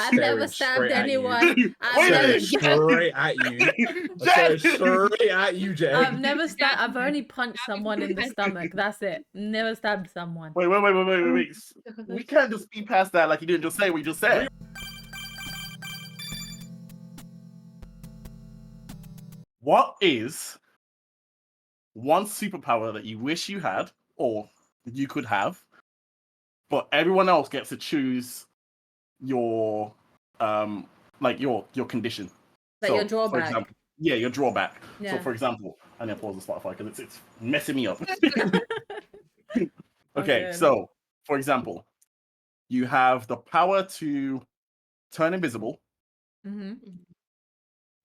I've never stabbed anyone. Wait straight at you. Jen! Straight at you, Jen. I've never stabbed. I've only punched someone in the stomach. That's it. Never stabbed someone. Wait. We can't just speed past that like you didn't just say what you just said. What is one superpower that you wish you had or you could have, but everyone else gets to choose your your condition? Like your drawback. For example, yeah, your drawback. Yeah. So for example, I need to pause the Spotify because it's messing me up. Okay, so for example, you have the power to turn invisible,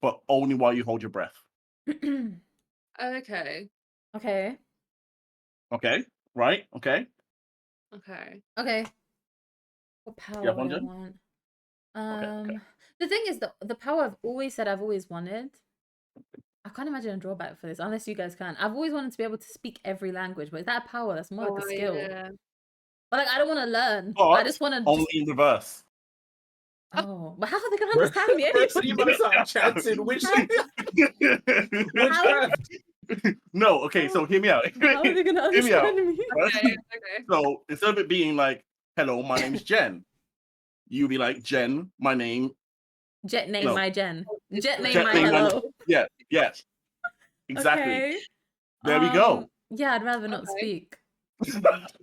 but only while you hold your breath. Okay. Okay. Okay, right? Okay. Okay. Okay. What power have one, would I Jen? want? Okay. The thing is, the power I've always said I've always wanted. I can't imagine a drawback for this, unless you guys can. I've always wanted to be able to speak every language, but is that a power? That's more like a skill. Yeah. But like, I don't want to learn. But I just want to. only in reverse. Oh, but how are they gonna understand me anyway? So you must start chanting which draft? No, okay, so hear me out. How are they gonna Hear me out. understand me? Okay. So instead of it being like, hello, my name's Jen, you be like, Jen, my name. Jet name No. my Jen. Jet name Jet my name my- hello. Yeah. Exactly. Okay. There we go. Yeah, I'd rather not Okay. speak.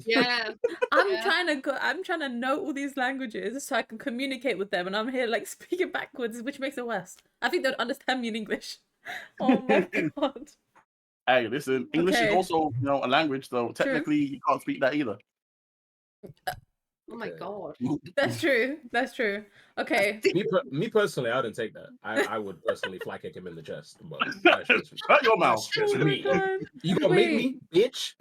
Yeah. I'm trying to know all these languages so I can communicate with them, and I'm here like speaking backwards, which makes it worse. I think they'd understand me in English. Oh my god. Hey, listen, English Okay. is also, a language, so technically you can't speak that either. Oh my god. That's true. That's true. Okay. Me personally, I wouldn't take that. I would personally fly kick him in the chest. But that's just, Shut your mouth. that's just Oh my me. god. You gonna make me, bitch?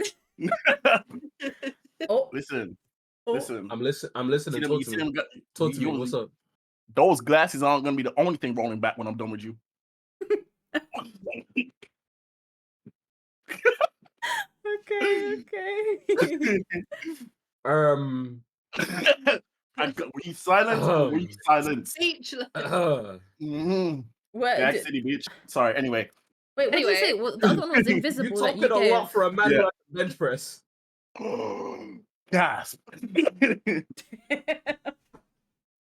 Oh. Listen. Oh. I'm listening. Talk to me. Talk to me. What's up? Those glasses aren't going to be the only thing rolling back when I'm done with you. Okay. Were you silent? Or were you silent? Speechless. Mm-hmm. What? Yeah, city bitch. Sorry. Anyway. Wait, what did you say? Well, the other one was You invisible. that talking a gave. lot for a man who has a bench press. Gasp.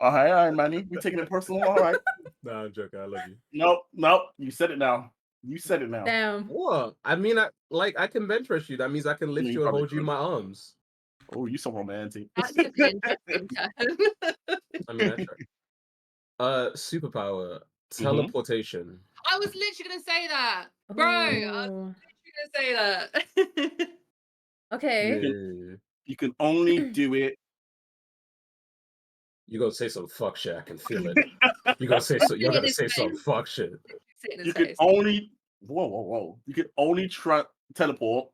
All right, Manny. We're taking it personal. All right. Nah, I'm joking. I love you. Nope. You said it now. Damn. What? I mean, I can bench press you. That means I can lift You you and probably hold you in could. my arms. Oh, you so romantic. That took an interesting turn. I mean, that's right. Superpower, teleportation. I was literally gonna say that, bro. I was Oh. literally gonna say that. Okay. Yeah. You can only do it. You gonna say some fuck shit? I can feel it. You're gonna say some fuck shit. Sit in his You can face. only. Whoa. You can only teleport.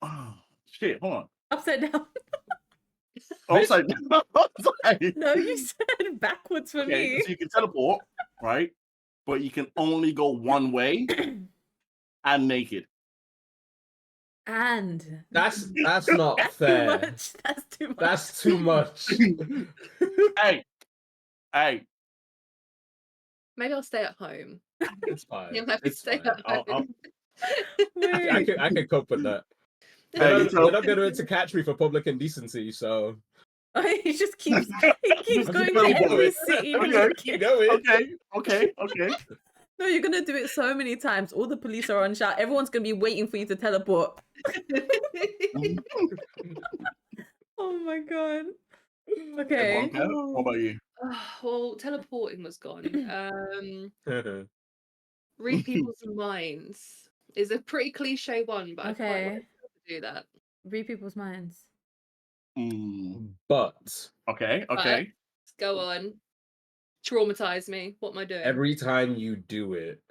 Oh, shit, hold on. Upside down. I was like, No, you said backwards for me. so you can teleport, right? But you can only go one way and naked. And That's not fair. That's too much. That's too much. Hey. Maybe I'll stay at home. It's fine. You'll have to It's stay fine. at home. I can cope with that. Hey, They're not going to catch me for public indecency, so he keeps going to every city. keep going. Okay. No, you're gonna do it so many times. All the police are on shout. Everyone's gonna be waiting for you to teleport. Oh my god. Okay. What about you? Well, teleporting was gone. Read people's minds is a pretty cliche one, but I quite like to do that. Read people's minds. But Okay. Go on. Traumatize me. What am I doing? every time you do it,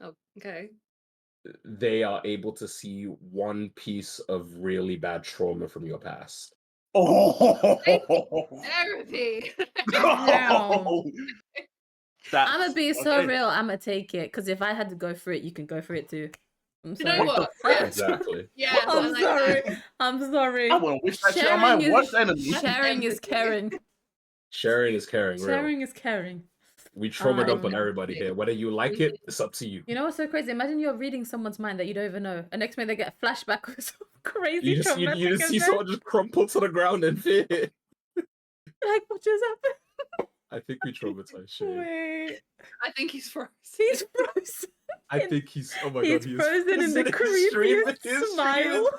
Oh, okay. they are able to see one piece of really bad trauma from your past. Oh, Therapy. Wow. I'm gonna be so okay. real. I'm gonna take it because if I had to go for it, you can go for it too. I'm You sorry. know what? Exactly. Yeah. I'm I like sorry. that. I'm sorry. I wouldn't wish that shit on my worst enemy. Sharing is caring. Sharing is caring, real. Sharing is caring. We trauma dump on Um, everybody here. Whether you like it, it's up to you. You know what's so crazy? Imagine you're reading someone's mind that you don't even know, and next minute they get a flashback of some crazy You just traumatic see event. someone just crumple to the ground in fear. Like, what just happened? I think we traumatized Shane. Wait, I think he's frozen. he's frozen. I think he's oh my He's god, frozen in the creepiest smile.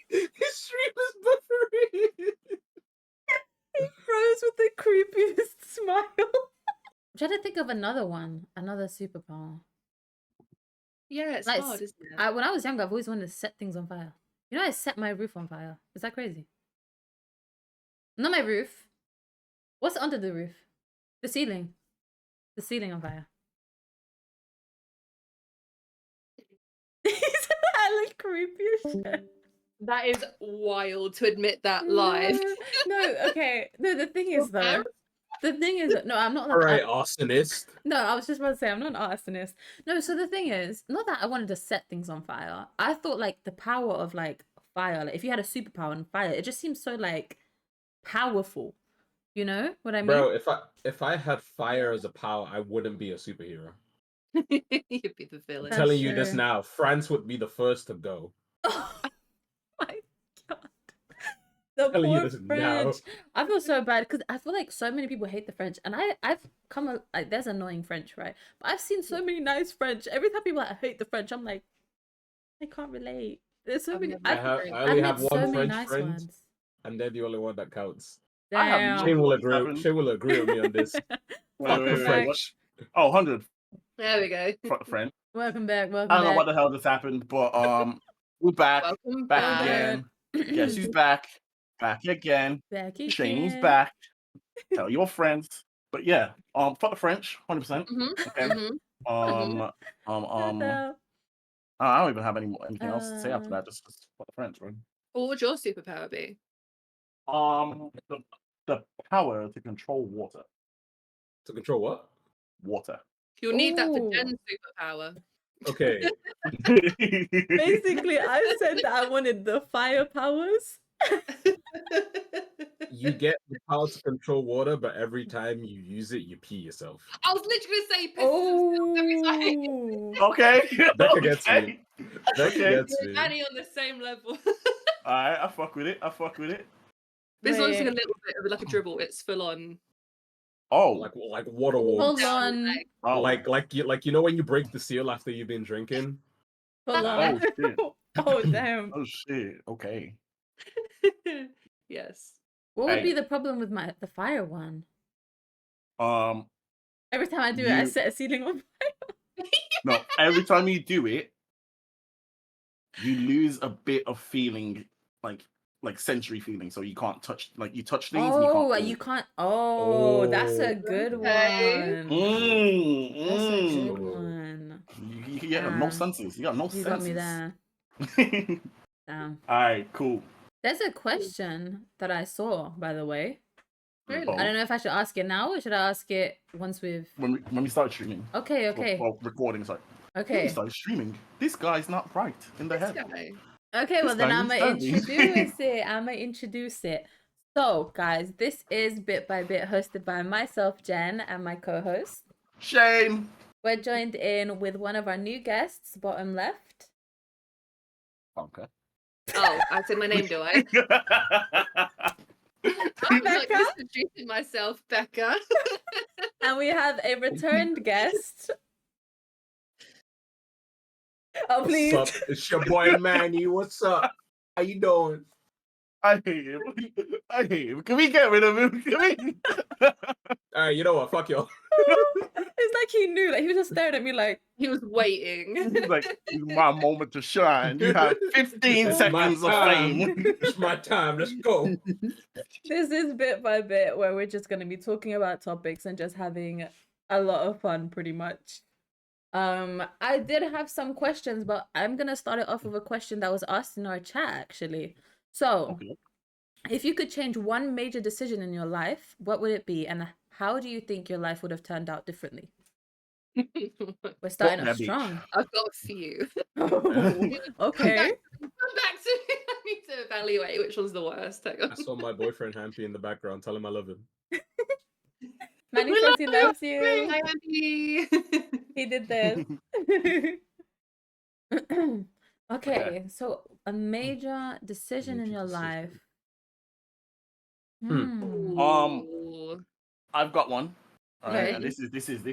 His stream is buffering. He froze with the creepiest smile. I'm trying to think of another one, another superpower. Yeah, it's Like, hard, isn't it? when I was younger, I've always wanted to set things on fire. You know, I set my roof on fire. Is that crazy? Not my roof. What's under the roof? The ceiling. The ceiling on fire. I look creepy as shit. That is wild to admit that live. No, okay. No, the thing is though. The thing is, no, I'm not like. All right, arsonist. No, I was just about to say I'm not an arsonist. No, so the thing is, not that I wanted to set things on fire. I thought like the power of like fire, like if you had a superpower on fire, it just seems so like powerful. You know what I mean? Bro, if I had fire as a power, I wouldn't be a superhero. You'd be the villain. I'm That's telling you this true. now. France would be the first to go. Oh my god. The Telling you poor this now. French. I feel so bad because I feel like so many people hate the French, and I've come like there's annoying French, right? But I've seen so many nice French. Every time people like, hate the French, I'm like, I can't relate. There's so many. I I've only met have so one many French nice friend, ones. and they're the only one that counts. I have Damn. Shane will What's agree. happened? Shane will agree with me on this. Fuck Wait, the wait, French. Oh, 100 There we go. friend. Welcome back. Welcome I don't know back. what the hell just happened, but we're back. Welcome Back back. again. Guess who's back? Back again. Back Shane's again. back. Tell your friends. But yeah, fuck the French, 100%. Okay. What the- I don't even have anything else to say after that. Just fuck the French, bro. What would your superpower be? The power to control water. To control what? Water. You'll need that for Ooh. Jen's superpower. Okay. Basically, I said that I wanted the fire powers. You get the power to control water, but every time you use it, you pee yourself. I was literally gonna say piss himself every time. Oh. Okay. Becca gets me. Okay. Becca Okay. gets me. Manny on the same level. Alright, I fuck with it. But it's not just like a Wait. little bit of like a dribble. It's full on. Oh, Like water walks. Hold on. oh. Like you know when you break the seal after you've been drinking? Hold Oh on. shit. Oh, damn. Oh shit. Okay. Yes. What would be Hey. the problem with the fire one? Um, Every time I do it, I You- set a ceiling on no, every time you do it, you lose a bit of feeling, like sensory feeling. So you can't touch, like you touch things. And Oh, you you can't. can't. Oh, that's a Oh. good Okay. one. That's a good Mm. one. You got no senses. You got no You got me senses. there. Damn. All right, cool. There's a question that I saw, by the way. Really? Oh. I don't know if I should ask it now or should I ask it once we've. When we start streaming. Okay, okay, Well, recording. Sorry. When we okay. started streaming, this guy's not right in the This head. guy. Okay, well This then guy I'm needs gonna therapy. introduce it. I'm gonna introduce it. So, guys, this is Bit by Bit, hosted by myself, Jen, and my co-host. Shame. We're joined in with one of our new guests, bottom left. Okay. Oh, I said my name, do I? I'm like Becca. introducing myself, Becca. And we have a returned guest. Oh, please. What's up? It's your boy Manny. What's up? How you doing? I hate him. I hate him. Can we get rid of him? Can we? All right, you know what? Fuck y'all. It's like he knew. Like he was just staring at me like, He was waiting. Like, it's my moment to shine. You have 15 It's my seconds of time. fame. It's my time. Let's go. this is Bit by Bit, where we're just going to be talking about topics and just having a lot of fun, pretty much. I did have some questions, but I'm going to start it off with a question that was asked in our chat, actually. So, Okay. if you could change one major decision in your life, what would it be? And how do you think your life would have turned out differently? We're starting that off be? strong. I've got a few. Okay. Come back to me. I need to evaluate which one's the worst. Hang on. I saw my boyfriend Hampy in the background. Tell him I love him. Manny We says love he loves you. you. Hi, Andy. He did this. Okay, so a major decision in Major your decision. life. Hmm. Ooh. I've got one. All right, Okay. and this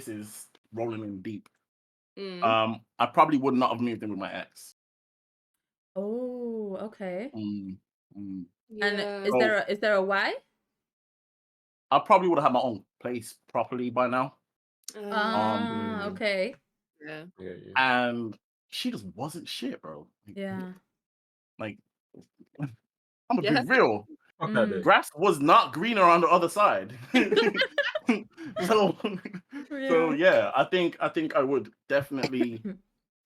is rolling in deep. Mm. I probably would not have moved in with my ex. Oh, okay. Mm, mm. And Yeah. is there a why? I probably would have had my own place properly by now. Ah, Mm. okay. Yeah. Yeah. And she just wasn't shit, bro. Yeah. Like, I'm gonna Yeah. be real. Fuck that Mm. bitch. Grass was not greener on the other side. so, yeah, I think I would definitely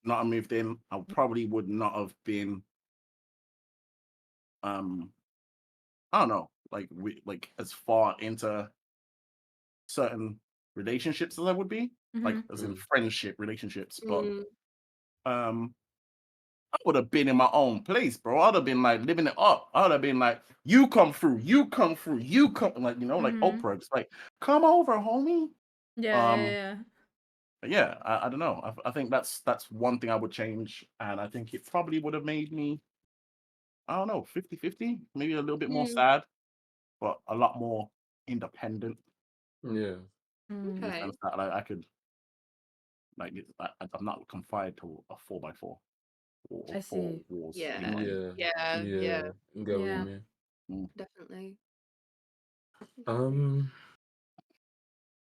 not have moved in. I probably would not have been I don't know, like as far into certain relationships as I would be, like Mhm. as in Mm. friendship relationships, but Mm. I would have been in my own place, bro. I'd have been like living it up. I'd have been like, you come through, you come through, you come, like, you know, like Mhm. Oprah. It's like, come over, homie. Yeah, yeah. But yeah, I don't know. I think that's one thing I would change, and I think it probably would have made me, I don't know, 50-50, maybe a little bit more Mm. sad, but a lot more independent Yeah. Mm. in the Okay. sense that like, I could, like, I'm not confined to a 4x4 or I four see. walls. You Yeah. know what I mean? Yeah. Yeah. Get what you Yeah. mean. Definitely.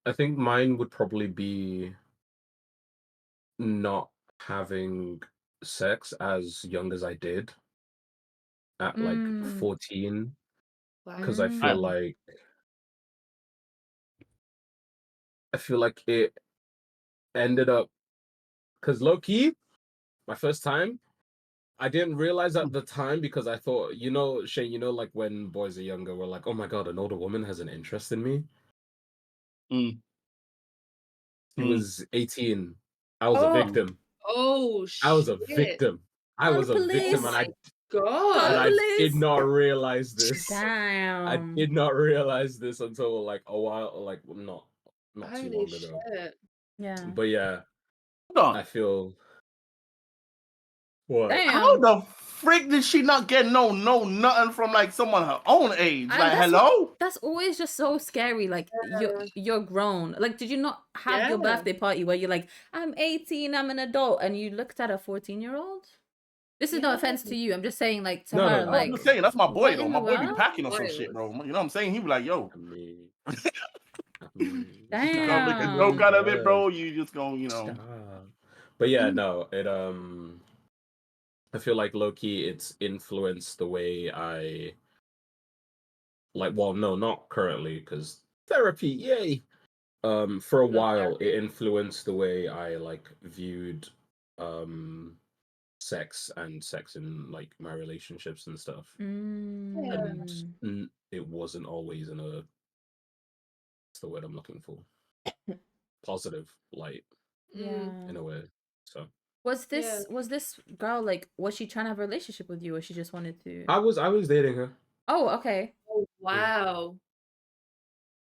I think mine would probably be not having sex as young as I did at like Mm. 14, Wow. because I feel Mm. like it ended up, because low key, my first time, I didn't realize at the time, because I thought, Shane, like when boys are younger, we're like, oh my god, an older woman has an interest in me. Mm. He Mm. was 18. I was a Oh, victim. Oh I was a shit. victim. I call the was a victim, police. and My Call the I God. did police. not realize this. I Damn. did not realize this until like a while, like not too Holy long ago. shit. Yeah. But yeah, Hold I on. feel what? How Damn. the frick did she not get no nothing from like someone her own age? And Like, that's hello? that's always just so scary. Like you're grown. Like, did you not have your Yeah. birthday party where you're like, I'm 18, I'm an adult, and you looked at a 14-year-old? This is no Yeah. offense to you. I'm just saying, like, to No, her, no, I'm like, just saying, that's my boy what though. in My the boy be world? packing on some shit, Wild. bro. You know what I'm saying? He be like, yo, I mean, you gotta make a Damn. joke out of it, yeah, bro. You just gonna, stop. But yeah, Mm. no, I feel like low key it's influenced the way I like. Well, no, not currently, because therapy, yay. For a Love while, it influenced the way I like viewed sex in like my relationships and stuff. And it wasn't always in a, what's the word I'm looking for, positive light Yeah. in a way. So Was Yeah. this girl, like, was she trying to have a relationship with you, or she just wanted to? I was dating her. Oh, okay. Oh, wow.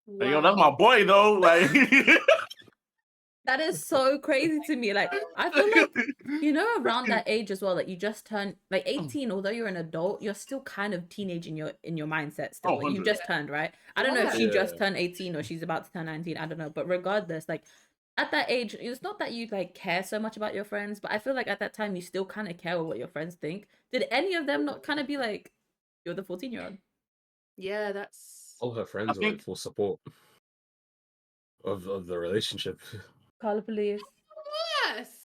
Like, yo, that's my Wow. boy though. Like, That is so crazy to me. Like, I feel like, around that age as well, like, you just turned like 18, although you're an adult, you're still kind of teenage in your mindset still. Oh, Like, you 100. just turned, right? I don't know if Yeah. she just Yeah. turned 18 or she's about to turn 19. I don't know. But regardless, like, at that age, it's not that you like care so much about your friends, but I feel like at that time you still kind of care what your friends think. Did any of them not kind of be like, you're the 14-year-old? Yeah, that's All her I friends were like think full support of the relationship. Call the police. yes.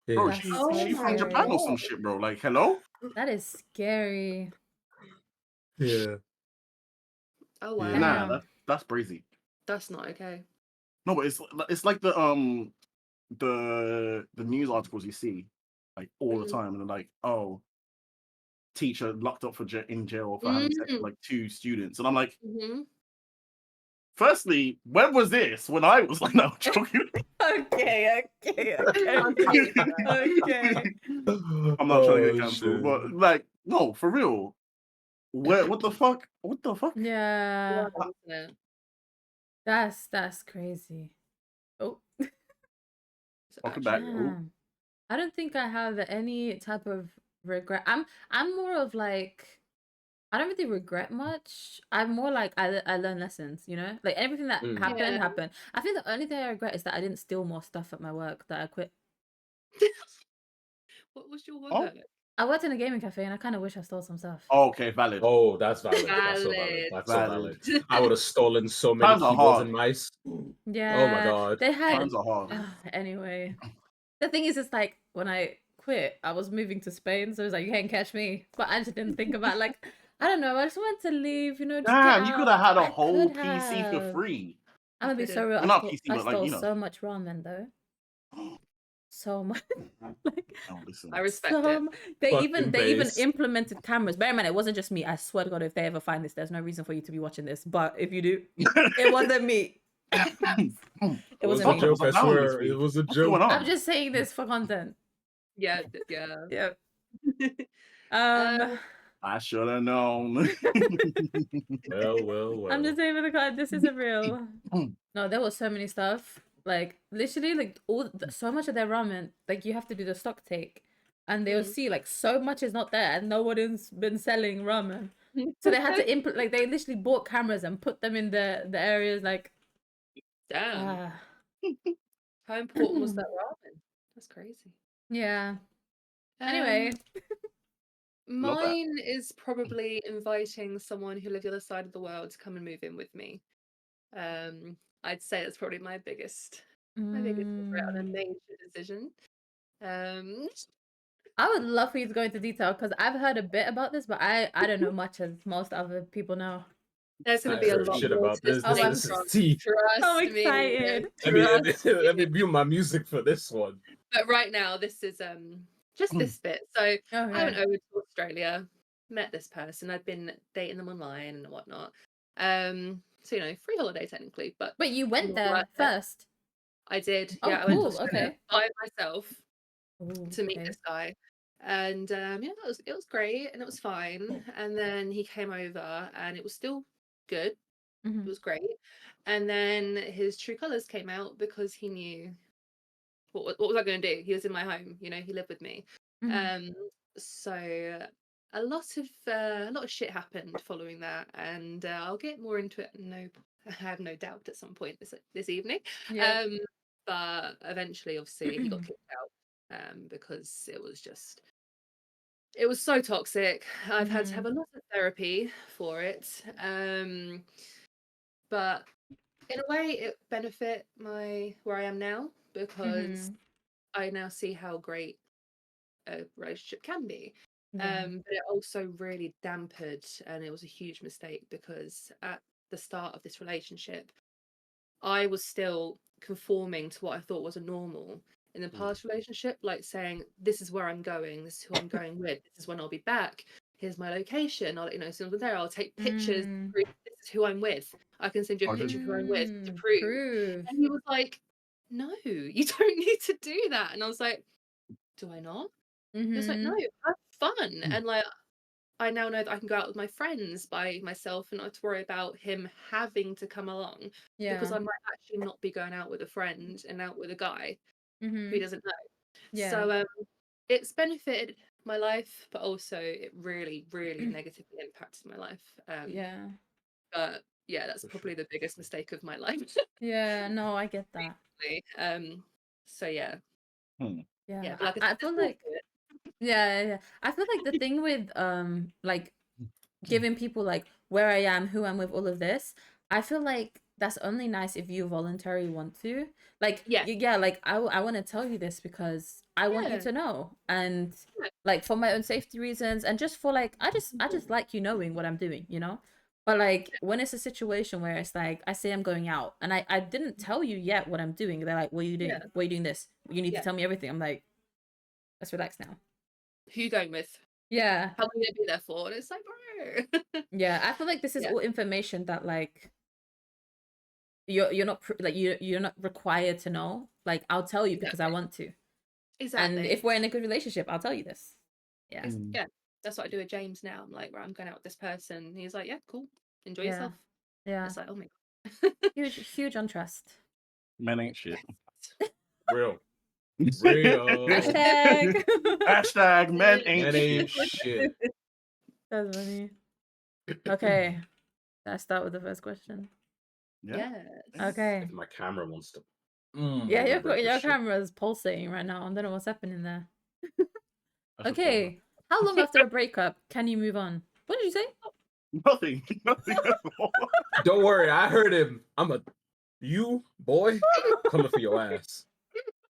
Yeah. bro, That's she Oh so she from my Japan or scary. some God. shit, bro. Like, hello? That is scary. Yeah. Oh Yeah. wow. Nah, Damn. that's crazy. That's not okay. No, but it's like the news articles you see like all the time, and they're like, oh, teacher locked up in jail for having sex with like 2 students, and I'm like, Mm-hmm. firstly, when was this? When I was like, no, I'm joking. Okay. I'm not trying to get Oh cancelled, shit. but like, no, for real. What the fuck? What the fuck? Yeah. Wild, isn't it? That's crazy. Oh, So Welcome actually, back. Ooh. damn. I don't think I have any type of regret. I'm more of like, I don't really regret much. I'm more like I learn lessons, you know? Like everything that Mm. happened yeah. happened. I think the only thing I regret is that I didn't steal more stuff at my work, that I quit. What was your Oh. work? I worked in a gaming cafe and I kind of wish I stole some stuff. Okay, valid. Oh, that's valid. That's so valid. Valid. That's so Valid. valid. I would have stolen so many Times are keyboards hard. and mice. Yeah. Oh my god. They had Times are hard. anyway. The thing is, it's like when I quit, I was moving to Spain, so it was like you can't catch me. But I just didn't think about like, I don't know. I just wanted to leave, you know, just get Damn, you could out. have had a I whole could PC for have. free. I'm gonna be so Could've. real. Well, not PC, I but like, stole you know. so much ramen though, so much. Like Oh, listen. I respect so it. they Fucking even base. implemented cameras. Bear in mind, it wasn't just me. I swear to God, if they ever find this, there's no reason for you to be watching this. But if you do, it wasn't me. It It was wasn't a me. joke, I Down this swear. It week. was a What's going joke. I'm on? just saying this for content. Yeah, yeah. Yeah. Um, I should have known. Well. I'm just saying for the content, this isn't real. No, there was so many stuff. Like literally, like so much of their ramen, like you have to do the stock take, and they'll see like so much is not there, and no one's been selling ramen. So they had to input, like they literally bought cameras and put them in the areas like. Damn. How important was that ramen? That's crazy. Yeah. Anyway. Love that. Mine is probably inviting someone who lives the other side of the world to come and move in with me. I'd say that's probably my biggest regret on a major decision. I would love for you to go into detail because I've heard a bit about this, but I don't know much as most other people know. There's going I to be a heard lot shit more about to this. this. I'm This is tea. Trust so me. excited. Let me view my music for this one. But right now, this is just this bit. So I went Okay. over to Australia, met this person. I'd been dating them online and whatnot. So free holiday technically, but But you went not there worth it. first. I did. Oh, Yeah, I went to cool. Australia Okay. by myself Ooh, to meet okay. this guy. And yeah, it was great and it was fine. And then he came over and it was still good. It was great. And then his true colours came out because he knew what was I going to do? He was in my home, he lived with me. So a lot of shit happened following that, and I'll get more into it. No, I have no doubt at some point this evening. Yeah. But eventually, obviously, he got kicked out because it was so toxic. I've had to have a lot of therapy for it. But in a way, it benefit where I am now because I now see how great a relationship can be. Yeah. But it also really dampened, and it was a huge mistake because at the start of this relationship, I was still conforming to what I thought was a normal in the past relationship, like saying, this is where I'm going, this is who I'm going with, this is when I'll be back, here's my location, I'll, as soon as I'm there, I'll take pictures, prove this is who I'm with. I can send you a picture of who I'm with to prove. And he was like, no, you don't need to do that. And I was like, do I not? He was like, no, have fun. And like, I now know that I can go out with my friends by myself and not have to worry about him having to come along because I might actually not be going out with a friend and out with a guy who he doesn't know. Yeah. So it's benefited my life, but also it really, really negatively impacted my life. Yeah. But yeah, that's probably the biggest mistake of my life. Yeah. No, I get that. So yeah. Yeah. But like I feel like. Yeah. I feel like the thing with like giving people like where I am, who I'm with, all of this, I feel like that's only nice if you voluntarily want to. Like yeah, like I want to tell you this because I want you to know, and like for my own safety reasons, and just for like I just like you knowing what I'm doing, But like when it's a situation where it's like I say I'm going out and I didn't tell you yet what I'm doing, they're like, what are you doing? Why are you doing this? You need to tell me everything. I'm like, let's relax now. Who you going with? Yeah. How long are you gonna be there for? And it's like, bro. Yeah, I feel like this is all information that like you're not you're not required to know. Like I'll tell you because I want to. Exactly. And if we're in a good relationship, I'll tell you this. Yeah. Yeah. That's what I do with James now. I'm like, right, I'm going out with this person. And he's like, yeah, cool. Enjoy yourself. Yeah. It's like, oh my God. Huge on trust. Men ain't shit. Real. Real. Hashtag. Hashtag men ain't Men ain't shit. shit. That's funny. Okay. Let's start with the first question. Yeah. Yes. Okay. If my camera wants to. Yeah, I'm gonna break your this shit. camera's pulsating right now. I don't know what's happening there. That's a Okay. How long after a breakup can you move on? What did you say? problem. Nothing at all. Don't worry, I heard him. You boy coming for your ass.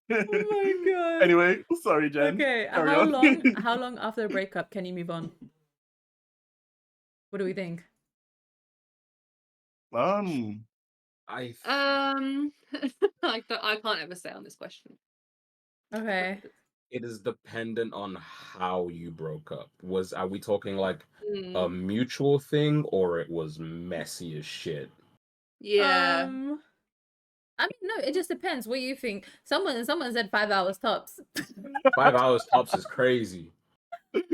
Oh my god. Anyway, sorry, Jen. Okay. Carry How on. long after a breakup can you move on? What do we think? I I can't ever say on this question. Okay. it is dependent on how you broke up. Are we talking like a Mm, mutual thing or it was messy as shit? yeah. I mean, no, it just depends. What you think? Someone said 5 hours tops. 5 hours tops is crazy.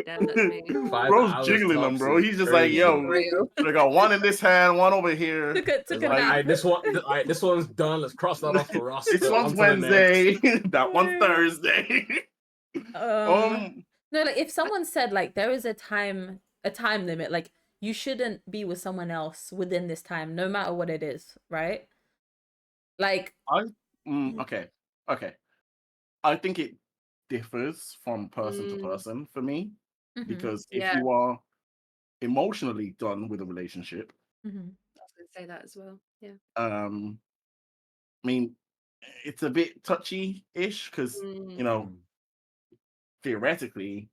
Damn, that's me. 5 Bro's hours jiggling them, tops bro. is He's just like, crazy. yo, Real. I got one in this hand, one over here. Took It's a like, nap. alright, this one's done. Let's cross that off the roster. This one's on to the next. Wednesday. That one's Thursday. No, like if someone said like there is a time limit, like you shouldn't be with someone else within this time, no matter what it is, right? Like Okay. I think it differs from person to Mm, person for me mhm, because if yeah. you are emotionally done with a relationship, mhm, I was gonna say that as well. Yeah. I mean, it's a bit touchy-ish because Mm, theoretically,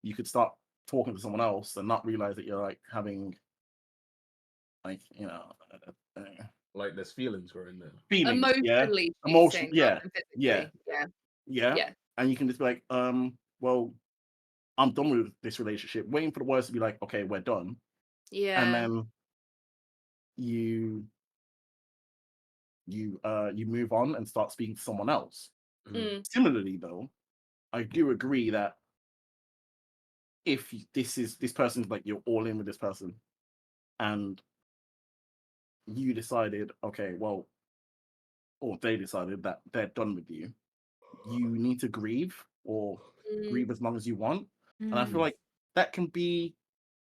you could start talking to someone else and not realize that you're like having like uh, Like there's feelings were in there. feelings, emotionally emotion, chasing rather than yeah, physically. Yeah. yeah, Yeah. and you can just be like, well, I'm done with this relationship, waiting for the worst to be like, okay, we're done, and Yeah. then you you move on and start speaking to someone else. Mm, Similarly, though, I do agree that if this person's like you're all in with this person, and you decided, okay, well, or they decided that they're done with you, you need to grieve or mm, grieve as long as you want. And I feel mhm. like that can be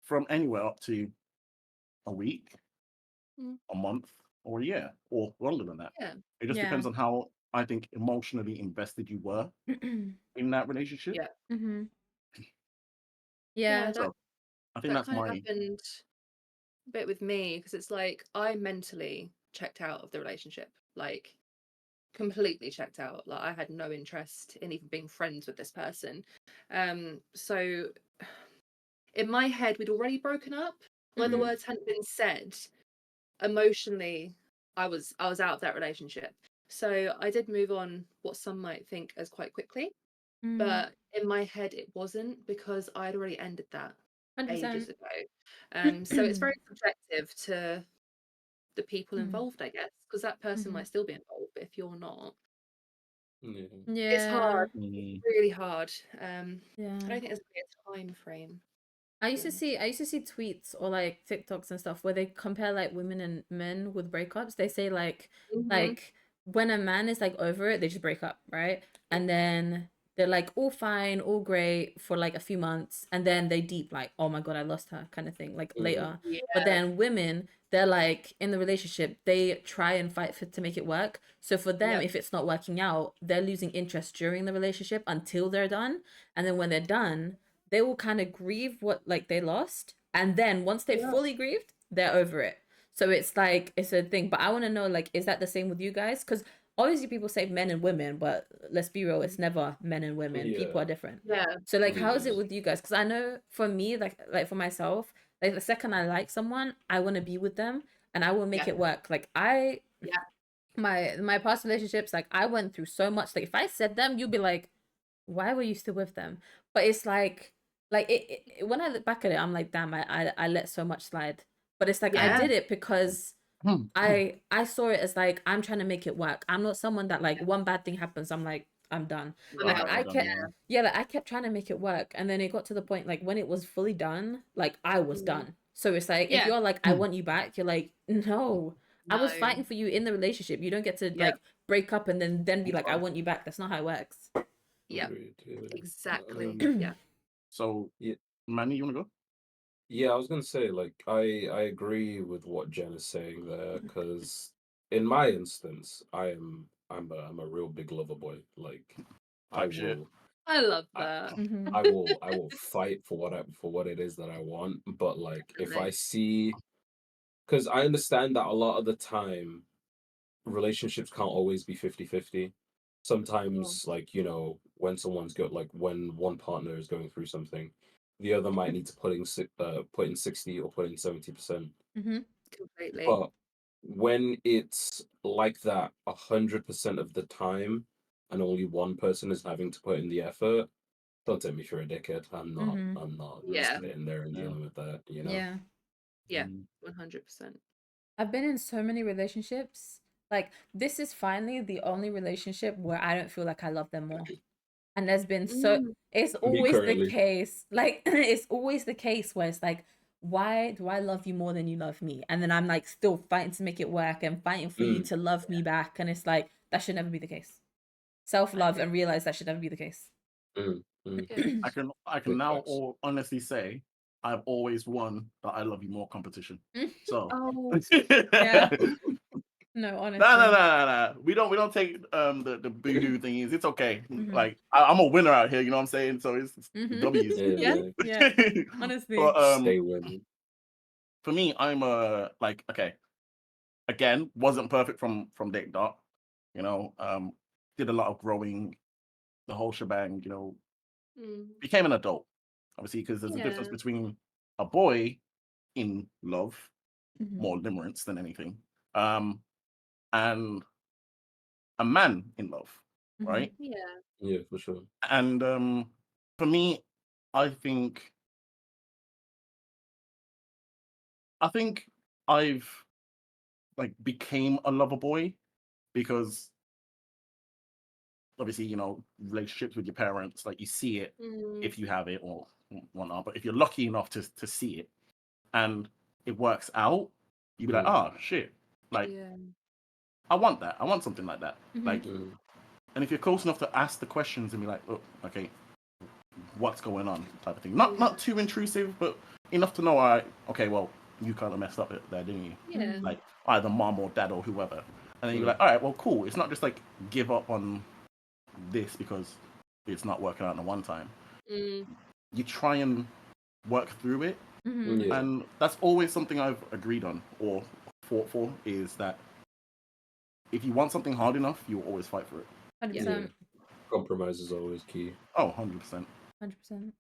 from anywhere up to a week, mm, a month, or a year, or longer than that. yeah. It just Yeah. depends on how I think emotionally invested you were in that relationship. Yeah. Mhm. Yeah. Yeah. So I think That that's kind of my happened a bit with me because it's like I mentally checked out of the relationship, like completely checked out. Like I had no interest in even being friends with this person. So in my head, we'd already broken up. Although the Mhm. words hadn't been said, emotionally, I was out of that relationship. So I did move on, what some might think as quite quickly, Mm. but in my head it wasn't because I'd already ended that 100%. ages ago. So it's very subjective to the people Mhm. involved, I guess, because that person Mhm. might still be involved, but if you're not, Yeah. it's Yeah. hard. It's really hard. I Yeah. don't think there's really a time frame. I used to see tweets or like TikToks and stuff where they compare like women and men with breakups. They say Mhm. when a man is like over it, they just break up, right? And then they're like all fine, all great for like a few months, and then they deep like, oh my god, I lost her kind of thing, like later. Yeah. But then women, they're like in the relationship, they try and fight to make it work. So for them, Yep. if it's not working out, they're losing interest during the relationship until they're done. And then when they're done, they will kind of grieve what like they lost, and then once they've Yeah. fully grieved, they're over it. So it's like it's a thing. But I want to know, like, is that the same with you guys? Because obviously people say men and women, but let's be real, it's never men and women. People Yeah. are different. Yeah. So like, It how is it is. with you guys? Because I know for me, like for myself, like the second I like someone, I want to be with them and I will make Yeah. it work. Like Yeah. my past relationships, like I went through so much. Like if I said them, you'd be like, why were you still with them? But it's like when I look back at it, I'm like, damn, I let so much slide. But it's like I Yeah. did it because I saw it as like I'm trying to make it work. I'm not someone that like one bad thing happens, I'm like, I'm done. I'm Like out. I kept yeah. like I kept trying to make it work, and then it got to the point like when it was fully done, like I was Mm. done. So it's like if Yeah. you're like I want you back, you're like, no, I was No. fighting for you in the relationship. You don't get to Yep. like break up and then be like, I want you back. That's not how it works. Yeah, Agreed, yeah. exactly. Yeah. So, Yeah. Manny, you want to go? Yeah, I was gonna say, like, I agree with what Jen is saying there, because in my instance, I'm a real big lover boy. Like, I Type shit. will I love I, that. Mhm. I will fight for what it is that I want. But like, if I Definitely. see, because I understand that a lot of the time relationships can't always be 50-50. Sometimes, like, when when one partner is going through something, the other might need to put in 60 or put in 70%. Mhm. Completely. But when it's like that 100% of the time, and only one person is having to put in the effort, don't take me for a dickhead. Mhm. I'm not Yeah. sitting there and Yeah. dealing with that, Yeah. Yeah. Mm. 100%. I've been in so many relationships. Like, this is finally the only relationship where I don't feel like I love them more. And there's been Mm. it's Me always the currently. case. Like, it's always the case where it's like, why do I love you more than you love me? And then I'm like still fighting to make it work and fighting for you Mm, to love me back. And it's like, that should never be the case. Self-love agree. and realize that should never be the case. mm, mm. Yeah. I can Big now facts. honestly say I've always won the I love you more competition. So Oh, Yeah. Oh, No, no, honestly. no. We don't take the boohoo thingies. It's okay. Mhm. Like I'm a winner out here. You know what I'm saying? So it's Mhm. W's. Yeah. yeah, Yeah. Honestly. But stay winning. for me, I'm like okay. Again, wasn't perfect from day dot. You know, did a lot of growing, the whole shebang. You know, mm. became an adult. Obviously, because there's a difference Yeah. between a boy in love, Mhm. more limerence than anything, and a man in love, Mhm. right? Yeah. Yeah, for sure. And for me, I think I've like became a lover boy because obviously, relationships with your parents, like you see it Mm. if you have it or whatnot. But if you're lucky enough to see it and it works out, you'd be like, oh shit, like Yeah. I want that. I want something like that. Mhm. Like, Mm, and if you're close enough to ask the questions and be like, oh, okay, what's going on, type of thing. Not too intrusive, but enough to know. Okay, well, you kind of messed up there, didn't you? Yeah. Like either mom or dad or whoever. And then you're mm, like, all right, well, cool. It's not just like give up on this because it's not working out in a one time. Mm. You try and work through it, Mhm. yeah, and that's always something I've agreed on or fought for. Is that if you want something hard enough, you'll always fight for it. 100%. compromise is always key. Oh, 100%. 100%.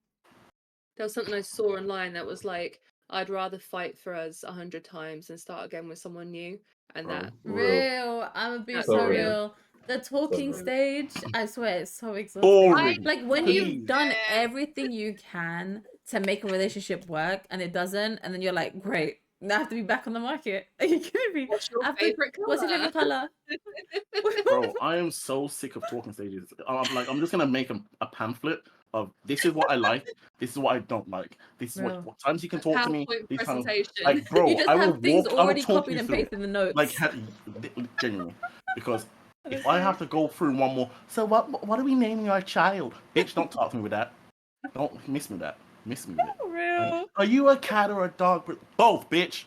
There was something I saw online that was like, I'd rather fight for us 100 times and start again with someone new. And that Real. I'm gonna be That's so real. real. The talking real. stage, I swear, it's so exhausting. Boring. Like when Please. you've done everything you can to make a relationship work and it doesn't, and then you're like, great, I have to be back on the market. Are you kidding me? What's your I have to- favorite color? What's your favorite color? Bro, I am so sick of talking stages. I'm just gonna make a pamphlet of this is what I like, this is what I don't like, this is Real. what times you can talk to me, PowerPoint these times. presentation. Like, bro, You just I will have things I will already talk copied you and through it. pasted in the notes. Like, genuinely, because if I Honestly. have to go through one more, so what are we naming our child? Bitch, don't talk to me with that. Don't miss me with that. Miss me with it. Real. Are you a cat or a dog? Both, bitch.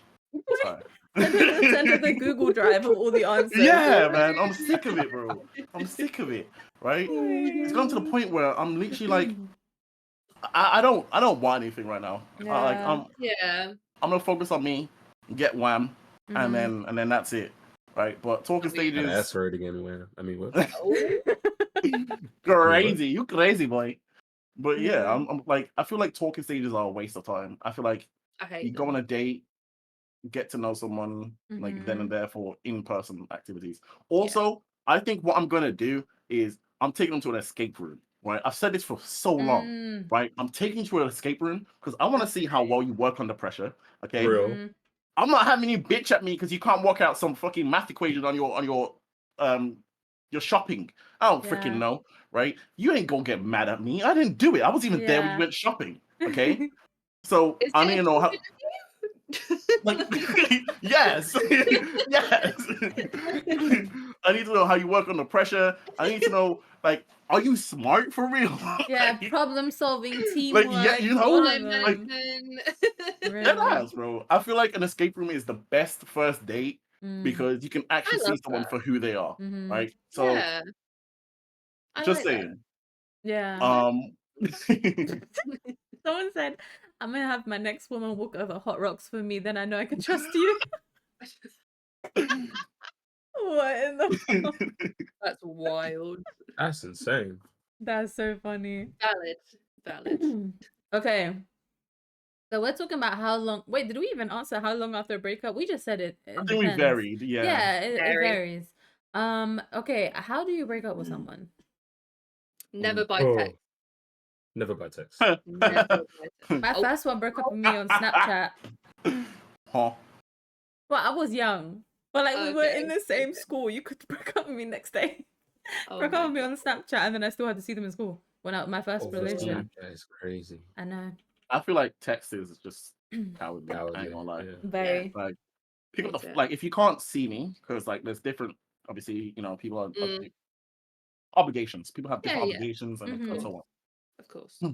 Sorry. Send her the Google Drive of all the answers. Yeah, man, I'm sick of it, bro. I'm sick of it. Right? It's gone to the point where I'm literally like, I don't want anything right now. Yeah. Yeah. I'm gonna focus on me, get wham, and then that's it. Right? But talking I mean- And ass stages, hurting anywhere. I mean, what? crazy. You crazy, boy. But yeah, Yeah. I'm like, I feel like talking stages are a waste of time. I feel like I hate you go them. on a date, get to know someone like then and there for in-person activities. Also, I think what I'm gonna do is I'm taking them to an escape room. Right? I've said this for so long. Right? I'm taking you to an escape room because I want to see how well you work under pressure. Okay. Real. I'm not having you bitch at me because you can't work out some fucking math equation on your shopping. I don't freaking know, right? You ain't gonna get mad at me. I didn't do it. I wasn't even there when you went shopping. Okay. So Is I it need a to know how. good Like, yes, yes. I need to know how you work under pressure. I need to know, like, are you smart for real? Yeah, Like, problem solving, like, teamwork, yeah, you know, all Time of like, them. management. dead Really. ass, bro. I feel like an escape room is the best first date Mm. because you can I actually see love someone that. for who they are, Mm-hmm. right? So, Yeah, I just like that. saying. Yeah. Someone said, I'm gonna have my next woman walk over hot rocks for me, then I know I can trust you. What in the fuck? That's wild. That's insane. That's so funny. Valid. Okay. So we're talking about how long. Wait, did we even answer how long after a breakup? We just said it. I It think we depends. varied, yeah. Yeah, it Very. varies. Okay. How do you break up with someone? Never by Oh, text. never by text. Never by text. My Oh, first one broke up with me on Snapchat. Huh? Well, I was young, but like we were in okay, the same okay. school. You could break up with me next day. Oh Broke my up with me God. on Snapchat, and then I still had to see them in school. When I my first Over relationship. Snapchat is crazy. I know. I feel like text is just cowardly. I Cowardly. ain't gonna lie. Yeah. Very. Like, pick up Hate the it. like if you can't see me, because like there's different. Obviously, you know, people are Mm. obligations. People have Yeah, different yeah, obligations and Mhm. so on. of course. Hmm.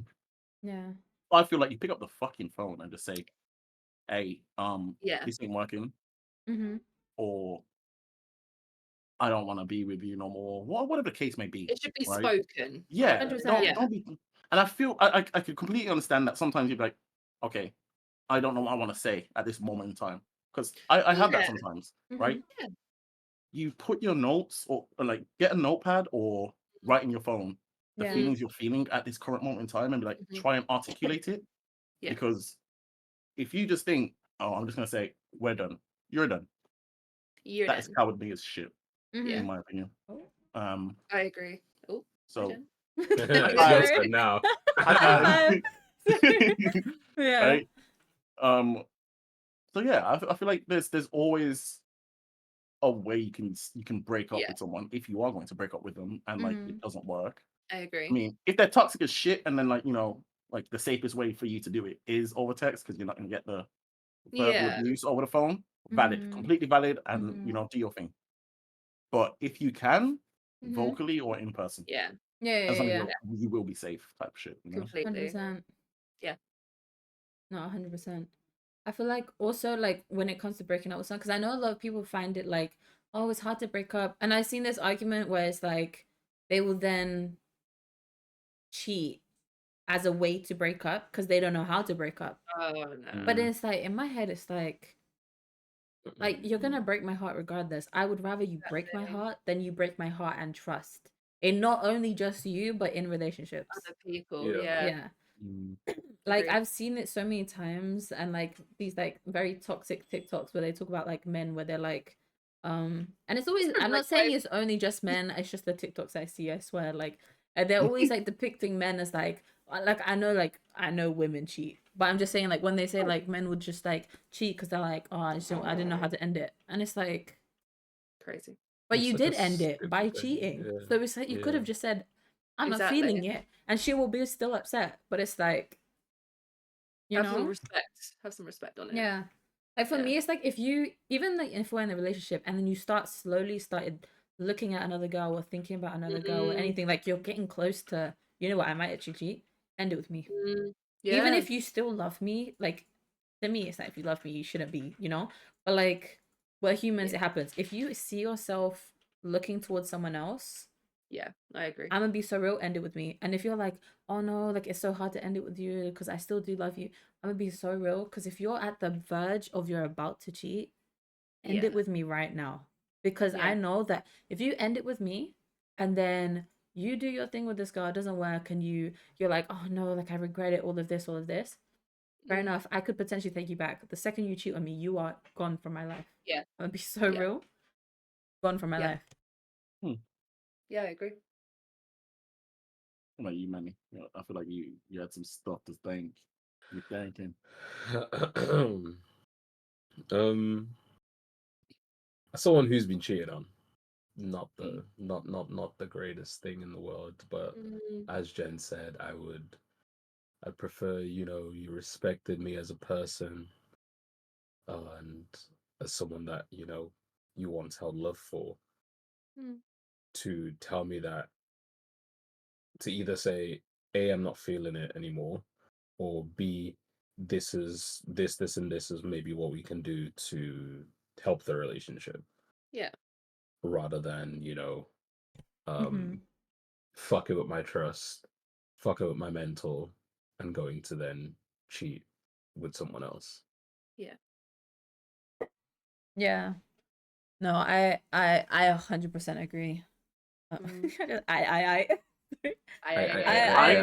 Yeah. I feel like you pick up the fucking phone and just say, "Hey, Yeah. this ain't working," Mhm. or "I don't want to be with you no more." Whatever the case may be, It should be right? spoken. Yeah, 100%. Yeah. don't be. And I feel I could completely understand that sometimes you're like, okay, I don't know what I want to say at this moment in time because I have that Yeah. sometimes, right? Mhm. Yeah. You put your notes or like get a notepad or write in your phone the Yeah. feelings you're feeling at this current moment in time and be like Mhm. try and articulate it Yeah. because if you just think, oh, I'm just gonna say we're done, you're done. You're That is done. cowardly as shit, Yeah. in Mhm. my opinion. Oh. I agree. Oh, So done. High It's your five. turn now. High High five. five. Yeah. Right. Um. So yeah, I feel like there's always a way you can break up Yeah, with someone if you are going to break up with them and like it Mhm. doesn't work. I I agree. mean, if they're toxic as shit, and then like you know, like the safest way for you to do it is over text because you're not gonna get the verbal Yeah. abuse over the phone. Valid, Mhm. completely valid, and you Mhm. know, do your thing. But if you can, Mhm. vocally or in person, Yeah. Yeah, as yeah, long as yeah. you will be safe, type of shit. You know. completely. 100%. Yeah. No, 100%. I feel like also like when it comes to breaking up with someone, because I know a lot of people find it like, oh, it's hard to break up. And I've seen this argument where it's like they will then cheat as a way to break up because they don't know how to break up. Oh But no. it's like in my head, it's like you're gonna break my heart regardless. I would rather you break my Exactly. heart than you break my heart and trust in not only just you but in relationships. Other people. Yeah, man. Yeah. Yeah. Mm. Like Agreed. I've seen it so many times and like these like very toxic TikToks where they talk about like men where they're like and it's always, From I'm like not saying it's only just men, it's just the TikToks I see, I swear, like they're always like depicting men as like I know women cheat, but I'm just saying like when they say like men would just like cheat because they're like, oh, I didn't know how to end it, and it's like, crazy. but It's you like a did end it by stupid thing. cheating, Yeah. so it's like you could Yeah. have just said, I'm not Exactly. feeling it, and she will be still upset, but it's like, you Have some know. respect. Have some respect on it. Yeah. Like for Yeah. me, it's like if you even like if we're in a relationship and then you started looking at another girl or thinking about another girl or Mm, anything, like you're getting close to, you know what, I might actually cheat, end it with me. mm, Even yeah. if you still love me, like to me, it's like if you love me, you shouldn't be, you know? But like we're humans, Yeah. it happens. If you see yourself looking towards someone else, Yeah. I agree. I'm gonna be so real, end it with me. And if you're like, oh no, like it's so hard to end it with you because I still do love you, I'm gonna be so real. Because if you're at the verge of you're about to cheat, end Yeah. it with me right now. Because Yeah. I know that if you end it with me and then you do your thing with this girl, it doesn't work, and you're like, oh no, like I regret it, all of this. Fair Mm, enough. I could potentially take you back. The second you cheat on me, you are gone from my life. yeah. I'm gonna be so Yeah. real. Gone from my Yeah. life. Hmm. Yeah. I agree. What about you, Manny? You know, I feel like you had some stuff to thank. You thanking. um, as someone who's been cheated on, not Mm. not the greatest thing in the world, but Mm, as Jen said, I'd prefer, you know, you respected me as a person, and as someone that you once held love for, Mm. to tell me that, to either say A, I'm not feeling it anymore, or B, this is this and this is maybe what we can do to help the relationship, Yeah. rather than Mhm. fuck it with my trust, fuck it with my mental, and going to then cheat with someone else. Yeah. No, I 100% agree. Mm. I. I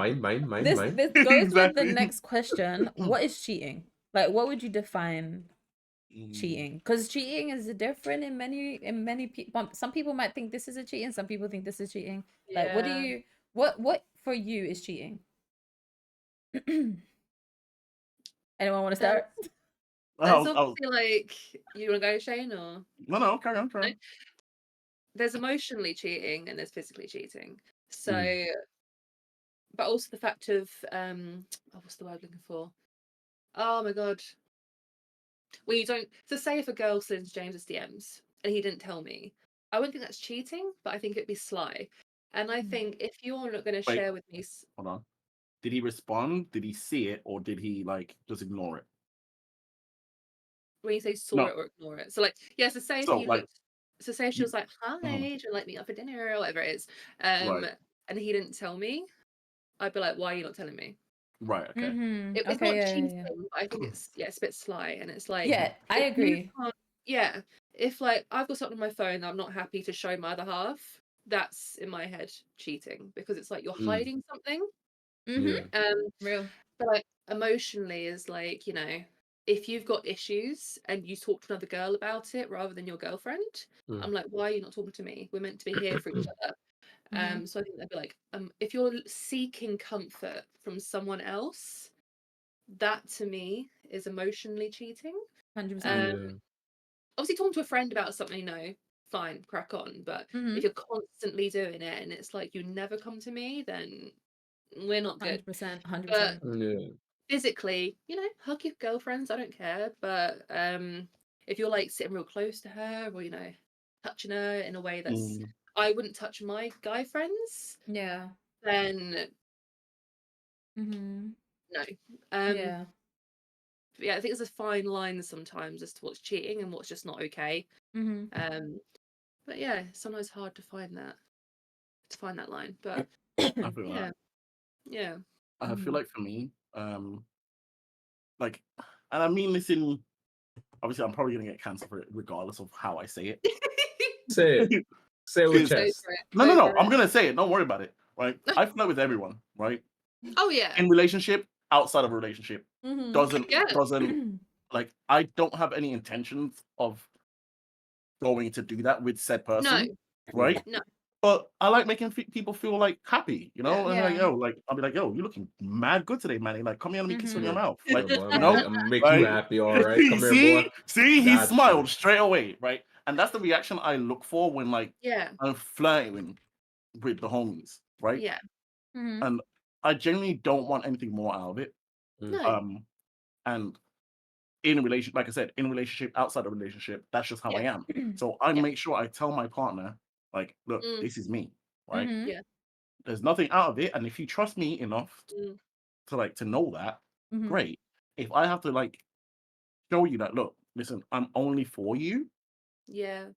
mine. This goes with the Exactly. next question. What is cheating? Like, what would you define cheating? Because cheating is different in many people. Some people might think this is a cheating. Some people think this is cheating. Like, what do Yeah. you what for you is cheating? Anyone want to There's, start? there's I was, obviously like, you want to go, Shane, or no, carry on. no? There's emotionally cheating and there's physically cheating. So, Mm. but also the fact of oh, what's the word I'm looking for? Oh my god. Well, you don't. So, say if a girl sends James's DMs and he didn't tell me, I wouldn't think that's cheating, but I think it'd be sly. And I think if you're not going to Wait, share with me, hold on. Did he respond? Did he see it, or did he like just ignore it? when you say saw No. it or ignore it, so like, yeah. So say if So he like, looked, so say if she you, was like, "Hi, mhm, do you like me out for dinner?" or whatever it is, right, and he didn't tell me, I'd be like, "Why are you not telling me?" right, okay. It's Okay, not yeah, cheating, yeah, yeah. but I think it's it's a bit sly, and it's like Yeah, I if you agree. can't, yeah, if like I've got something on my phone that I'm not happy to show my other half, that's in my head cheating because it's like you're Mm. hiding something. Yeah. Real. But like emotionally is like, if you've got issues and you talk to another girl about it rather than your girlfriend, Mm. I'm like, why are you not talking to me? We're meant to be here for each other. So I think they'd be like, if you're seeking comfort from someone else, that to me is emotionally cheating. 100%. Um, obviously talking to a friend about something, no, fine, crack on. But if you're constantly doing it and it's like you never come to me, then we're not good. 100%. But 100%. Yeah. physically, hug your girlfriends, I don't care. But if you're like sitting real close to her or, touching her in a way that's Mm, I wouldn't touch my guy friends, Yeah. then no. Um Yeah. yeah, I think there's a fine line sometimes as to what's cheating and what's just not okay. But yeah, sometimes hard to find that line. But I feel yeah, that. yeah. I feel like for me, like, and I mean this in, obviously I'm probably gonna get cancelled for it regardless of how I say it. Say it. Say it with Because Go chest. for it. no, Go no, for I'm it. gonna say it. Don't worry about it. Right? I flirt with everyone. Right? Oh yeah. In relationship, outside of a relationship, doesn't Yeah. like I don't have any intentions of going to do that with said No. person. Right? No. But I like making people feel like happy, Yeah. and like, Yeah. I'll be like, yo, you're looking mad good today, Manny. Like, come here, let me kiss you on your Yeah. mouth. Yeah, Like, boy, you I'm know, gonna make you like, happy, all right. Come here, boy. see, he Got smiled you. straight away, right? And that's the reaction I look for when like Yeah. I'm flirting with the homies, right? Yeah. And I genuinely don't want anything more out of it. Mm. No. And in a relation, like I said, in a relationship, outside a relationship, that's just how I Yeah. am. So I Yeah. make sure I tell my partner, like, look, Mm. this is me, right? Yeah. There's nothing out of it, and if you trust me enough Mm. to know that, great. If I have to like show you that, look, listen, I'm only for you, Yeah.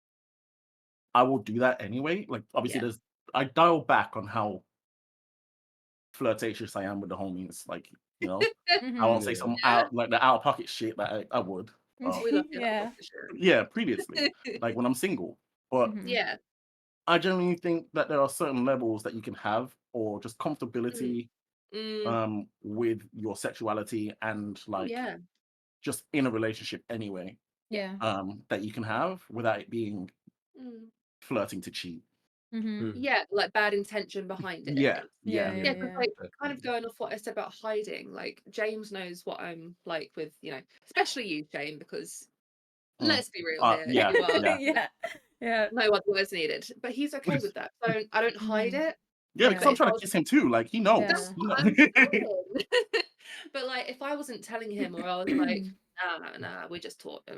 I will do that anyway. Like, obviously, Yeah. I dial back on how flirtatious I am with the homies. Like, I won't say Yeah. some Yeah. out of pocket shit that I would. We love you. Yeah. Yeah, previously, like when I'm single. But Yeah. I genuinely think that there are certain levels that you can have, or just Mm. comfortability Mm. with your sexuality and Oh like yeah. just in a relationship anyway, Yeah. that you can have without it being Mm. flirting to cheat. Mm. Yeah, like bad intention behind it. Yeah, Yeah. yeah. Yeah. Yeah, because Yeah. like kind of Definitely. going off what I said about hiding, like James knows what I'm like with, especially you, Shane, because Mm. let's be real here, Yeah, you are yeah. Yeah. Yeah. no other words needed. But he's okay with that. So I don't hide it. Yeah, because I'm if I trying to was kiss him too. Like he knows. Yeah. That's He what knows. I'm saying. But like, if I wasn't telling him, or I was like, nah, we just talk,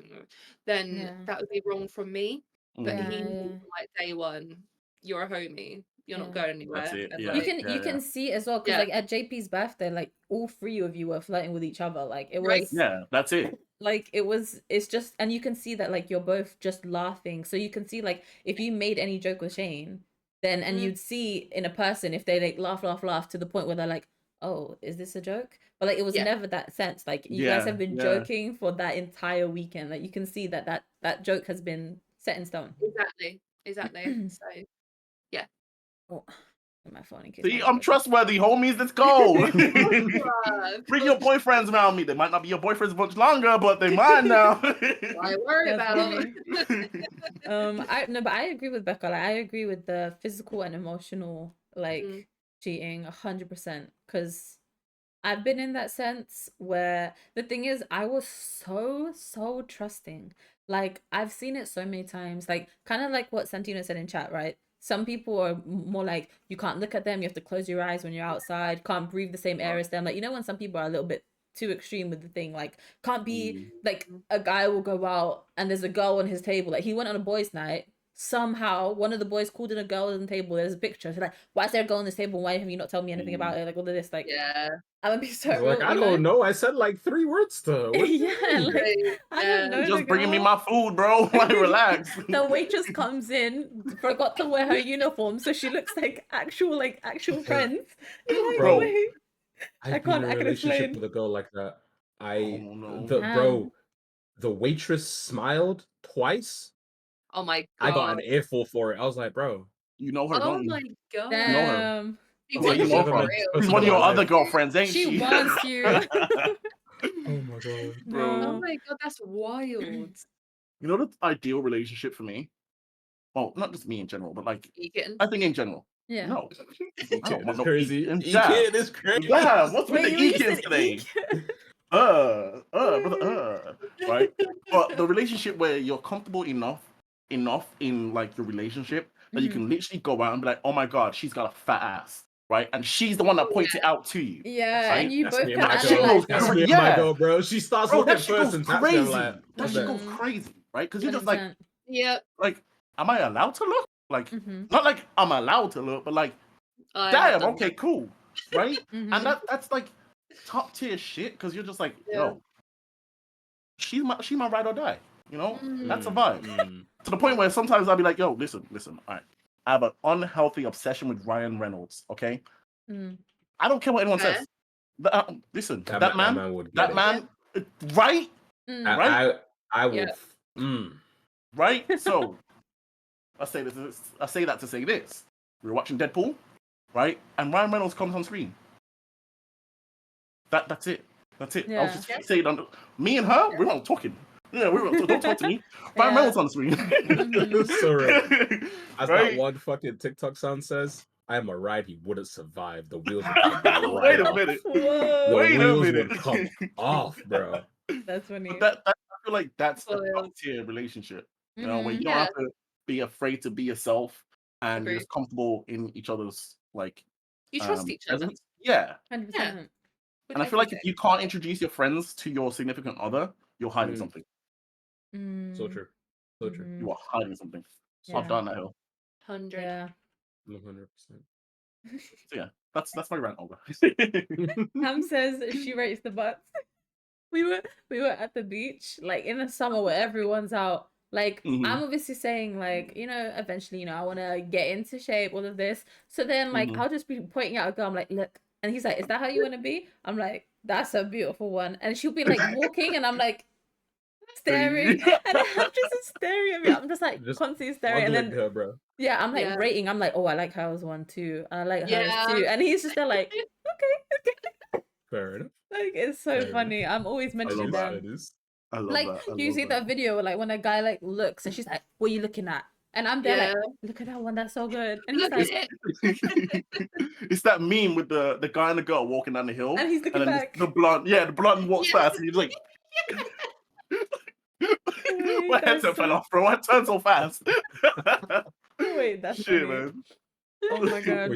then Yeah. that would be wrong from me. But Mhm. he Yeah, knew yeah. from like day one, you're a homie, you're not Yeah. going anywhere. That's it, And yeah. You like, can Yeah, you can see as well because Yeah. like at JP's birthday, like all three of you were flirting with each other. Like it Right. was yeah, that's it. like it's just, and you can see that like you're both just laughing. So you can see like if you made any joke with Shane, then and Mm. you'd see in a person if they like laugh to the point where they're like, oh, is this a joke? But like it was Yeah. never that sense. Like you guys Yeah, have been yeah. joking for that entire weekend. Like you can see that joke has been set in stone. Exactly. So Oh, my phone in case See, my I'm dog- trustworthy, homies. Let's go. bruh, Bring your boyfriends around me. They might not be your boyfriends much longer, but they mine now. I worry That's about. funny. But I agree with Becca. Like I agree with the physical and emotional like Mhm. cheating 100%. Because I've been in that sense where the thing is I was so trusting. Like I've seen it so many times. Like kind of like what Santino said in chat, right? Some people are more like you can't look at them, you have to close your eyes when you're outside, can't breathe the same air as them. Like you know when some people are a little bit too extreme with the thing, like can't be like a guy will go out and there's a girl on his table. Like he went on a boys' night. Somehow one of the boys called in a girl on the table. There's a picture. So like, why is there a girl on this table? Why have you not told me anything about it? Like all of this, like Yeah. I'm gonna be so He's like, real, I you don't know. I said like 3 words to her. What do you Yeah, mean? like I don't know. Just the bringing me girl. my food, bro. Like, relax. The waitress comes in, forgot to wear her uniform, so she looks like actual friends. You're like, Bro. wait, I've been in a I can relationship explain. with a girl like that. Oh no. The waitress smiled twice. Oh my I got god. an earful for it. I was like, bro, You know her, Oh don't you? my god. know her. Damn, She That's how like, you wants know you never her. for met this real. She's person one in of my your other life. girlfriends, ain't she she? wants you. Oh my god. Bro. Oh my god, that's wild. You know the ideal relationship for me? Well, not just me in general, but like You getting? I think in general. Yeah. No. I don't Eating want is no crazy. and Eating is crazy. Yeah, what's with Wait, the you Eakins said today? eek? Brother, right? But the relationship where you're comfortable enough in like your relationship that you can literally go out and be like, oh my god, she's got a fat ass, right? And she's the one that points it out to you. Yeah, Right? and you That's both me can and my That shit girl. analyze goes That's it. me and yeah. my girl, bro. She starts Bro, looking that shit first goes and taps me. I'm crazy. like, That what's shit that? goes crazy, right? Because you're just like, 100%. Yep. like, am I allowed to look? Like, not like I'm allowed to look, but like, I have damn, done okay, cool, right? Mhm. And that's like top tier shit because you're just like, Yeah. yo, she's my ride or die, you know? That's a Mm, vibe. mm. To the point where sometimes I'll be like, yo, listen, all right. I have an unhealthy obsession with Ryan Reynolds, okay? Mm. I don't care what anyone Fair. says. Listen, That that man man, would get it. right? Mm. Right? I would. Yeah. Right? So, I say that to say this. We were watching Deadpool, right? And Ryan Reynolds comes on screen. That's it. That's it. I was Yeah. just saying, me and her, we're not talking. Yeah, don't talk to me. Ryan Yeah. Reynolds on the screen. So real. As that Right? one fucking TikTok sound says, I am a ride he wouldn't survive. The wheels would come right Wait a off. minute. Whoa. The Wait a wheels minute. would come off, bro. That's funny. But I feel like that's a Well, top tier relationship. You know, where you Mhm. don't Yeah. have to be afraid to be yourself and you're Agreed. just comfortable in each other's like You trust each other. presence. Yeah. 100%. And I feel like if you can't introduce your friends to your significant other, you're hiding Mm. something. So true. So true. You are hiding something. Yeah. I've done that hill. 100. Yeah. 100%. So yeah, that's my rant over. Ham says she rates the butts. We were at the beach, like in the summer where everyone's out. Like I'm obviously saying, like, eventually, I want to get into shape, all of this. So then, like, I'll just be pointing out a girl. I'm like, look, and he's like, is that how you want to be? I'm like, that's a beautiful one. And she'll be like walking, and I'm like staring, and I'm just staring at me. I'm just like Just constantly staring, and fondling then her, bro. yeah, I'm like Yeah. rating. I'm like, oh, I like hers one too. I like hers Yeah. too. And he's just there like, okay. Fair enough. Like it's so Fair funny. enough. I'm always mentioning that. them. I love Like, that. I do you love see that video where, like, when a guy like looks and she's like, "What are you looking at?" And I'm there like, "Look at that one, that's so good." And he's Look like, at it. It's that meme with the guy and the girl walking down the hill, and he's looking then back. the blonde walks Yeah. past, and he's like, Wait, my that's headset fell so- off, bro. I turned so fast. Wait, that's Shit, funny. man. Oh my god.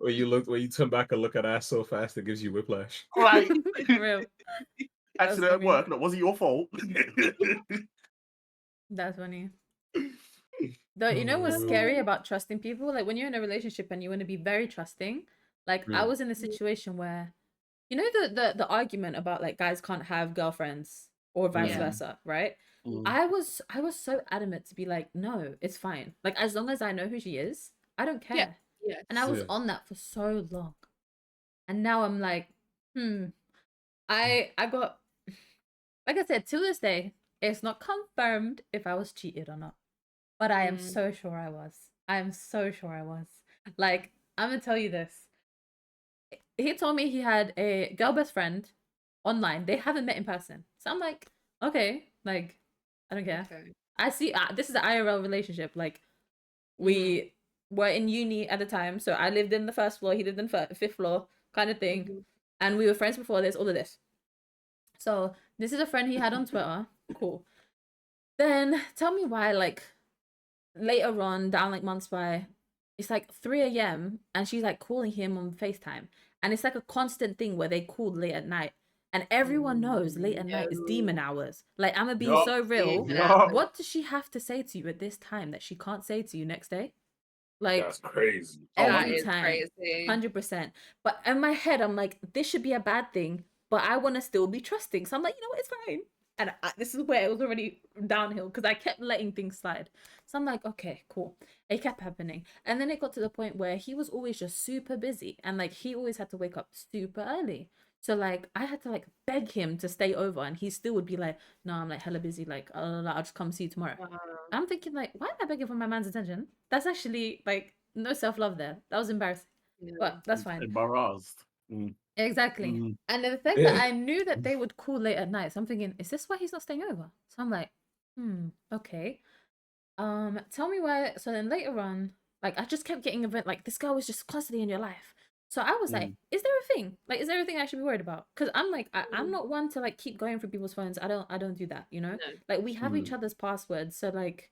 When you turn back and look at ass so fast it gives you whiplash. Right. For real. That's Accident at funny. work. That wasn't your fault. That's funny. Though, you know what's scary about trusting people? Like when you're in a relationship and you want to be very trusting. Like I was in a situation where, you know, the argument about like guys can't have girlfriends or vice Yeah. versa, right? Mm. I was so adamant to be like, no, it's fine. Like as long as I know who she is, I don't care. Yeah. And I was Yeah. on that for so long. And now I'm like, I got, like I said, to this day, it's not confirmed if I was cheated or not. But I am so sure I was. I am so sure I was. Like, I'm gonna tell you this. He told me he had a girl best friend online. They haven't met in person. So I'm like, okay, like, I don't care. Okay. I see, this is an IRL relationship. Like, we were in uni at the time. So I lived in the first floor. He lived in the fifth floor kind of thing. And we were friends before this, all of this. So this is a friend he had on Twitter. Cool. Then tell me why, like, later on, down like months by, it's like 3 a.m. and she's like calling him on FaceTime. And it's like a constant thing where they call late at night. And everyone knows late at night is demon hours. Like, I'm gonna be Yup. so real. Yup. What does she have to say to you at this time that she can't say to you next day? Like, That's crazy. That every is time. crazy. 100%. But in my head, I'm like, this should be a bad thing, but I want to still be trusting. So I'm like, you know what, it's fine. And this is where it was already downhill because I kept letting things slide. So I'm like, okay, cool. It kept happening. And then it got to the point where he was always just super busy. And like, he always had to wake up super early. So like, I had to like beg him to stay over. And he still would be like, no, I'm like hella busy. Like, I'll just come see you tomorrow. Wow. I'm thinking like, why am I begging for my man's attention? That's actually like no self-love there. That was embarrassing. Yeah. But that's fine. Embarrassed. Mm. Exactly. Mm. And the fact that I knew that they would call late at night, so I'm thinking, is this why he's not staying over? So I'm like, okay. Tell me why. So then later on, like I just kept getting event like this girl was just constantly in your life. So I was like, is there a thing? Like, is there a thing I should be worried about? Because I'm like, I'm not one to like keep going through people's phones. I don't do that, you know? No. Like we have each other's passwords. So like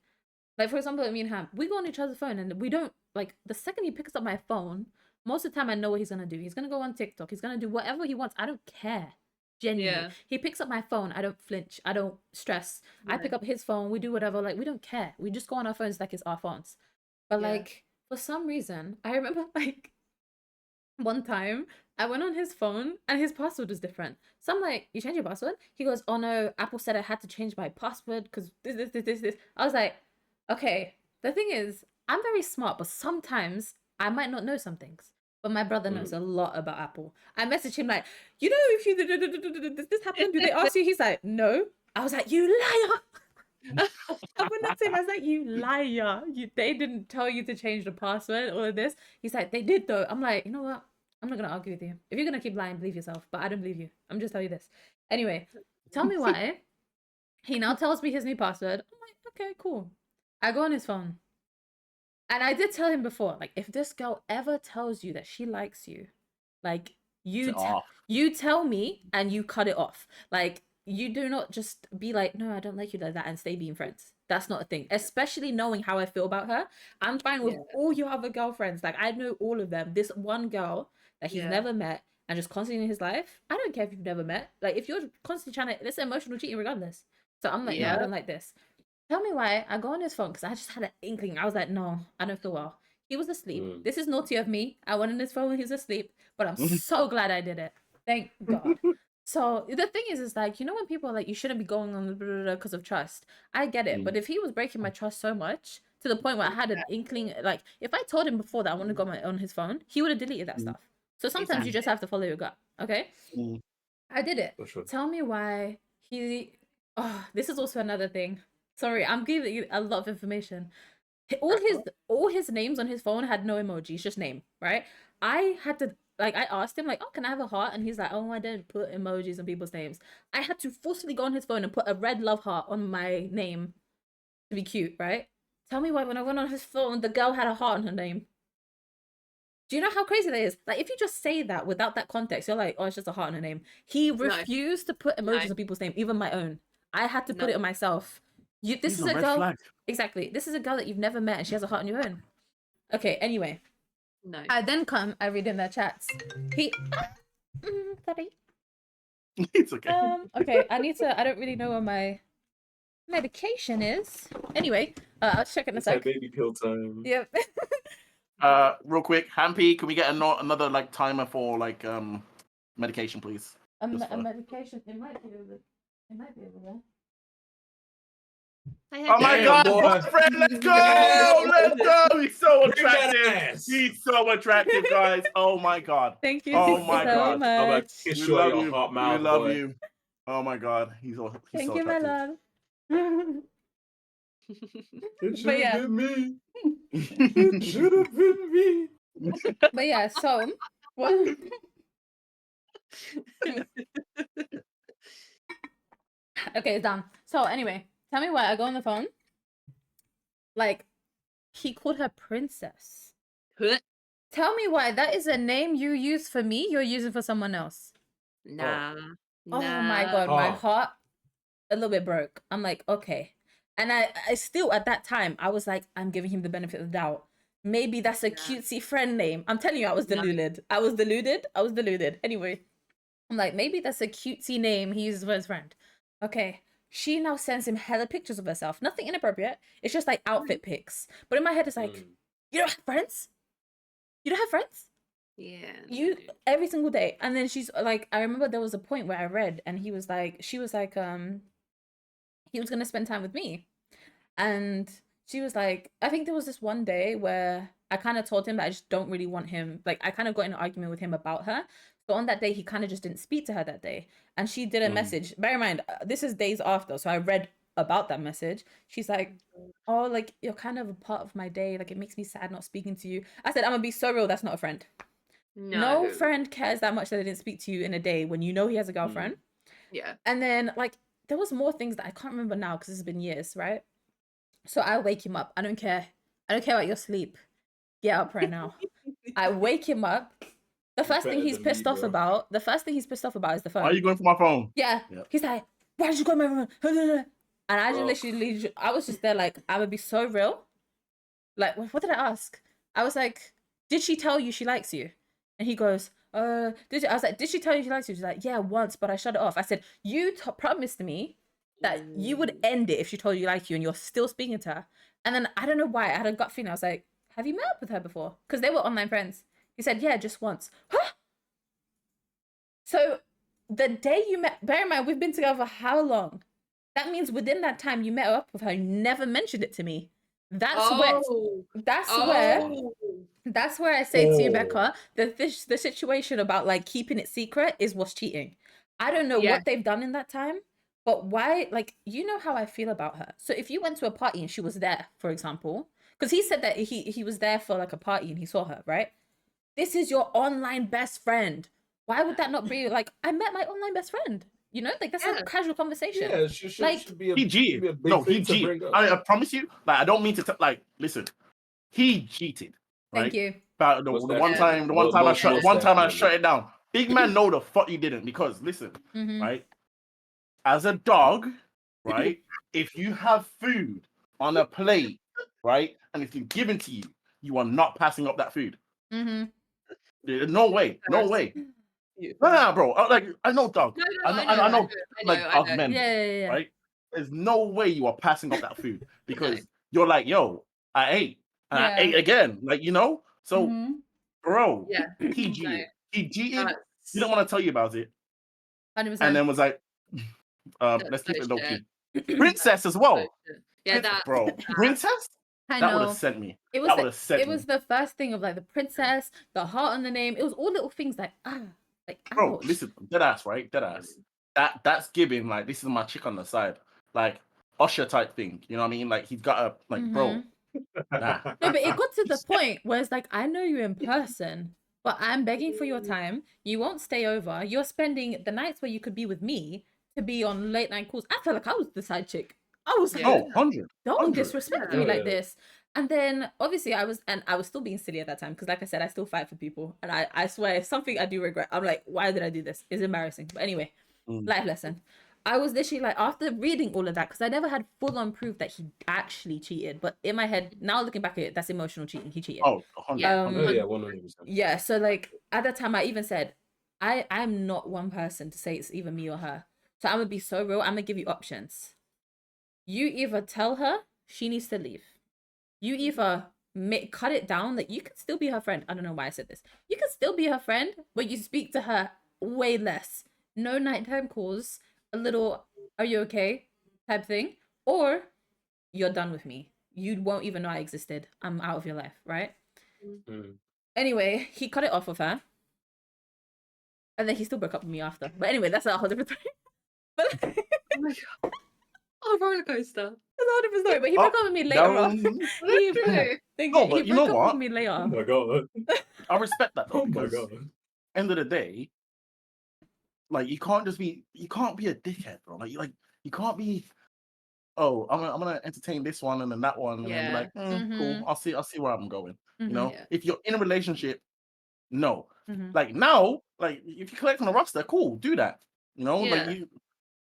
for example, me and Ham, we go on each other's phone and we don't like the second he picks up my phone, most of the time I know what he's gonna do. He's gonna go on TikTok, he's gonna do whatever he wants. I don't care. Genuinely. Yeah. He picks up my phone, I don't flinch, I don't stress. I pick up his phone, we do whatever, like we don't care. We just go on our phones like it's our phones. But like for some reason, I remember like one time I went on his phone and his password was different. So I'm like, you changed your password? He goes, oh no, Apple said I had to change my password because this. I was like, okay. The thing is, I'm very smart, but sometimes I might not know some things. But my brother knows a lot about Apple. I messaged him like, you know, if you this happened, do they ask you? He's like, no. I was like, you liar. I went up to him, I was like, you liar. They didn't tell you to change the password, all of this. He's like, they did though. I'm like, you know what? I'm not going to argue with you. If you're going to keep lying, believe yourself. But I don't believe you. I'm just telling you this. Anyway, tell me why. He now tells me his new password. I'm like, okay, cool. I go on his phone. And I did tell him before, like, if this girl ever tells you that she likes you, like, you tell me and you cut it off. Like, you do not just be like, no, I don't like you like that and stay being friends. That's not a thing. Especially knowing how I feel about her. I'm fine with all your other girlfriends. Like, I know all of them. This one girl that he's never met and just constantly in his life, I don't care if you've never met. Like, if you're constantly trying to, it's emotional cheating regardless. So I'm like, no, I don't like this. Tell me why. I go on his phone because I just had an inkling. I was like, no, I don't feel well. He was asleep. This is naughty of me. I went on his phone when he was asleep, but I'm so glad I did it. Thank God. So the thing is like, you know, when people are like, you shouldn't be going on because of trust. I get it. But if he was breaking my trust so much to the point where I had an inkling, like if I told him before that I want to go on his phone, he would have deleted that stuff. So sometimes you just have to follow your gut. Okay. I did it. Sure. Tell me why this is also another thing. Sorry, I'm giving you a lot of information. All his names on his phone had no emojis, just name, right? I had to I asked him like, oh, can I have a heart? And he's like, oh, I didn't put emojis on people's names. I had to forcefully go on his phone and put a red love heart on my name to be cute, right? Tell me why when I went on his phone, the girl had a heart on her name. Do you know how crazy that is? Like, if you just say that without that context, you're like, oh, it's just a heart on her name. He refused to put emojis on people's name, even my own. I had to put it on myself. This is a girl. Exactly. This is a girl that you've never met and she has a heart on your own. Okay, anyway. No. I read in their chats. Sorry. It's okay. Okay, I don't really know where my medication is. Anyway, I'll check in a It's like sec. baby pill time. Yep. Real quick, Hampy, can we get another like timer for like medication, please? A Just for- medication. It might be over there. Oh my Damn, God, boy. boyfriend, let's go! Damn. Let's go! He's so Bring that attractive. ass. He's so attractive, guys. Oh my God. Thank you Oh so my God. I'm gonna much. kiss We you on love your you. hot We mouth, love boy. you. Oh my God, he's Thank so you, my attractive. love. It should But yeah. have been me. It should have been me. But yeah, so what? Okay, it's done. So anyway, tell me why I go on the phone. Like, he called her princess. Tell me why that is a name you use for me, you're using for someone else. Nah. Oh my God, my heart a little bit broke. I'm like, okay. And I still, at that time, I was like, I'm giving him the benefit of the doubt. Maybe that's a cutesy friend name. I'm telling you, I was deluded. I was deluded. Anyway, I'm like, maybe that's a cutesy name he uses for his friend. Okay. She now sends him hella pictures of herself. Nothing inappropriate. It's just like outfit pics. But in my head, it's like, you don't have friends? You don't have friends? Yeah. You every single day. And then she's like, I remember there was a point where I read and she was like, he was gonna spend time with me. And she was like, I think there was this one day where I kind of told him that I just don't really want him. Like, I kind of got in an argument with him about her. So on that day, he kind of just didn't speak to her that day. And she did a message. Bear in mind, this is days after. So I read about that message. She's like, oh, like, you're kind of a part of my day. Like, it makes me sad not speaking to you. I said, I'm gonna be so real. That's not a friend. No friend cares that much that they didn't speak to you in a day when you know he has a girlfriend. Yeah. And then, like, there was more things that I can't remember now because it's been years, right? So I wake him up. I don't care about your sleep. Get up right now. I wake him up. The first thing he's pissed off about is the phone. Why are you going for my phone? Yeah. Yep. He's like, why did you go to my room? And I just literally, I was just there like, I would be so real. Like, what did I ask? I was like, did she tell you she likes you? And he goes, I was like, did she tell you she likes you? She's like, yeah, once, but I shut it off. I said, you promised me that you would end it if she told you like you and you're still speaking to her. And then I don't know why, I had a gut feeling. I was like, have you met up with her before? Because they were online friends. He said, yeah, just once. Huh? So the day you met, bear in mind, we've been together for how long? That means within that time you met up with her, you never mentioned it to me. That's where I say to you, Becca, the situation about like keeping it secret is what's cheating. I don't know what they've done in that time, but why, like, you know how I feel about her. So if you went to a party and she was there, for example, because he said that he was there for like a party and he saw her, right? This is your online best friend. Why would that not be like, I met my online best friend? You know, like that's a casual conversation. Yeah, should be a, He cheated. be a big No, thing he to cheated. bring up. I promise you. Like, I don't mean to like. Listen, he cheated. Right? Thank you. But the Most one definitely. time I Most shut it down. Big man, know the fuck you didn't, because listen, right? As a dog, right? If you have food on a plate, right, and it's been given to you, you are not passing up that food. There's no way. Nah, bro. I know dog. I know dog men. Yeah. Right? There's no way you are passing up that food because you're like, yo, I ate. And I ate again. Like, you know? So, bro, he cheated. He cheated. He don't want to tell you about it. 100%. And then was like, let's keep it low key. Princess as well. Bro, princess? I That know. would have sent me. It was That would have sent me. It was the first thing of like the princess, the heart on the name. It was all little things like Bro, ouch. listen, dead ass, right? Dead ass. That's giving like, this is my chick on the side, like Usher type thing. You know what I mean? Like, he's got a like, bro. Nah. No, but it got to the point where it's like, I know you in person, but I'm begging for your time. You won't stay over. You're spending the nights where you could be with me to be on late night calls. I felt like I was the side chick. I was like, 100. don't disrespect me like this. And then obviously I was still being silly at that time because, like I said, I still fight for people, and I swear it's something I do regret. I'm like, why did I do this? It's embarrassing. But anyway, life lesson. I was literally like, after reading all of that, because I never had full-on proof that he actually cheated, but in my head, now looking back at it, that's emotional cheating. He cheated. Oh, 100, Yeah. 100. Oh yeah, 100%. Yeah, so like at that time I even said, I'm not one person to say it's either me or her. So I'm gonna be so real, I'm gonna give you options. You either tell her she needs to leave. You either cut it down, that you can still be her friend. I don't know why I said this. You can still be her friend, but you speak to her way less. No nighttime calls, a little "are you okay" type thing, or you're done with me. You won't even know I existed. I'm out of your life, right? Mm. Anyway, he cut it off with her. And then he still broke up with me after. But anyway, that's a whole different story. But that's Oh my god. Oh, roller coaster. a whole different story. But he broke up with me later on. He, True. No, but he you know broke up what? with me later. Oh my god. I respect that though, Oh my because god. end of the day, like you can't be a dickhead, bro. Like you can't be. Oh, I'm gonna entertain this one and then that one, and then be Yeah. like, cool. Mhm. I'll see where I'm going. You Mhm. know, Yeah. if you're in a relationship, no. Mhm. Like now, like if you collect on a roster, cool, do that. You know, like Yeah.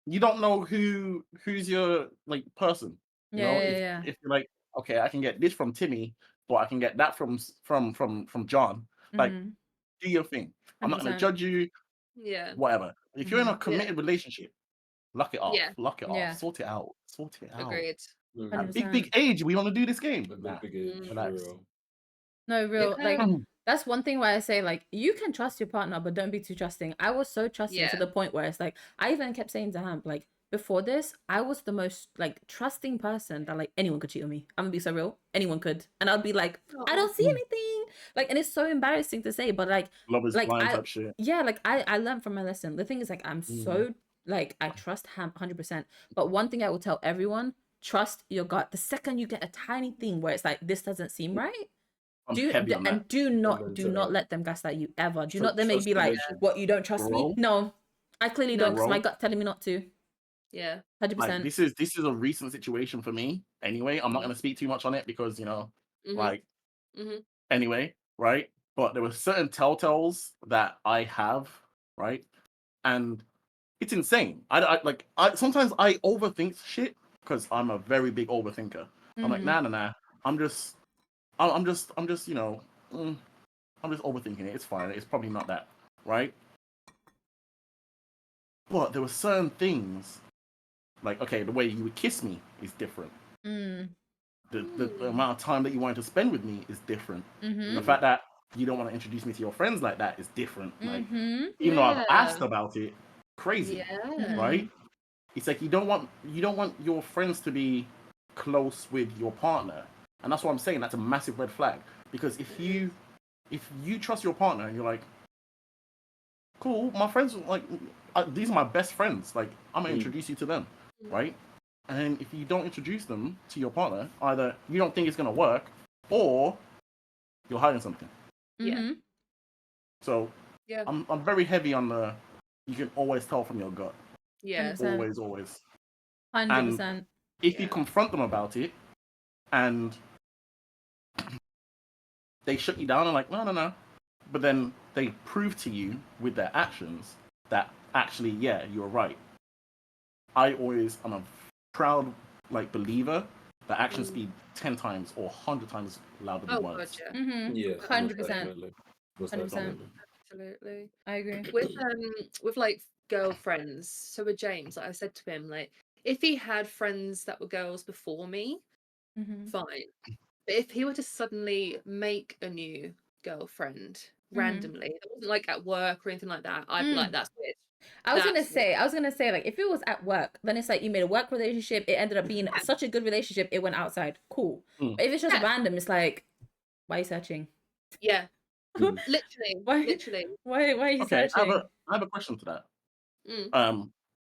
you don't know who's your like person. You know, Yeah. if you're like, okay, I can get this from Timmy, but I can get that from John. Like, Mhm. do your thing. I'm not gonna 100%. judge you, Yeah. whatever. If you're in a Mhm. committed relationship, lock it off. Yeah. Lock it off. Yeah. Sort it out. Sort it out. Agreed. Mm. At 100%. big age, we want to do this game. A Nah, big age, for relax. real. No, real. Okay. Like, that's one thing where I say, like, you can trust your partner, but don't be too trusting. I was so trusting to Yeah. the point where it's like, I even kept saying to Hamp, like, before this, I was the most, like, trusting person that, like, anyone could cheat on me. I'm gonna be so real. Anyone could. And I'd be like, I don't see anything. Like, and it's so embarrassing to say, but, Love is like, blind type shit. yeah, like, I learned from my lesson. The thing is, like, I'm so, like, I trust Hamp 100%. But one thing I will tell everyone, trust your gut. The second you get a tiny thing where it's like, this doesn't seem right, I'm heavy on that. do And not then let them gaslight you ever. Do Tr- not let me trust be the like, relationship. what, you don't trust me? Bro. No, I clearly No. don't, because my Bro. gut's telling me not to. Yeah. 100%. Like this is a recent situation for me. Anyway, I'm not gonna speak too much on it because Mhm. like Mhm. anyway, right? But there were certain telltales that I have, right? And it's insane. I sometimes I overthink shit because I'm a very big overthinker. I'm like, Mhm. nah. I'm just I'm just I'm just overthinking it. It's fine. It's probably not that, right? But there were certain things, like okay, the way you would kiss me is different. Mm. The amount of time that you wanted to spend with me is different. The Mhm. fact that you don't want to introduce me to your friends like that is different. Like Mhm. even though I've Yeah. asked about it, crazy, Yeah. right? It's like you don't want your friends to be close with your partner, and that's what I'm saying. That's a massive red flag because if you trust your partner and you're like, cool, my friends like these are my best friends. Like I'm gonna introduce you to them, right? And if you don't introduce them to your partner, either you don't think it's gonna work, or you're hiding something. Yeah. Mhm. So Yeah. I'm very heavy on the. You can always tell from your gut. Yeah. 100%. Always. 100%. If you Yeah. confront them about it, and they shut you down and like no, but then they prove to you with their actions that actually yeah you're right. I always am a proud like believer that actions speak 10 times or 100 times louder than Oh god, words. yeah. Mhm. Yeah, most 100%. definitely. Most 100%. definitely. Absolutely. I agree. With like girlfriends, so with James, like I said to him, like if he had friends that were girls before me, Mhm. fine. But if he were to suddenly make a new girlfriend randomly, it wasn't like at work or anything like that, I'd be like, that's weird. I was That's gonna say, like, if it was at work, then it's like you made a work relationship, it ended up being such a good relationship, it went outside. Cool. But if it's just Yeah. random, it's like, why are you searching? Yeah. Mm. Literally. Why Literally. why are you Okay, I searching? have a question to that. Mm.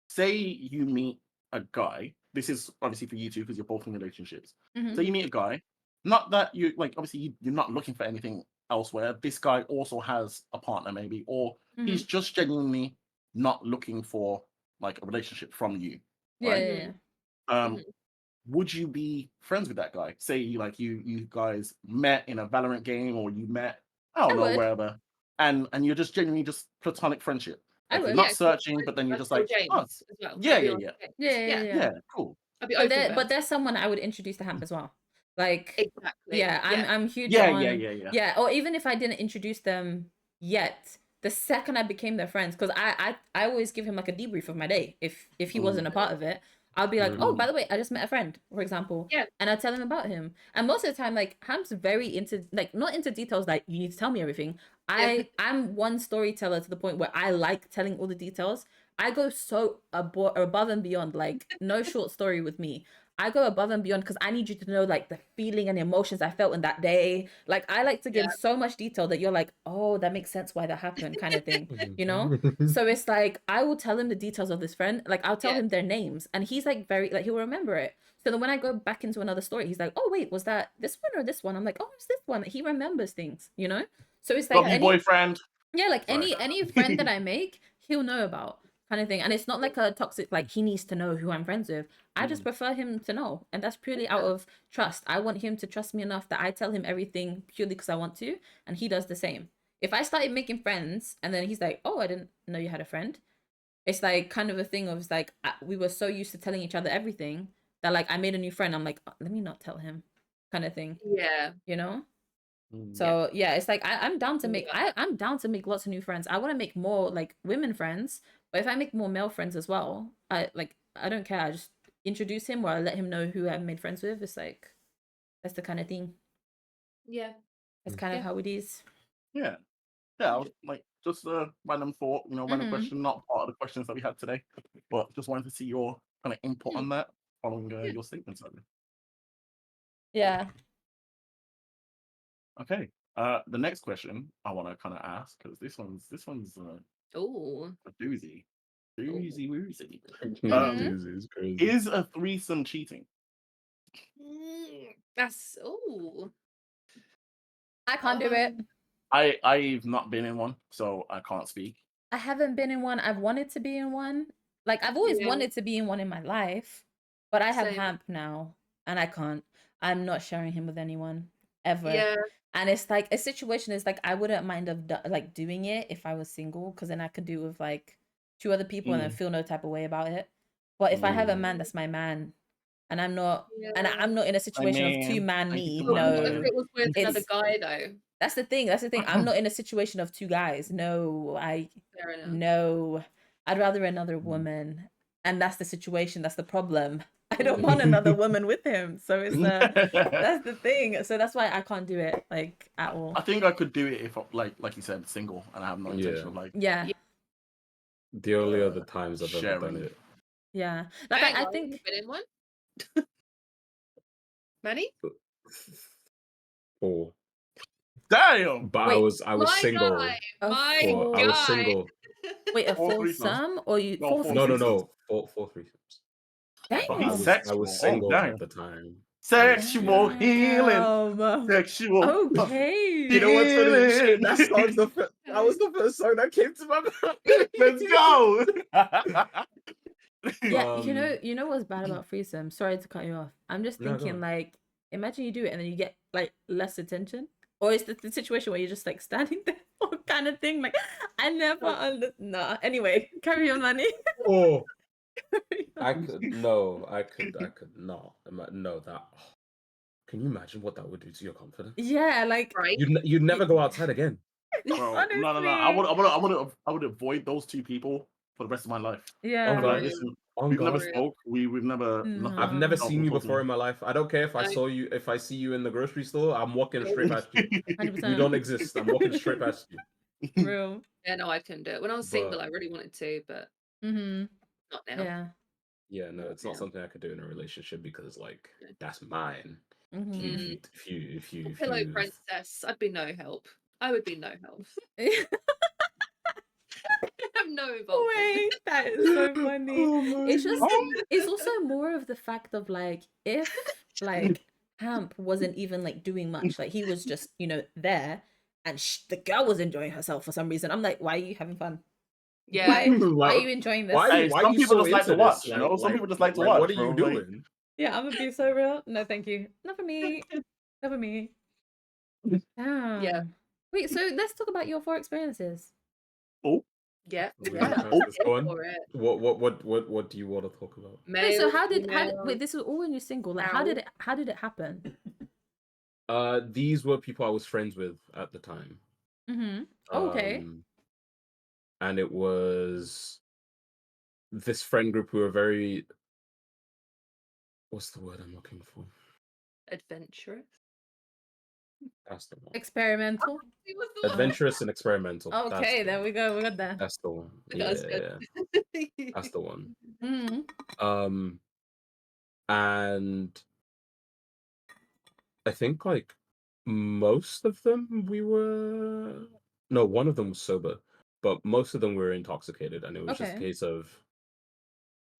Say you meet a guy. This is obviously for you two because you're both in relationships. Mhm. So you meet a guy. Not that you like. Obviously, you're not looking for anything elsewhere. This guy also has a partner, maybe, or he's just genuinely not looking for like a relationship from you, Yeah, right? yeah, yeah. Would you be friends with that guy? Say you guys met in a Valorant game, or you met I don't I know would. wherever, and you're just genuinely just platonic friendship. I Like you're would. not Yeah, searching, but then you're I'd just tell like, oh, James as well. yeah, I'd be yeah, like, yeah, "Okay, Yeah, yeah, yeah, yeah. yeah, cool. I'd be But open with that. there's someone I would introduce to Hamp as well. Like, Exactly. yeah, Yeah. I'm huge Yeah, on yeah. or even if I didn't introduce them yet, the second I became their friends, because I always give him like a debrief of my day if he wasn't a part of it. I'll be like, oh, by the way, I just met a friend, for example. Yeah. And I tell him about him. And most of the time, like, Ham's very into, like, not into details, like, you need to tell me everything. I'm one storyteller to the point where I like telling all the details. I go so above and beyond, like, no short story with me. I go above and beyond because I need you to know, like, the feeling and the emotions I felt in that day. Like, I like to give so much detail that you're like, oh, that makes sense why that happened, kind of thing, you know? So it's like, I will tell him the details of this friend. Like, I'll tell him their names, and he's like, very, like, he'll remember it. So then when I go back into another story, he's like, oh, wait, was that this one or this one? I'm like, oh, it's this one. He remembers things, you know? So it's like, W boyfriend. yeah, like Sorry. any friend that I make, he'll know about, kind of thing. And it's not like a toxic, like, he needs to know who I'm friends with. I just prefer him to know, and that's purely out of trust. I want him to trust me enough that I tell him everything purely because I want to, and he does the same. If I started making friends and then he's like, oh, I didn't know you had a friend, it's like kind of a thing of, it's like, we were so used to telling each other everything that, like, I made a new friend, I'm like, oh, let me not tell him, kind of thing, Yeah. you know? So yeah, it's like I'm down to make I'm down to make lots of new friends. I want to make more, like, women friends, but if I make more male friends as well, I don't care. I just introduce him, or I let him know who I've made friends with. It's like, that's the kind of thing. Yeah. That's kind of how it is. Yeah. Yeah, I was like, just a random thought, you know, random question, not part of the questions that we had today, but just wanted to see your kind of input on that following your statements. Yeah. Okay. The next question I want to kind of ask, because this one's Oh. a doozy, woozy. This is crazy. Is a threesome cheating? That's I can't do it. I've not been in one, so I can't speak. I haven't been in one. I've wanted to be in one. Like, I've always wanted to be in one in my life, but I have Same. Hamp now, and I can't. I'm not sharing him with anyone ever. Yeah. And it's like a situation is like, I wouldn't mind of like doing it if I was single, because then I could do it with like 2 other people and then feel no type of way about it. But if I have a man, that's my man, and I'm not, and I'm not in a situation of 2 man me. But What if No, it was with another it's guy though? that's the thing. That's the thing. I'm not in a situation of 2 guys. No, Fair enough. no. I'd rather another woman, and that's the situation. That's the problem. I don't want another woman with him. So it's that's the thing. So that's why I can't do it, like, at all. I think I could do it if, like you said, single, and I have no intention of, like, Yeah. The only other times I've ever done sharing. it. Yeah. Like, Hang I on, think. you've been in one? Manny? 4. Damn. But Wait, I was My single. guy, A my full- I was guy. single. Wait, a 4 full threesomes. sum, or you No, 4 4 No, threesomes? 4 threesomes. Damn. But I he's was sexual. single damn. at the time. Sexual healing. Damn. Sexual. Okay. You know what's funny? healing. Shit, that was the first song that came to my mind. Let's go. Yeah, you know what's bad about threesome? Sorry to cut you off. I'm just No, go thinking, on. like, imagine you do it and then you get, like, less attention, or it's the situation where you're just, like, standing there or kind of thing. Like, I never nah. Anyway, carry on, Manny. Oh, I could not. No, that. Can you imagine what that would do to your confidence? Yeah, like, Right. You'd never go outside again. Bro, honestly. no. I would avoid those 2 people for the rest of my life. Yeah. I'd be like, God. listen, On we've never God. spoke. We've never. No. I've never No, seen you we're before in my life. I don't care if I No. saw you. If I see you in the grocery store, I'm walking straight past you. 100%. You don't exist. I'm walking straight past you. Real. Yeah, no, I couldn't do it. When I was single, I really wanted to, but Mm-hmm. not now. Yeah. Yeah, no, it's not Yeah. something I could do in a relationship because, like, that's mine. Mm-hmm. If you Pillow princess, I'd be no help. I would be no help. I have no involvement. Wait, that is so funny. It's just, God. it's also more of the fact of, like, if, like, Hamp wasn't even, like, doing much, like, he was just, you know, there, and the girl was enjoying herself for some reason. I'm like, why are you having fun? Yeah. Why are you enjoying this? Hey, Why some you people so just like to into watch, this? you know? Some people just like to What watch, are you bro, like- doing? Yeah, I'm gonna be so real. No, thank you. Not for me. Not for me. Damn. Yeah. Wait, so let's talk about your 4 experiences. Oh. Yeah, Really yeah. nice. I'm Let's here go on. for it. What do you want to talk about? Wait, so Male, how did female, wait, this was all when you're single. Like owl. how did it happen? These were people I was friends with at the time. Mm-hmm. Okay. And it was this friend group who were very, what's the word I'm looking for? Adventurous. That's the one. Experimental. What's the word? Adventurous and experimental. That's Okay, the there one. we go. We got that. That's the one. That was Yeah, good. that's the one. Mm-hmm. And I think like most of them one of them was sober, but most of them were intoxicated, and it was just a Okay. case of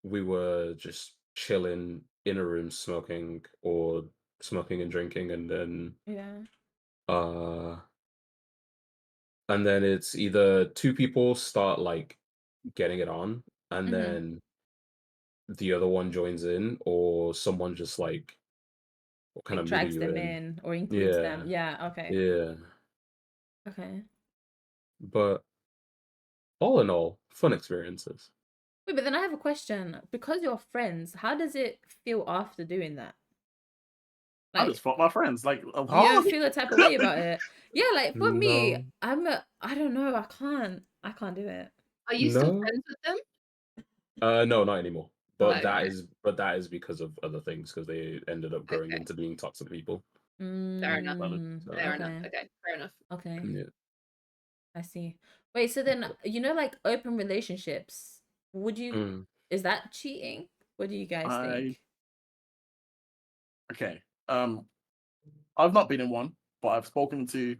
we were just chilling in a room smoking and drinking, and then Yeah. uh it's either two people start like getting it on, and Mm-hmm. then the other one joins in, or someone just like kind Like of middle drags you them in. in or includes them. Yeah, Yeah, okay. yeah. Okay. But all in all, fun experiences. Wait, but then I have a question. Because you're friends, how does it feel after doing that? I Like just fuck my friends. Like, you huh? don't feel a type of way about it. Yeah, like for me, No, I don't know, I can't do it. Are you still no. friends with them? No, not anymore. But Okay. that is because of other things, because they ended up growing Okay. into being toxic people. Fair enough. Mm, So, Fair enough. okay. Okay, fair enough. Okay. yeah. I see. Wait, so then like open relationships, Mm. is that cheating? What do you guys think? Okay. I've not been in one, but I've spoken to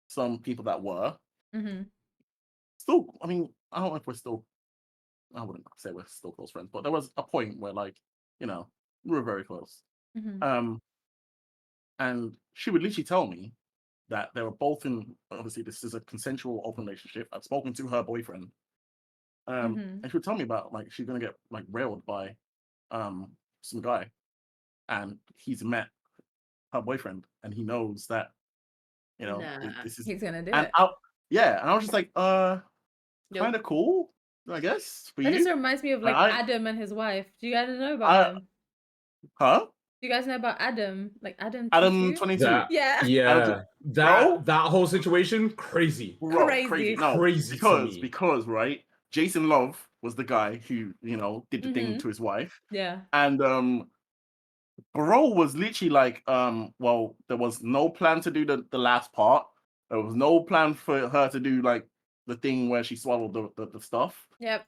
some people that were. Mm-hmm. Still, I mean, I don't know if we're still. I wouldn't say we're still close friends, but there was a point where, like, we were very close. Mm-hmm. And she would literally tell me that they were both in. Obviously, this is a consensual open relationship. I've spoken to her boyfriend, Mm-hmm. and she would tell me about like she's gonna get like railed by some guy, and he's met her boyfriend, and he knows that Nah. this is. He's gonna do And it. I was just like, Nope. kind of cool, I guess, for That just you. reminds me of And like Adam and his wife. Do you guys know about I, them? huh? Do you guys know about Adam? Like Adam Adam Tutu? 22. That Yeah. yeah, Bro? that whole situation crazy, Bro, Crazy. No, crazy to me. because right, Jason Love was the guy who did the thing Mm-hmm. to his wife, Yeah. and bro was literally like, well, there was no plan to do the last part. There was no plan for her to do like the thing where she swallowed the stuff. Yep.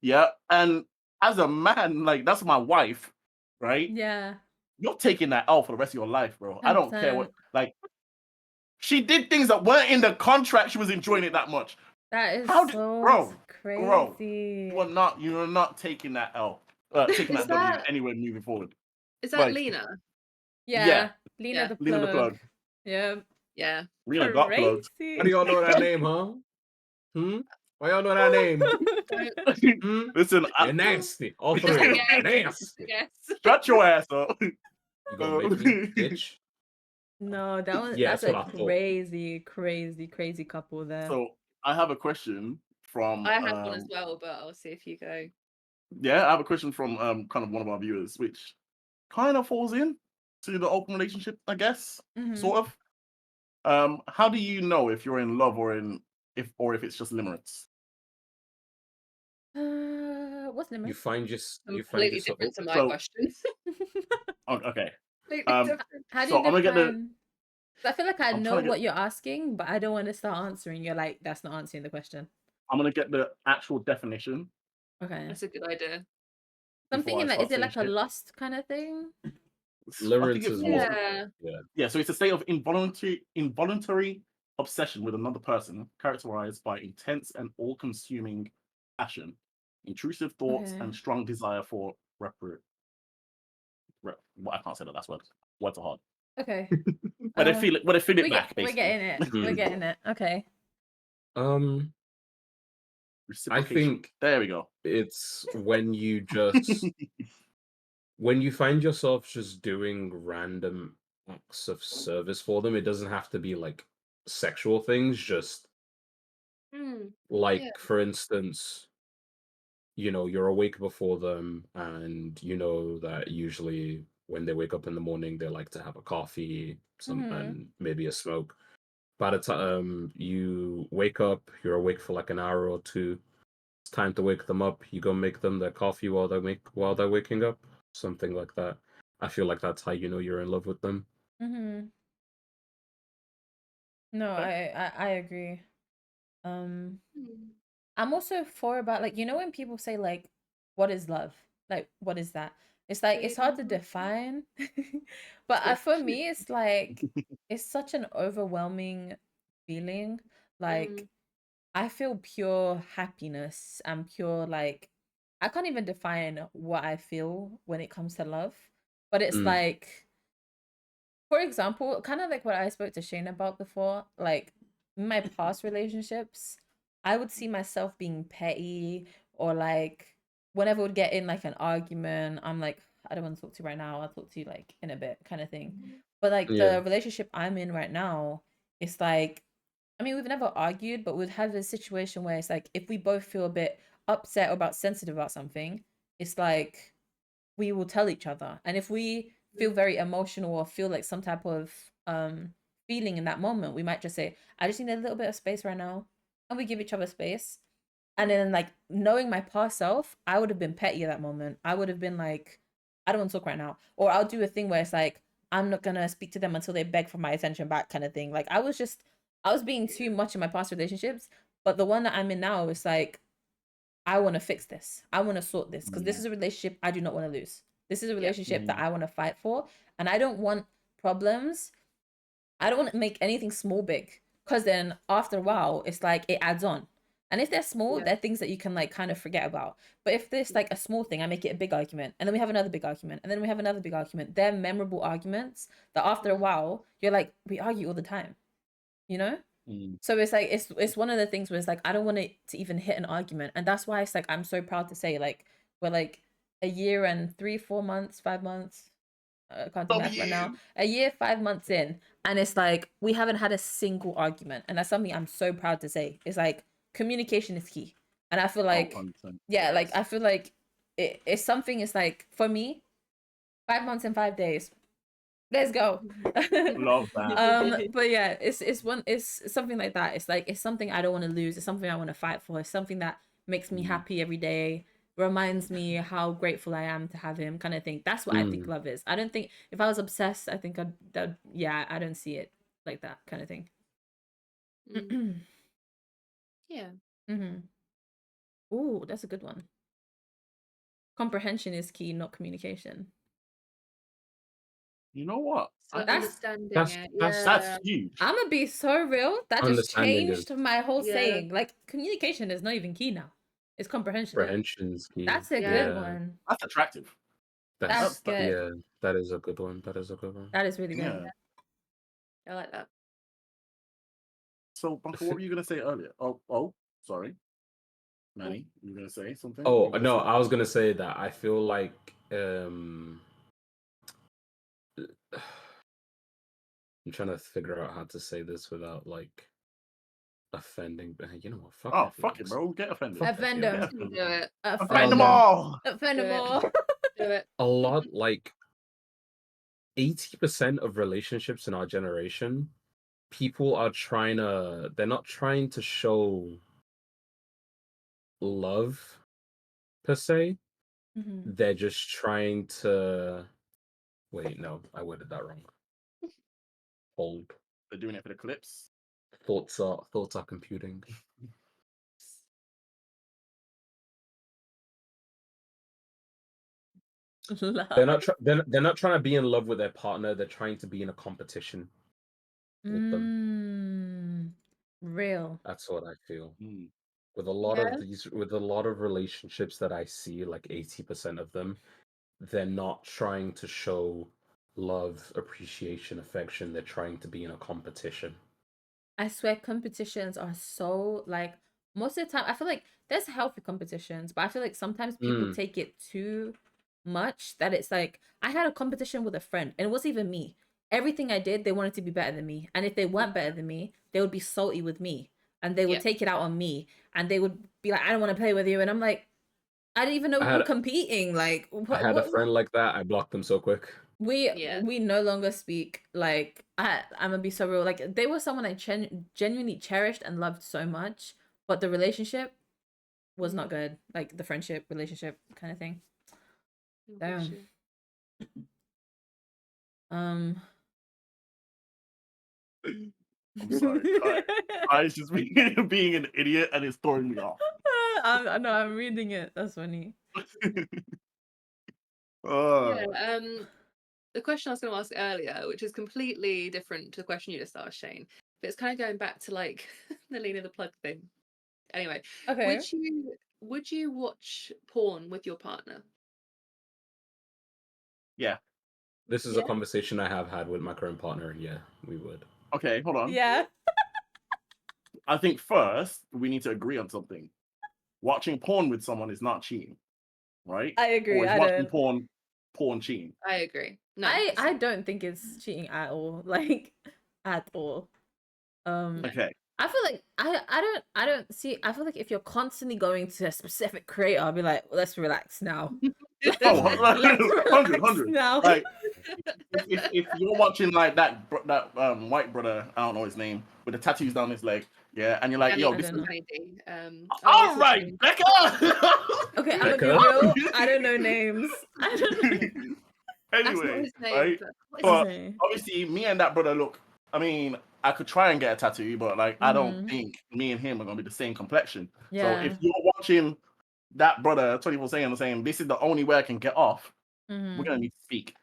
Yeah, and as a man, like that's my wife, right? Yeah. You're taking that L for the rest of your life, bro. I don't care 100%. what, like, she did things that weren't in the contract. She was enjoying it that much. That is How did, so bro, crazy. you are not taking that L, taking Is that W that anywhere moving forward. is that Like, Lena? Yeah. Lena Yeah. the Lena the plug. plug. Yeah. Lena got plugged. Why Crazy. do y'all know that name, huh? Why y'all know that name? Listen, You're nasty. All Just three a of guess. them. Just a Nasty. guess. shut your ass up. You gonna make me, bitch? No, Yeah, that's that's a what I thought. crazy couple there. So I have a question from. I have one as well, but I'll see if you go. Yeah, I have a question from kind of one of our viewers, which kind of falls in to the open relationship, I guess, Mhm. sort of. How do you know if you're in love or if it's just limerence? What's the You name? find yourself. Completely different to my So- questions. Okay. Completely Um, different. How do so you I'm gonna get the. define? 'Cause I feel like I I'm know trying to what get. you're asking, but I don't want to start answering. You're like, that's not answering the question. I'm gonna get the actual definition Okay. That's a good idea. I'm before I thinking like, start is it saying like a shit. lust kind of thing? I think Limerence it's is more. more. Yeah, so it's a state of involuntary obsession with another person, characterized by intense and all-consuming passion, intrusive thoughts, Okay. and strong desire for I can't say the last word. Words are hard. Okay. But they feel it. But they feel it back, We're basically. getting it. We're getting it. Okay. I Reciprocation. think There we go. it's when you just when you find yourself just doing random acts of service for them. It doesn't have to be like sexual things. Just Like, Yeah. for instance, you're awake before them, and you know that usually when they wake up in the morning, they like to have a coffee, and maybe a smoke. By the time you wake up, you're awake for like an hour or two. It's time to wake them up. You go make them their coffee while they're waking up, something like that. I feel like that's how you know you're in love with them. No, Okay. I agree. Mm. I'm also for about like when people say like what is love? Like what is that? It's like it's hard to define. But for me it's like it's such an overwhelming feeling. Like I feel pure happiness and pure like I can't even define what I feel when it comes to love. But it's Mm, like for example, kind of like what I spoke to Shane about before, like in my past relationships, I would see myself being petty or like whenever we'd get in like an argument, I'm like, I don't want to talk to you right now. I'll talk to you like in a bit kind of thing. But like yeah. the relationship I'm in right now, it's like, I mean, we've never argued, but we've had a situation where it's like if we both feel a bit upset or about sensitive about something, it's like we will tell each other. And if we feel very emotional or feel like some type of feeling in that moment, we might just say, I just need a little bit of space right now. And we give each other space. And then like knowing my past self, I would have been petty at that moment. I would have been like, I don't want to talk right now. Or I'll do a thing where it's like, I'm not gonna speak to them until they beg for my attention back kind of thing. Like I was being too much in my past relationships. But the one that I'm in now is like, I want to fix this. I want to sort this because this is a relationship I do not want to lose. This is a relationship that I want to fight for. And I don't want problems. I don't want to make anything small big because then after a while, it's like it adds on. And if they're small, they're things that you can like kind of forget about. But if there's like a small thing, I make it a big argument. And then we have another big argument. And then we have another big argument. They're memorable arguments that after a while, you're like, we argue all the time, you know? So it's like it's one of the things where it's like I don't want it to even hit an argument, and that's why it's like I'm so proud to say like we're like a year and 3 4 months 5 months I can't do math right now, W. a year 5 months in, and it's like we haven't had a single argument, and that's something I'm so proud to say. It's like communication is key, and I feel Oh, like 100%. yeah, like I feel like it's something. It's like for me, 5 months and 5 days. Let's go. Love that. But yeah, it's something like that. It's like it's something I don't want to lose. It's something I want to fight for. It's something that makes me happy every day, reminds me how grateful I am to have him, kind of thing. That's what I think love is. I don't think if I was obsessed, I think yeah, I don't see it like that kind of thing. Yeah. Ooh, that's a good one. Comprehension is key, not communication. You know what? So That's- understanding that's- it. That's huge. I'm gonna be so real. That just Understanding is- changed my whole Yeah. saying. Like communication is not even key now. It's comprehension. Comprehension's key. That's a good one. That's attractive. That's good. Yeah, that is a good one. That is a good one. That is really good. Yeah. I like that. So, Bunker, what were you gonna say earlier? Oh, sorry. Manny, you were gonna say something? Oh You were no, gonna say- I was gonna say that I feel like I'm trying to figure out how to say this without like offending. But you know what? Oh, fuck it, bro. Get offended. Fuck Offend yeah. them. Get Do offended. it. Offend them all. Offend Do them it. all. Do it. A lot, like 80% of relationships in our generation, people are they're not trying to show love per se. They're just trying to wait, no, I worded that wrong. Hold. They're doing it for the clips. Thoughts are computing. They're not trying to be in love with their partner. They're trying to be in a competition with them. Real. That's what I feel. Mm. With a lot of relationships that I see, like 80% of them, they're not trying to show love, appreciation, affection. They're trying to be in a competition. I swear competitions are so like most of the time I feel like there's healthy competitions, but I feel like sometimes people take it too much that it's like I had a competition with a friend and it wasn't even me. Everything I did, they wanted to be better than me. And if they weren't better than me, they would be salty with me. and they would Yeah. take it out on me, and they would be like, I don't want to play with you, and I'm like, I didn't even know I we had were a- competing. Like, I had a friend like that. I blocked them so quick. Yeah. we no longer speak. Like, I'm gonna be so real. Like, they were someone I genuinely cherished and loved so much, but the relationship was not good. Like the friendship, relationship kind of thing. Oh, bless Damn. you. I'm sorry. Kai's just being an idiot and it's throwing me off. I know, I'm reading it. That's funny. Yeah, the question I was going to ask earlier, which is completely different to the question you just asked, Shane, but it's kind of going back to like the Lena the Plug thing. Anyway, Okay. would you watch porn with your partner? Yeah. This is Yeah. a conversation I have had with my current partner, and yeah, we would. Okay, hold on. Yeah. I think first we need to agree on something. Watching porn with someone is not cheating, right? I agree. Or is I watching don't. porn cheating? I agree. No, I it's not. don't think it's cheating at all. Like, at all. Okay. I feel like I don't see. I feel like if you're constantly going to a specific creator, I'll be like, let's relax now. Oh, Let's 100, relax now. Like, if you're watching like that white brother, I don't know his name, with the tattoos down his leg, yeah, and you're like, yo, I this don't is know. all right, BECCA. Okay, I'm gonna be Becca? real. I don't know names. I don't know. That's not Anyway, his name. right? But But Okay. obviously, me and that brother look. I mean, I could try and get a tattoo, but like, I don't think me and him are gonna be the same complexion. Yeah. So if you're watching that brother 24/7 saying this is the only way I can get off, we're gonna need to speak.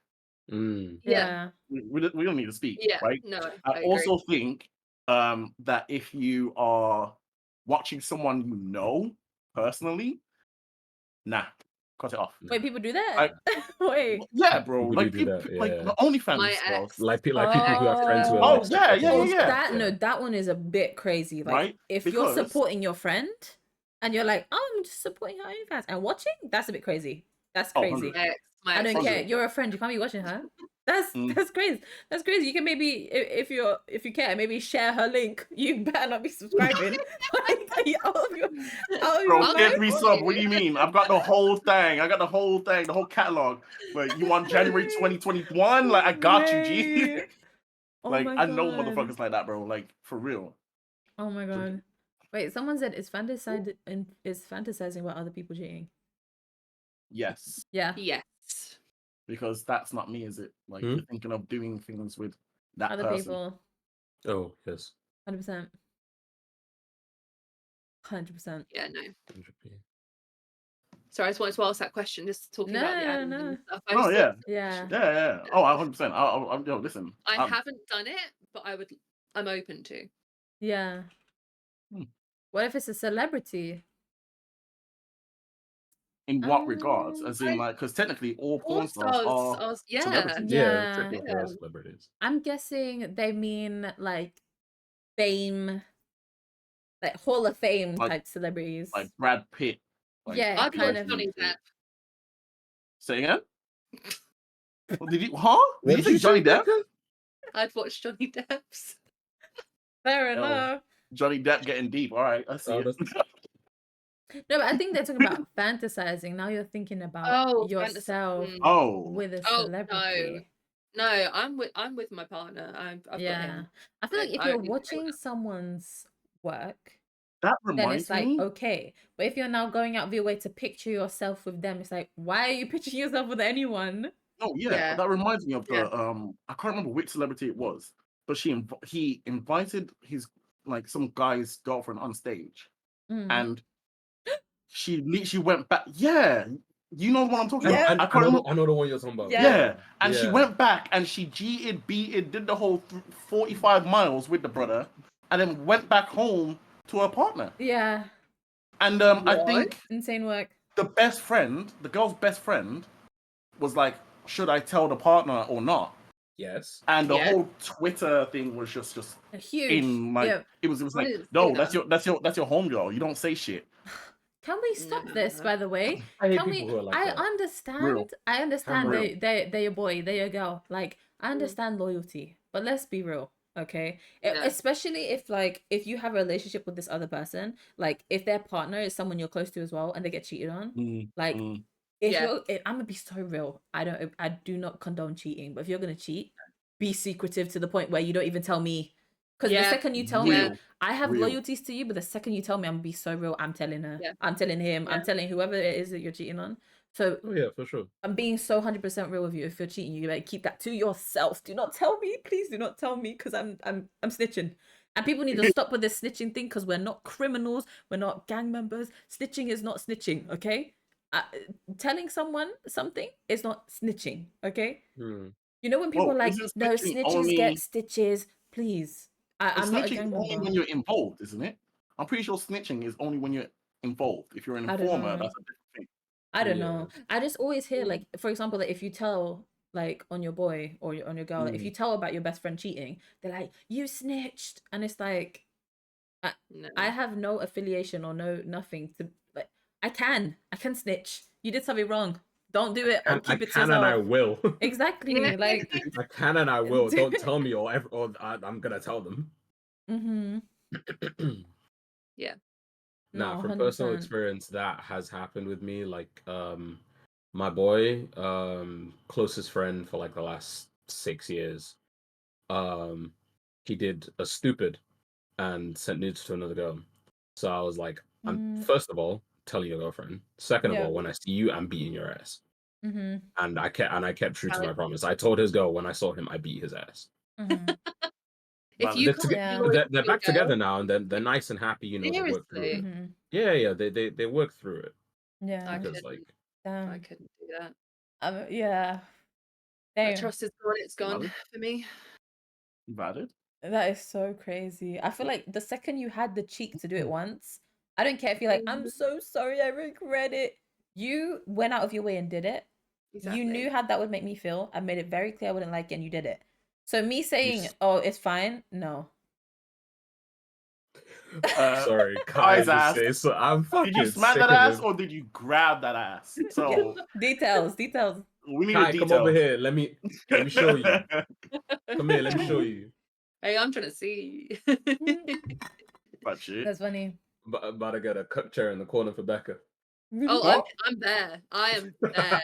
Yeah. We don't need to speak, yeah, right? no, I agree. also think that if you are watching someone you know personally, nah, cut it off. Wait, people do that? Wait. Yeah, bro. People Like do people, that, like yeah. the OnlyFans My stuff, ex. Like people who have friends who are Oh, like yeah, sex yeah, workers yeah, and yeah. stuff, yeah. That one is a bit crazy. Like, Right? if you're Because- supporting your friend and you're like, oh, I'm just supporting her OnlyFans and watching, that's a bit crazy. That's Oh, crazy. 100. My I ex don't is- care. You're a friend. You can't be watching her. That's crazy. That's crazy. You can maybe if you care, maybe share her link. You better not be subscribing. Like, out of your Bro, life. every sub. What do you mean? I've got the whole thing. I got the whole thing, the whole catalog. But you want January 2021? Like, I got you, G. Mate. Oh Like, my I know God. motherfuckers like that, bro. Like, for real. Oh my God. Wait, someone said is fantasizing about other people cheating. Yes. Yeah. Yes. Because that's not me, is it? Like, you're thinking of doing things with that Other person. people. Oh, yes. 100%. 100%. Yeah, no. 100p. Sorry, I just wanted to ask that question, just talking about the admin No. and stuff. Oh, yeah. Yeah. Yeah. Oh, 100%. Yo, listen. I haven't done it, but I'm open to. Yeah. What if it's a celebrity? In what regards? As in, like, because technically all porn stars are yeah. celebrities. Yeah. Technically they're celebrities. I'm guessing they mean like fame, like Hall of Fame Like- type celebrities. Like Brad Pitt. Like, Yeah, I'd kind watch of. Johnny Depp. Say again? Did you? Huh? What Did you say Johnny Depp? I'd watch Johnny Depp's. Fair No. enough. Johnny Depp getting deep. All right, I see Oh, it. No, but I think they're talking about fantasizing. Now you're thinking about yourself Oh, with a Oh, celebrity. No, I'm with my partner. I've got Yeah. him. I feel like if I you're don't need to go watching someone's work, that then reminds it's like, me. okay. But if you're now going out of your way to picture yourself with them, it's like, why are you picturing yourself with anyone? Oh yeah, Yeah. that reminds me of the Yeah. I can't remember which celebrity it was, but he invited his like some guy's girlfriend on stage, and she went back. Yeah, you know what I'm talking Yeah. about. I can't remember. I know the one you're talking about. Yeah, and she Yeah. went back and she beated, did the whole 45 miles with the brother, and then went back home to her partner. Yeah. And I What? think Insane work. the girl's best friend, was like, should I tell the partner or not? Yes. And the Yeah. whole Twitter thing was just A huge. in like Yeah. it was I like, didn't see no, that. that's your homegirl. You don't say shit. Can we stop this, No. by the way? I hate Can we? people who are like I that. understand. Real. I understand Real. they're your boy, they're your girl. Like, I understand loyalty, but let's be real, Okay. Yeah. Especially if you have a relationship with this other person, like if their partner is someone you're close to as well and they get cheated on, like if Yeah. I'm gonna be so real. I do not condone cheating, but if you're gonna cheat, be secretive to the point where you don't even tell me. Because the Yeah. second you tell me, Real. I have Real. loyalties to you, but the second you tell me, I'm gonna be so real. I'm telling her. Yeah. I'm telling him. I'm Yeah. telling whoever it is that you're cheating on. So Oh yeah, for sure. I'm being so 100% real with you. If you're cheating, you better keep that to yourself. Do not tell me, please. Do not tell me, because I'm snitching. And people need to stop with this snitching thing, because we're not criminals. We're not gang members. Snitching is not snitching. Okay. Telling someone something is not snitching. Okay. You know when people Well, are like, isn't no, snitching snitches get stitches. Please. I'm not a snitching gang only member. when you're involved, isn't it? I'm pretty sure snitching is only when you're involved. If you're an I don't informer, know. that's a different thing. I don't Yeah. know. I just always hear, like, for example, that if you tell, like, on your boy or on your girl, like, if you tell about your best friend cheating, they're like, you snitched. And it's like, No. I have no affiliation or nothing to, like, I can snitch. You did something wrong. Don't do it, or And keep I it to can and I yourself. will. Exactly. Yeah. Like, I can and I will. Don't tell me, or I'm gonna tell them. Yeah. Nah, No, from personal 100%. experience, that has happened with me. Like, my boy, closest friend for like the last 6 years, he did a stupid and sent nudes to another girl. So I was like, I'm first of all telling your girlfriend. Second of Yeah. all, when I see you, I'm beating your ass. Mhm. And I kept true to my Valid. promise. I told his girl when I saw him, I beat his ass. Mhm. If you They're can't be Yeah. loyal They're to your back girl, together now, and they're nice and happy. You know, they work through it. seriously, Mhm. Yeah, they work through it I Yeah. because couldn't. like I Damn. couldn't do that. Yeah. That Damn. trust is gone. It's gone Valid. for me. Valid. That is so crazy. I feel like the second you had the cheek to do it once, I don't care if you're like, I'm so sorry, I regret it. You went out of your way and did it. Exactly. You knew how that would make me feel. I made it very clear I wouldn't like it, and you did it. So me saying, s- oh, it's fine, no. sorry, Kai Eyes just ass. say so. I'm Did you fucking smack sick that of ass him. or did you grab that ass? So Details. we need Kai, a come over detail. here. Let me show you. Come here, let me show you. Hey, I'm trying to see. But shit. That's funny. But about to get a cut chair in the corner for Becca. Oh, What? I'm there. I am there.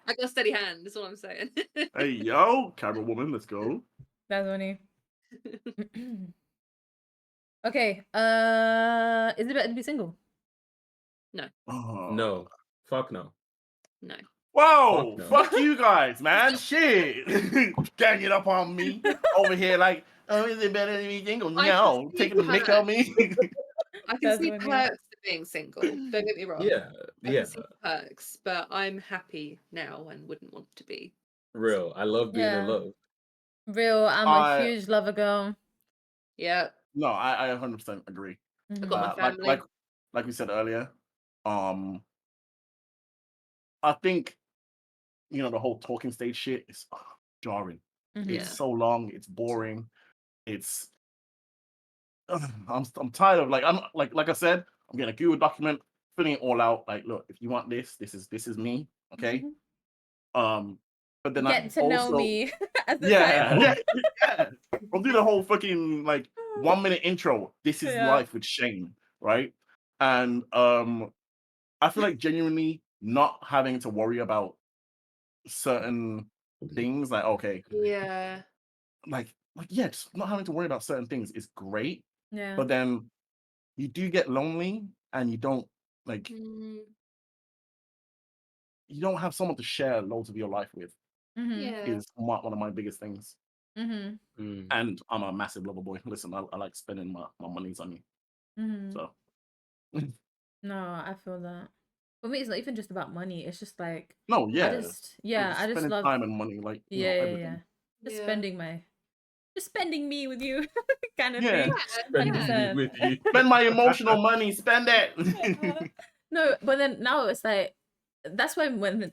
I got a steady hand. That's what I'm saying. Hey yo, camera woman, let's go. That's funny. Okay. Is it better to be single? Oh. No, fuck no. No. Whoa, Fuck no. fuck you guys, man. Shit. Ganging up on me over here like, oh, is it better to be single? I can No, see taking the mick on me. I can That's see funny. perks to being single. Don't get me wrong. Yeah, I yeah. can see perks, but I'm happy now and wouldn't want to be. Real. I love being in Yeah. love. Real, I'm a huge lover girl. Yeah. No, I 100% agree. I got my family. Like we said earlier, I think the whole talking stage shit is jarring. Mhm. It's so long. It's boring. It's I'm tired of like I said, I'm getting a Google document, filling it all out. Like, look, if you want this is me, okay. But then Get to know me as the title. yeah. I'll do the whole fucking like 1 minute intro. This is Yeah. life with Shane, right? And I feel like genuinely not having to worry about certain things, like okay, Yeah. like yeah, just not having to worry about certain things is great. Yeah. But then you do get lonely and you don't like Mm, you don't have someone to share loads of your life with yeah. is one of my biggest things. Mhm. And I'm a massive lover boy. Listen, I like spending my monies on you. Mhm. So No, I feel that. For me, it's not even just about money. It's just like no, yeah. I just Spending love time and money, like everything. Just Yeah. spending me with you kind of Yeah. thing. Spending me 100%. with you. Spend my emotional money, spend it. No, but then now it's like that's when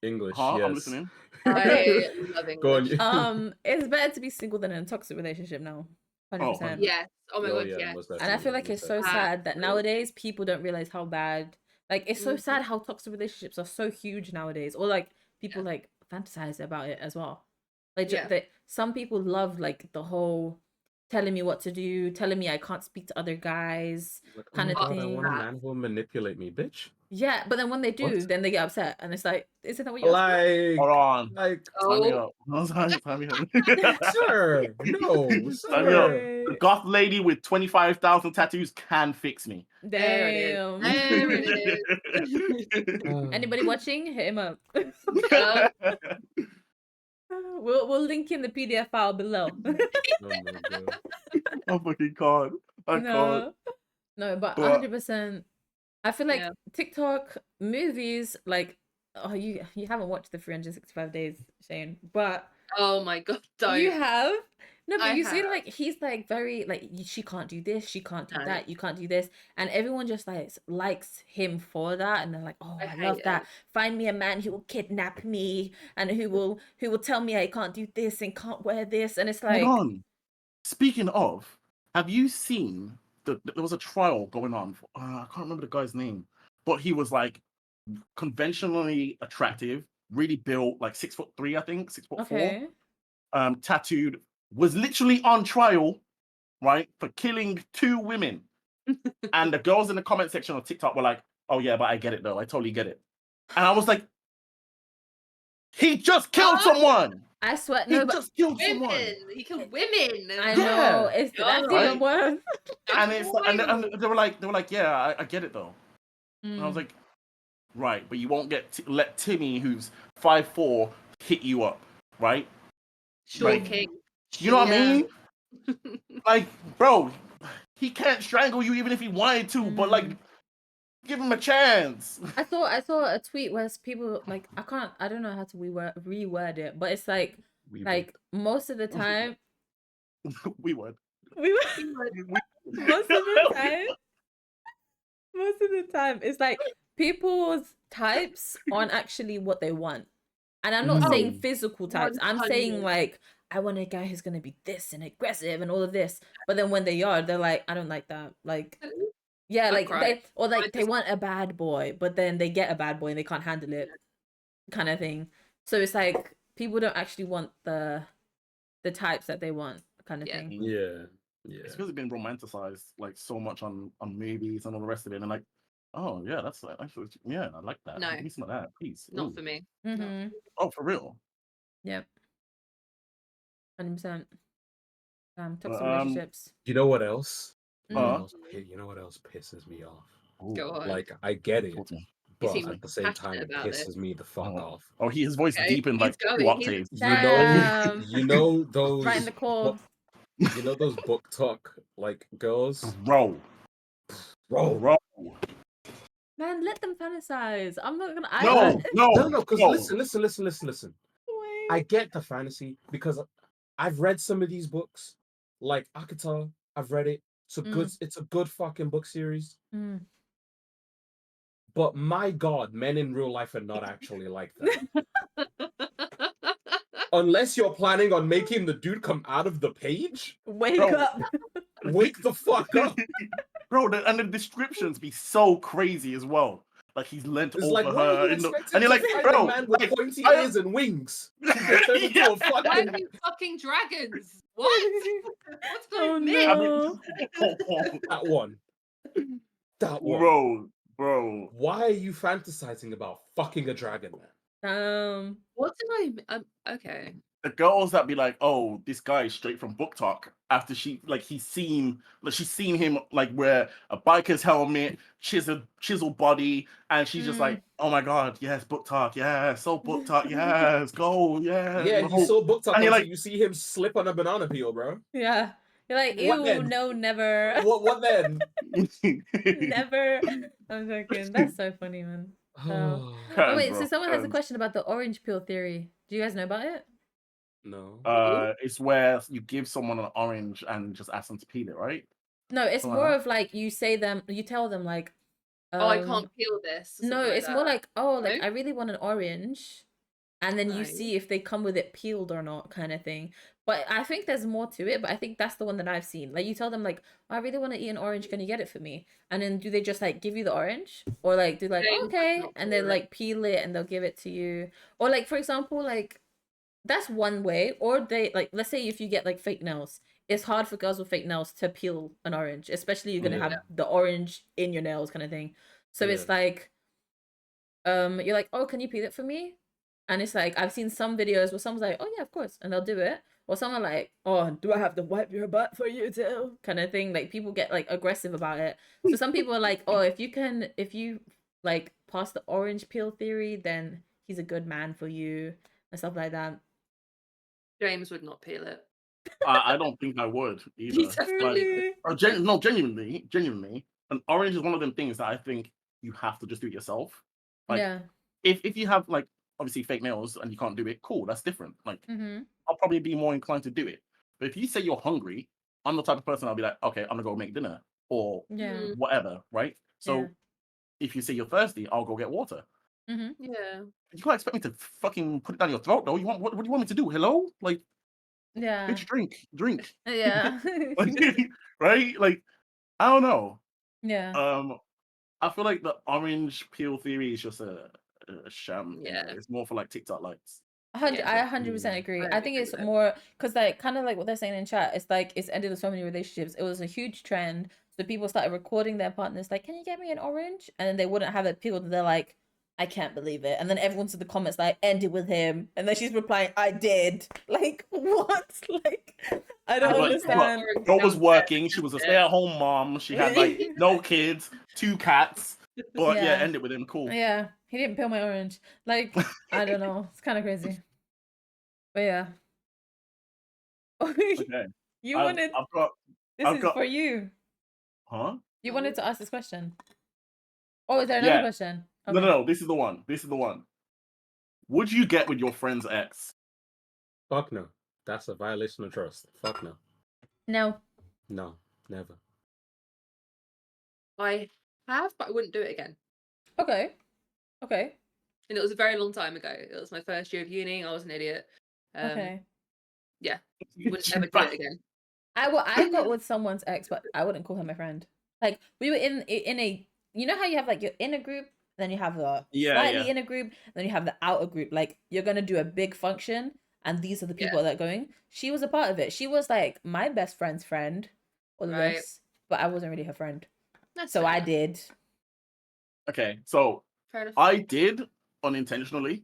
English, Huh? yes. I'm listening. I love Go English. on. it's better to be single than in a toxic relationship now. 100%. Yes. Oh my Oh, god, yeah, yes. most And I definitely, feel like most it's so definitely. sad that nowadays people don't realize how bad, like it's so sad how toxic relationships are so huge nowadays, or like people like fantasize about it as well. Like Yeah. some people love like the whole telling me what to do, telling me I can't speak to other guys, Like, oh kind my of god, I want a thing. man who will manipulate me, bitch. Yeah, but then when they do, What? then they get upset, and it's like, isn't that what you asked Hold on. Like, Sign me Oh, up. No, sign me up. sir, no, Sign me up. sir. The goth lady with 25,000 tattoos can fix me. for? there it is. Damn. There it is. Anybody watching? Hit him up. Yeah. We'll link in the PDF file below. Oh my god. I fucking can't. I can't. No, but But 100%. I feel like Yeah. TikTok movies, like, oh, you haven't watched the 365 days, Shane, but Oh my god, don't. you have. No, but I you see, have. like, he's like very like she can't do this, she can't do No. that, you can't do this, and everyone just like likes him for that, and they're like, oh, I I love hate that. it. Find me a man who will kidnap me and who will tell me I can't do this and can't wear this, and it's hold like, on. Speaking of, have you seen there was a trial going on? I can't remember the guy's name, but he was like conventionally attractive, really built, like 6'3", I think, 6'4", okay, tattooed, was literally on trial, right, for killing 2 women. And the girls in the comment section of TikTok were like, "Oh yeah, but I get it though. I totally get it." And I was like, "He just killed What? someone. I swear, He no, but just killed someone." Women. He killed women. I Yeah. know that's God. even Right? worse. And That's it's and wild. they were like, "Yeah, I get it though." And I was Mm. like, "Right, but you won't let Timmy, who's 5'4", hit you up, right? Short Like, king. you know what I Yeah. mean? Like, bro, he can't strangle you even if he wanted to, but like, give him a chance." I saw a tweet where people like I don't know how to reword it, but it's like most of the time We would. we were most of the time it's like people's types aren't actually what they want. And I'm not saying Mm. physical types. I'm saying 100. like I want a guy who's gonna be this and aggressive and all of this. But then when they are, they're like, I don't like that. Like yeah, I like cried. I they just- want a bad boy, but then they get a bad boy and they can't handle it, kind of thing. So it's like people don't actually want the types that they want, kind of Yeah. thing. Yeah. Yeah. It's because it's been romanticized like so much on movies and all the rest of it, and like, oh yeah, that's actually, yeah, I like that. No. Give me some of that, please. Not Ooh. for me. Mm-hmm. Oh, for real. Yep. 100%. Toxic Um, relationships. You know what else? You know Uh, what else? You know what else pisses me off? ooh, Go on. Like, I get it, talk to me. but seems at the same time, passionate it about pisses it. me the fuck Oh. off. Oh, his voice Okay, deepened he's like 2 going, octaves. Damn. You know those Right in the core. you know those book talk like girls? Bro. Man, let them fantasize. I'm not gonna. No, because listen. Wait. I get the fantasy because I've read some of these books, like Akata. I've read it. It's a good fucking book series. Mm. But my God, men in real life are not actually like that. Unless you're planning on making the dude come out of the page, Wake Bro. up. wake the fuck up. Bro, and the descriptions be so crazy as well. Like he's leant It's over like, what are her, you and expecting you're to like, find bro, a man with like, pointy ears and wings? Turn into a Why are fucking... you fucking dragons? What? What's going Oh on? no. That one. bro. Why are you fantasizing about fucking a dragon, man? What did okay. The girls that be like, oh, this guy is straight from book talk after she's seen him like wear a biker's helmet, chisel body, and she's just like, oh my god, yes, book talk, yes, so book talk, yes, go, yes. Yeah, you saw book talk And until you're like, you see him slip on a banana peel, bro. Yeah. You're like, What ew, then? no, never. What then? Never. I'm joking. That's so funny, man. Oh wait, so someone has a question about the orange peel theory. Do you guys know about it? No. It's where you give someone an orange and just ask them to peel it, right? No, it's Something more like of like you tell them like, Oh, I can't peel this. or no, something like it's more that. like, oh, like No? I really want an orange, and then you No. see if they come with it peeled or not, kind of thing. But I think there's more to it. But I think that's the one that I've seen. Like you tell them like, I really want to eat an orange. Can you get it for me? And then do they just like give you the orange, or like do like They would okay, not and do then it. like peel it and they'll give it to you, or like for example like that's one way. Or they like, let's say if you get like fake nails, it's hard for girls with fake nails to peel an orange, especially you're gonna Yeah. have the orange in your nails kind of thing. So it's Yeah. like, you're like, oh, can you peel it for me? And it's like, I've seen some videos where someone's like, oh yeah, of course, and they'll do it. Or someone like, oh, do I have to wipe your butt for you too? Kind of thing. Like people get like aggressive about it. So some people are like, oh, if you like pass the orange peel theory, then he's a good man for you and stuff like that. James would not peel it. I don't think I would either. You definitely would. No, genuinely, an orange is one of them things that I think you have to just do it yourself. Like, Yeah. if you have like obviously fake nails and you can't do it, cool, that's different. Like, Mm-hmm. I'll probably be more inclined to do it. But if you say you're hungry, I'm the type of person I'll be like, okay, I'm gonna go make dinner or Yeah. whatever, right? So Yeah. if you say you're thirsty, I'll go get water. Mm-hmm. Yeah. You can't expect me to fucking put it down your throat, though. What do you want me to do? Hello, like, Yeah. bitch, drink, Yeah. right? Like, I don't know. Yeah. I feel like the orange peel theory is just a sham. Yeah. Anyway. It's more for like TikTok likes. I Yeah. 100% agree. I I think agree it's with it. more because like kind of like what they're saying in chat. It's like it's ended so many relationships. It was a huge trend. So people started recording their partners like, "Can you get me an orange?" And then they wouldn't have it peeled. And they're like, "I can't believe it." And then everyone's in the comments like, "End it with him." And then she's replying, "I did." Like what? Like I don't But understand. Girl was working. She was a stay-at-home mom. She had like no kids, 2 cats. But yeah, Yeah. end it with him. Cool. Yeah, he didn't peel my orange. Like I don't know. It's kind of crazy. But yeah. Okay. You I've wanted got. this I've is got. for you. Huh? You wanted to ask this question. Oh, is there Yeah. another question? No. This is the one. Would you get with your friend's ex? Fuck no. That's a violation of trust. Fuck no. No. No, never. I have, but I wouldn't do it again. Okay. Okay. And it was a very long time ago. It was my first year of uni. I was an idiot. Okay. Yeah. Wouldn't You ever do it again. I got with someone's ex, but I wouldn't call her my friend. Like we were in a, you know how you have like your inner group, then you have the slightly inner group, then you have the outer group. Like you're gonna do a big function, and these are the people that are going. She was a part of it. She was like my best friend's friend, all of Right. this, but I wasn't really her friend. That's So fair I enough. did. Okay, so Fair enough. I did unintentionally.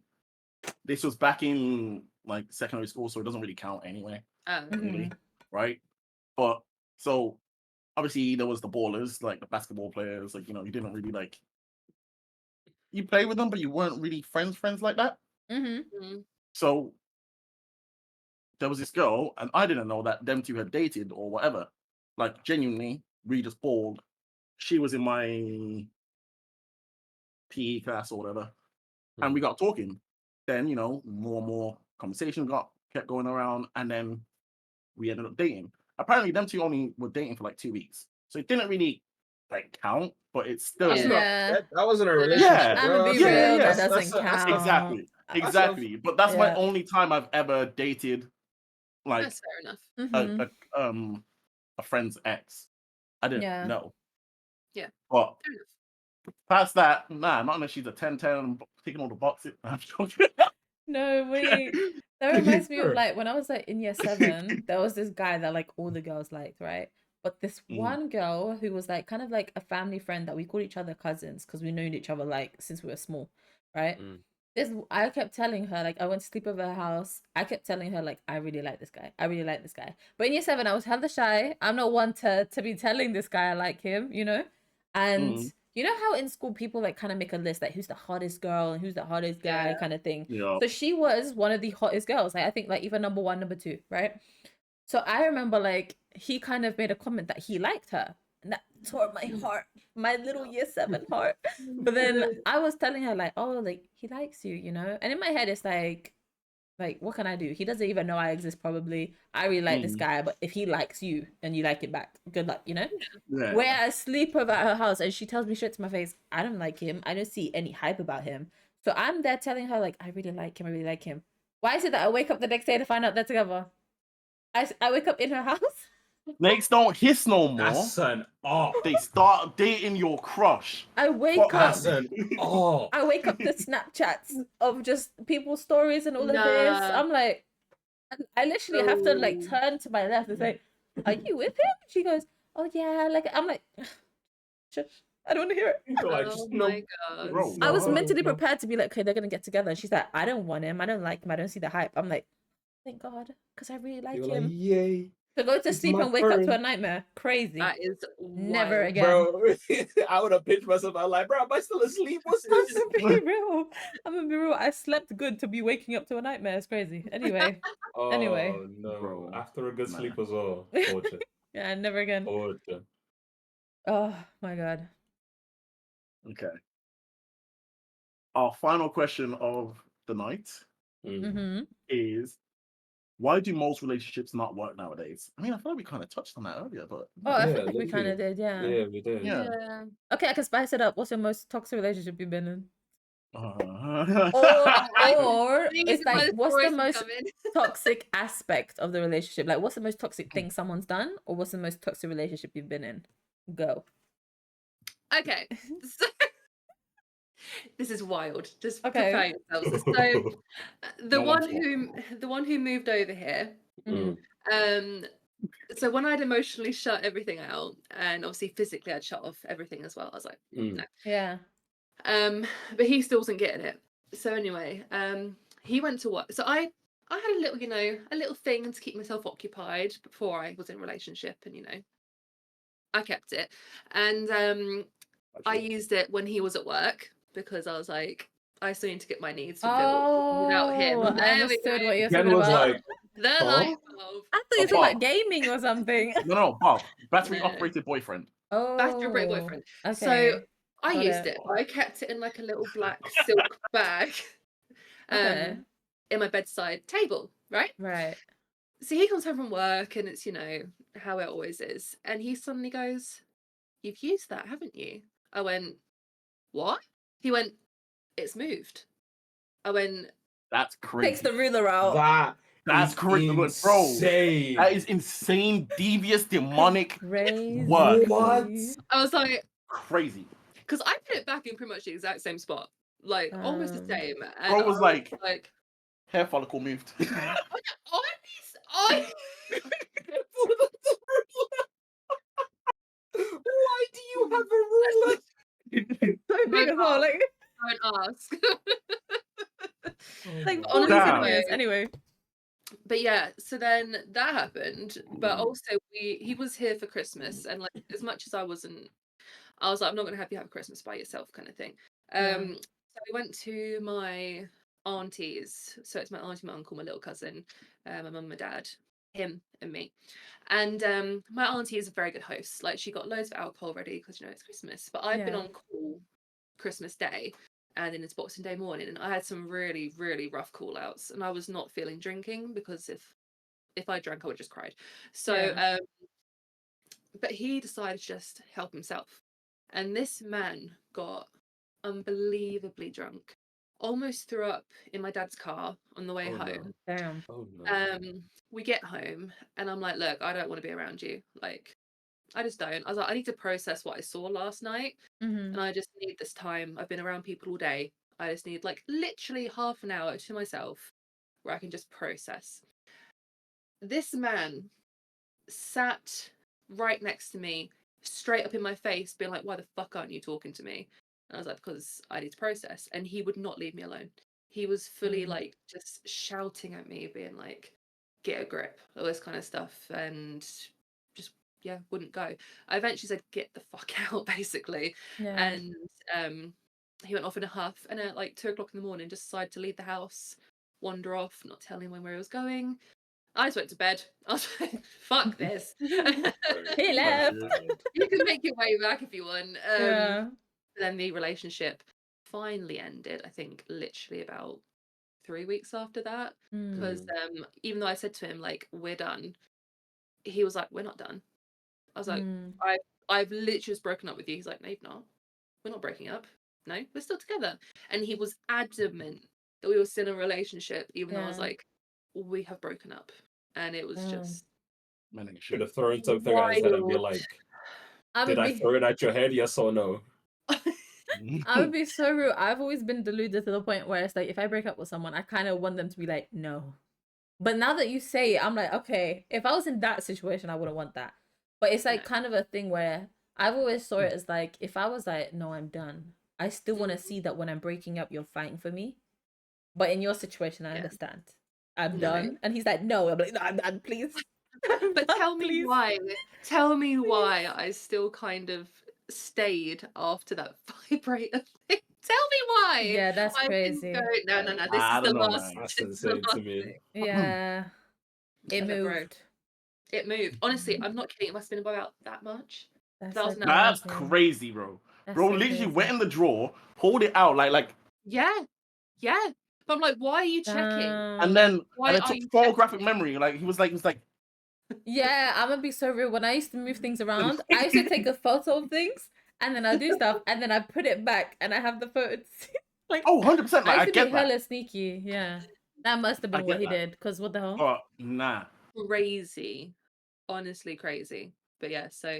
This was back in like secondary school, so it doesn't really count anyway, Oh, really, right? But so obviously there was the ballers, like the basketball players, like you didn't really like you play with them, but you weren't really friends like that. mhm. So there was this girl, and I didn't know that them two had dated or whatever. Like genuinely, we just balled. She was in my PE class or whatever, and we got talking. Then more and more conversation kept going around, and then we ended up dating. Apparently, them two only were dating for like 2 weeks, so it didn't really like count. But it's still That's not, Yeah. that wasn't a relationship. Yeah. I'm gonna be Yeah, real. yeah, That doesn't count. exactly. But that's my Yeah. only time I've ever dated like That's fair enough. Mhm. a friend's ex. I didn't Yeah. know. Yeah. But Fair enough. past that, nah, not unless she's a 10-10 taking all the boxes. I'm joking. No, wait. That reminds me of Sure. like when I was like in year 7, there was this guy that like all the girls liked, right? But this one girl who was like kind of like a family friend that we called each other cousins because we known each other like since we were small, right? I kept telling her, like I went to sleep over her house. I kept telling her like I really like this guy. I really like this guy. But in year 7, I was hella shy. I'm not one to be telling this guy I like him, And you know how in school people like kind of make a list like who's the hottest girl and who's the hottest guy Yeah. kind of thing. Yeah. So she was one of the hottest girls. Like I think like even number 1, number 2, right? So I remember like he kind of made a comment that he liked her. And that tore my heart, my little year 7 heart. But then I was telling her like, oh, like he likes you, And in my head it's like what can I do? He doesn't even know I exist probably. I really like this guy, but if he likes you and you like it back, good luck, Yeah. Where I sleep over at her house and she tells me straight to my face, I don't like him. I don't see any hype about him. So I'm there telling her like, I really like him. I really like him. Why is it that I wake up the next day to find out they're together? I wake up in her house. Snakes don't hiss no more. That's an off. They start dating your crush. I wake up. That's an off. I wake up to Snapchats of just people's stories and all of this. Nah. I'm like, And I literally have to like Oh. turn to my left and say, "Are you with him?" She goes, "Oh yeah." Like I'm like, shush, I don't want to hear it. You're like, Oh no, my god. Bro. I was no, mentally no. prepared to be like, okay, they're gonna get together. And she's like, I don't want him. I don't like him. I don't see the hype. I'm like, thank God, because I really like You're like, him. yay, To go to it's sleep my and wake up to a turn. nightmare. Crazy. That is Never wild. again. Bro. I would have pinched myself. I'm like, bro, am I still asleep? What's I'm this? gonna be real. I'm gonna be real. I slept good to be waking up to a nightmare. It's crazy. Anyway, Anyway. Oh no! Bro, After a good nah. sleep as well, torture, yeah, never again. torture. Oh my God. Okay. Our final question of the night Mm-hmm. is, why do most relationships not work nowadays? I mean, I feel like we kind of touched on that earlier, but Oh, I Yeah, feel like we kind of literally. did. Yeah. Yeah, we did. yeah. Yeah. Okay, I can spice it up. What's your most toxic relationship you've been in? Uh, Or These it's are like, the what's the stories most coming. toxic aspect of the relationship? Like, what's the most toxic thing someone's done, or what's the most toxic relationship you've been in? Go. Okay. So this is wild. Just Okay. prepare yourselves. So the No one's one who moved over here, Mm. so when I'd emotionally shut everything out, and obviously physically I'd shut off everything as well, I was like, no. Yeah. But he still wasn't getting it. So anyway, he went to work. So I had a little, a little thing to keep myself occupied before I was in a relationship, and I kept it. And I used it when he was at work because I was like, I still need to get my needs fulfilled without him. Oh, I There we understood go. what you're Jen talking was about. like, The huh? light bulb. I thought you were talking about gaming or something. no, Bob, battery No. operated boyfriend. Battery break Oh, boyfriend. So okay. I Got used it. it, but I kept it in like a little black silk bag Okay. in my bedside table, right? Right. So he comes home from work and it's, how it always is. And he suddenly goes, "You've used that, haven't you?" I went, "What?" He went, "It's moved." I went, That's Takes crazy. the ruler out. That's Is crazy, bro. insane. That is insane, devious, demonic Crazy. work. What? I was like, Crazy. because I put it back in pretty much the exact same spot, like almost the same. And Bro was like, like, hair follicle moved. I Why do you have a ruler? So big as well. Like, don't ask. like 40 Honestly, Damn. centimeters. Anyway. But yeah, so then that happened. But Mm. also he was here for Christmas, and like as much as I was like, I'm not gonna have you have Christmas by yourself, kind of thing. Yeah. So we went to my auntie's. So it's my auntie, my uncle, my little cousin, my mum, my dad, him, and me. And my auntie is a very good host. Like she got loads of alcohol ready because it's Christmas. But I've been Yeah. on call Christmas Day and then it's Boxing Day morning, and I had some really, really rough call outs, and I was not feeling drinking because if I drank, I would just cried. So, Yeah. but he decided to just help himself, and this man got unbelievably drunk, almost threw up in my dad's car on the way Oh, no. home. Damn. Oh no. We get home, and I'm like, look, I don't want to be around you. Like, I just don't. I was like, I need to process what I saw last night. Mm-hmm. And I just need this time. I've been around people all day. I just need like literally half an hour to myself where I can just process. This man sat right next to me, straight up in my face, being like, "Why the fuck aren't you talking to me?" And I was like, "Because I need to process." And he would not leave me alone. He was fully like just shouting at me, being like, "Get a grip," all this kind of stuff. And just, yeah, wouldn't go. I eventually said, "Get the fuck out," basically. Yeah. And he went off in a huff, and at like 2 o'clock in the morning just decided to leave the house, wander off, not telling anyone where he was going. I just went to bed. I was like, fuck this. He left. You can make your way back if you want. Yeah. Then the relationship finally ended, I think literally about 3 weeks after that. Because even though I said to him, like, we're done, he was like, we're not done. I was like, I've literally just broken up with you. He's like, no, you've not. We're not breaking up. No, we're still together. And he was adamant that we were still in a relationship, even though I was Yeah. like, we have broken up. And it was just Man, nigga, Should shit. have thrown something at his head and be wild. like, I did would I be throw it at your head? Yes or no? I would be so rude. I've always been deluded to the point where it's like if I break up with someone, I kind of want them to be like, no, But now that you say it, I'm like, okay, if I was in that situation, I wouldn't want that. But it's like No. kind of a thing where I've always saw it as like, if I was like, no, I'm done, I still want to Mhm. see that when I'm breaking up, you're fighting for me. But in your situation, I Yeah. understand. I'm No. done. And he's like, no. I'm like, no, I'm done, please. I'm But done, tell me please. why. Tell me why Please. I still kind of stayed after that vibrator thing. Tell me why. Yeah, that's I didn't crazy. go, no, no, no, this I is the don't know, last, man. That's this is the insane to last me. thing. Yeah. It I was like, bro, moved. it moved. Honestly, I'm not kidding. It must have been about that much. That's That so was an hour. That's crazy. crazy, bro. That's Bro so literally went crazy. in the drawer, pulled it out, like, Yeah, yeah. But I'm like, why are you checking? and Damn. Why then are took you photographic checking? memory. Like he was like, Yeah, I'm gonna be so real. When I used to move things around, I used to take a photo of things and then I do stuff and then I put it back and I have the photo to see. Like, oh, 100%. I Like used I to be get that. hella sneaky. Yeah. That must have I been what get he that. did. Because what the hell? But nah. Crazy. Honestly crazy. But yeah, so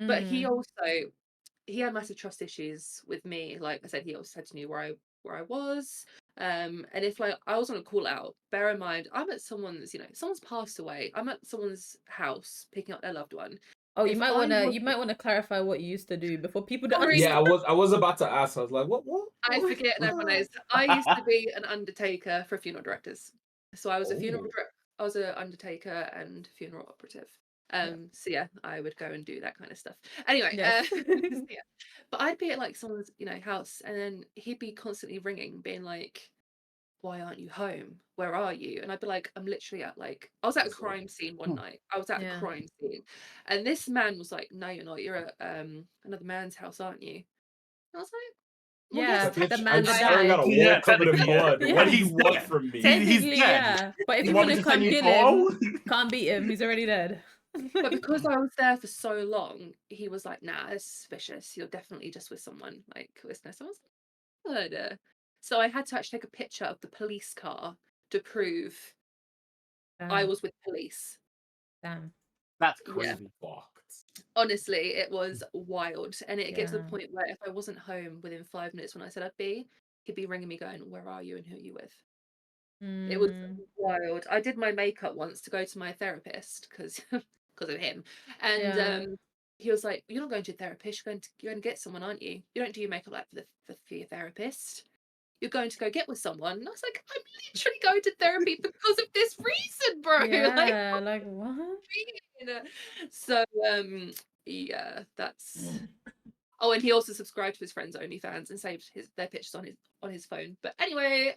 but he Mm. also he had massive trust issues with me. Like I said, he also said to me where I was. And if like I was on a call out, bear in mind I'm at someone's, someone's passed away. I'm at someone's house picking up their loved one. Oh, If I was you might wanna clarify what you used to do before people don't sorry, Yeah, understand. I was about to ask. I was like, what? I forget and everyone knows. I used to be an undertaker for funeral directors. So I was a Oh. I was an undertaker and funeral operative. Yeah. So yeah, I would go and do that kind of stuff. Anyway, Yes. so yeah. But I'd be at like someone's, house and then he'd be constantly ringing, being like, why aren't you home? Where are you? And I'd be like, I'm literally at like I was at a That's like, crime scene one night. I was at a Yeah. crime scene. And this man was like, no, you're not. You're at another man's house, aren't you? I was like, well, yes, Yeah. The I'm man that technically staring at died. a Yeah, wall covered in technically, yeah. blood. What Yeah. do you He's want dead. from me? He's Technically, dead. yeah. But if You you want me wanna to send come you a kill him, photo? can't beat him. He's already dead. But because I was there for so long, he was like, nah, it's suspicious. You're definitely just with someone. Like, it's no, someone's murder. So I had to actually take a picture of the police car to prove I Damn. was with police. Damn. That's Yeah. crazy. Fucked. Honestly, it was wild. And it gets to the Yeah. point where if I wasn't home within 5 minutes when I said I'd be, he'd be ringing me going, where are you and who are you with? It was Mm. wild. I did my makeup once to go to my therapist because of him. And Yeah. he was like, you're not going to a therapist, you're going to get someone, aren't you? You don't do your makeup like for your therapist. You're going to go get with someone. And I was like, I'm literally going to therapy because of this reason, bro. Like, Yeah. Like what? so yeah, that's oh, and he also subscribed to his friends' OnlyFans and saved their pictures on his phone. But anyway,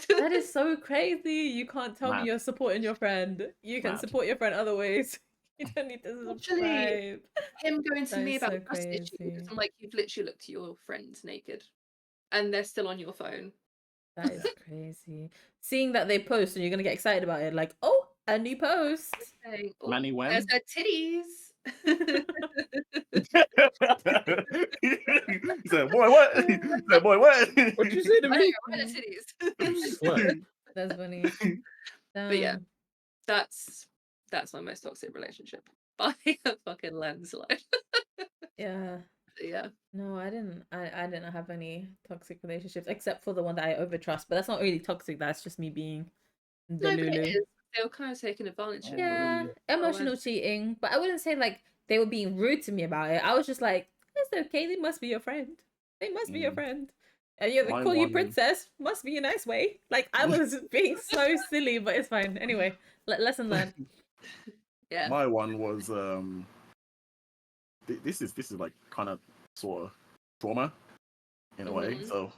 That is so crazy. You can't tell me Mad. you're supporting your friend. You can Mad. support your friend other ways. You don't need to actually, subscribe. him going to That me is about so trust issues, crazy. I'm like, you've literally looked at your friends naked, and they're still on your phone. That is crazy. Seeing that they post and you're gonna get excited about it, like, oh, a new post. Saying, oh, Manny there's when? her titties. He said, boy, what? He said, boy, what? What'd you say to I know, me? right, her You titties. slept. That's funny. But yeah, that's my most toxic relationship by a fucking landslide. Yeah. Yeah. No, I didn't. I didn't have any toxic relationships except for the one that I overtrust. But that's not really toxic. That's just me being the No, but it Lulu. is. They were kind of taking advantage of Yeah, it. emotional cheating. But I wouldn't say like they were being rude to me about it. I was just like, it's okay. They must be your friend. They must be your friend. And yeah, they My call you one- princess. Must be a nice way. Like I was being so silly, but it's fine. Anyway, lesson learned. Yeah. My one was this is like kind of sort of trauma in a way. Mhm. So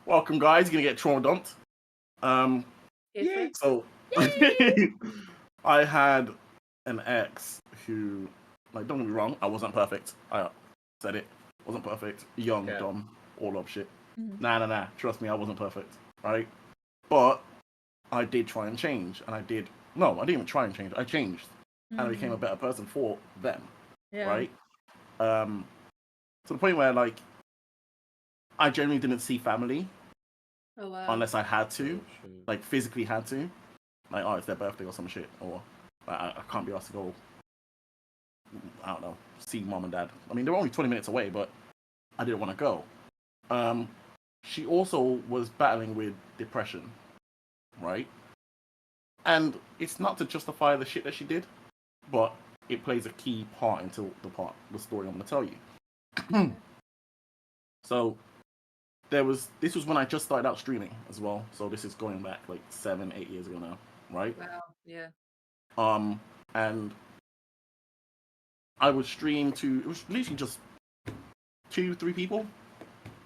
welcome guys, you're gonna get trauma dumped. Here for it. So I had an ex who, like, don't get me wrong, I wasn't perfect. I said it, wasn't perfect. Young, Yeah. dumb, all up shit. Mhm. Nah. Trust me, I wasn't perfect, right? But I did try and change, and I didn't even try and change. I changed, and I became a better person for them, Yeah. right? To the point where, like, I generally didn't see family Oh wow. unless I had to, Oh, shit. like, physically had to. Like, oh, it's their birthday or some shit, or like, I can't be asked to go, I don't know, see mom and dad. I mean, they're only 20 minutes away, but I didn't want to go. She also was battling with depression, right? And it's not to justify the shit that she did, but it plays a key part into the story I'm going to tell you. So this was when I just started out streaming as well. So this is going back like 7-8 years ago now, right? Wow. Yeah. And I would stream to, it was literally just 2-3 people,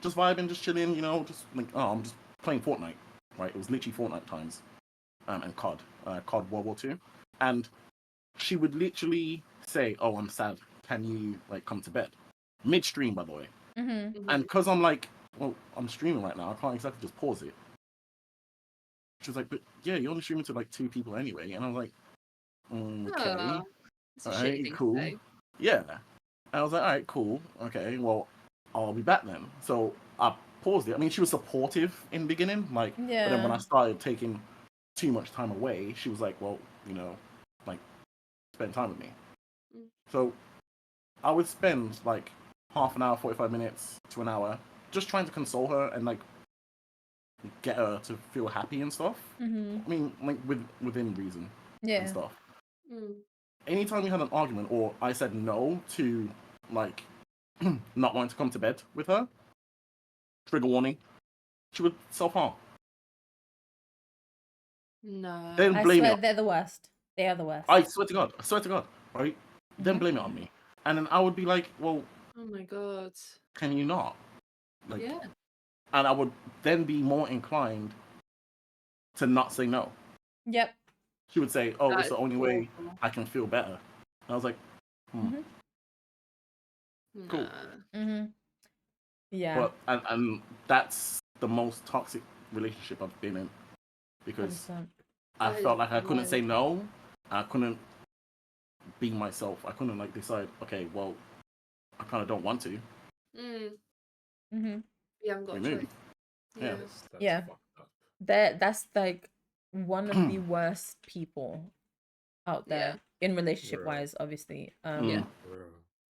just vibing, just chilling, you know, just like, oh, I'm just playing Fortnite, right? It was literally Fortnite times, and COD World War II, and she would literally say, "Oh, I'm sad. Can you like come to bed?" Mid-stream, by the way. And because I'm like, well, I'm streaming right now, I can't exactly just pause it. She was like, but yeah, you're only streaming to like 2 people anyway, and I was like, okay, Oh, it's a all shitty right, thing cool, to say. yeah. And I was like, all right, cool, okay, well, I'll be back then. So I paused it. I mean, she was supportive in the beginning, like, but then when I started taking too much time away, she was like, well, you know, like, spend time with me. So I would spend like half an hour, 45 minutes to an hour, just trying to console her and like get her to feel happy and stuff. I mean, like within reason and stuff. Anytime we had an argument or I said no to like not wanting to come to bed with her, trigger warning, she would self-harm. No. Then I blame swear it. they're the worst. They are the worst. I swear to God, right? Then blame it on me. And then I would be like, well, Oh my God. can you not? Like, Yeah. and I would then be more inclined to not say no. Yep. She would say, oh, That it's the is only way awful. I can feel better. And I was like, cool. Nah. Yeah. But and that's the most toxic relationship I've been in because 100%. I That felt is like I couldn't say wild. no. I couldn't be myself. I couldn't like decide, okay, well, I kind of don't want to. You haven't got a We move. choice. Yeah. That's Yeah. fucked up. That's like one of the worst people out there in relationship wise, obviously. Yeah.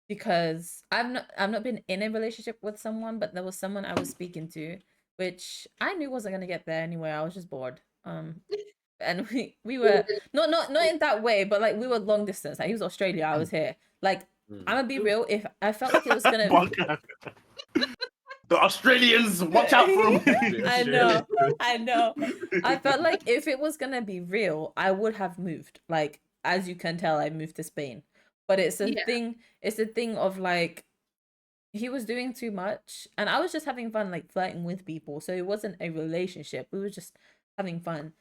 Because I've not been in a relationship with someone, but there was someone I was speaking to, which I knew wasn't gonna get there anyway. I was just bored. And we were not in that way, but like we were long distance. Like he was Australia, I was here. Like I'm gonna be real. If I felt like it was gonna, The Australians, watch out for them. I know. I felt like if it was gonna be real, I would have moved. Like as you can tell, I moved to Spain. But it's a thing. It's a thing of like he was doing too much, and I was just having fun, like flirting with people. So it wasn't a relationship. We were just having fun.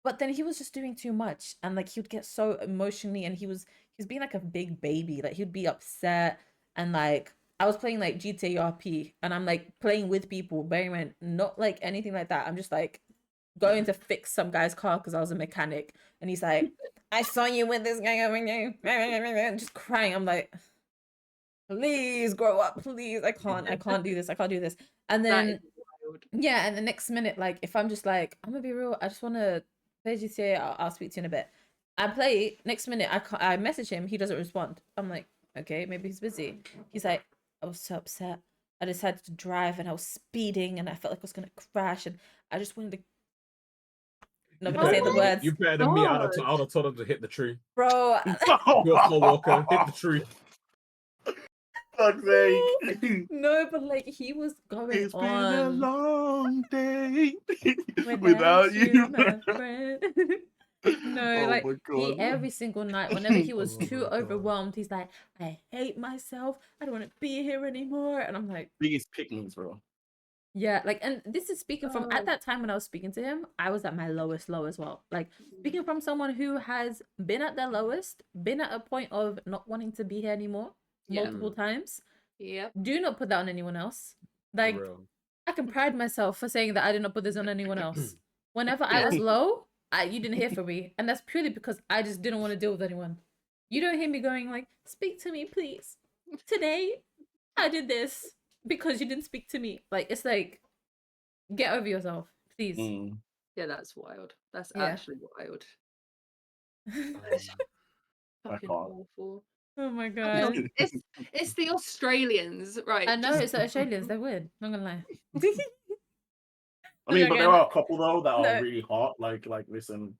But then he was just doing too much, and like he would get so emotionally, and he was being like a big baby. Like he'd be upset, and like I was playing like GTA RP, and I'm like playing with people, bearing in mind not like anything like that. I'm just like going to fix some guy's car because I was a mechanic, and he's like, "I saw you with this guy over there," just crying. I'm like, "Please grow up, please. I can't do this. I can't do this." And That is then wild. yeah, and the next minute, like if I'm just like, I'm gonna be real, I just want to play GTA. I'll speak to you in a bit. I play. Next minute, I message him. He doesn't respond. I'm like, okay, maybe he's busy. He's like, I was so upset. I decided to drive, and I was speeding, and I felt like I was gonna crash, and I just wanted to. Not gonna say the words, You better than me. I would God. have told him to hit the tree. bro. You're a slow walker. Hit the tree. Fuck's sake. No, but like he was going It's been on a long day without you, you. my friend. No, Oh like my he God. every single night, whenever he was Oh too my God. overwhelmed, he's like, I hate myself. I don't want to be here anymore. And I'm like, Biggest pick-me's, bro. yeah, like, and this is speaking from at Oh. that time when I was speaking to him, I was at my lowest low as well. Like speaking from someone who has been at their lowest, been at a point of not wanting to be here anymore multiple times. Yep. Do not put that on anyone else. Like For real. I can pride myself for saying that I did not put this on anyone else. Whenever I was low, you didn't hear from me. And that's purely because I just didn't want to deal with anyone. You don't hear me going like, speak to me, please. Today, I did this because you didn't speak to me. Like, it's like, get over yourself, please. Yeah, that's wild. That's Yeah. actually wild. Fucking can't. awful. Oh my I god. mean, it's the Australians, right? I know, just- it's the Australians. They're weird. Not gonna lie. I mean, but there Again. are a couple though that are No. really hot. Like listen,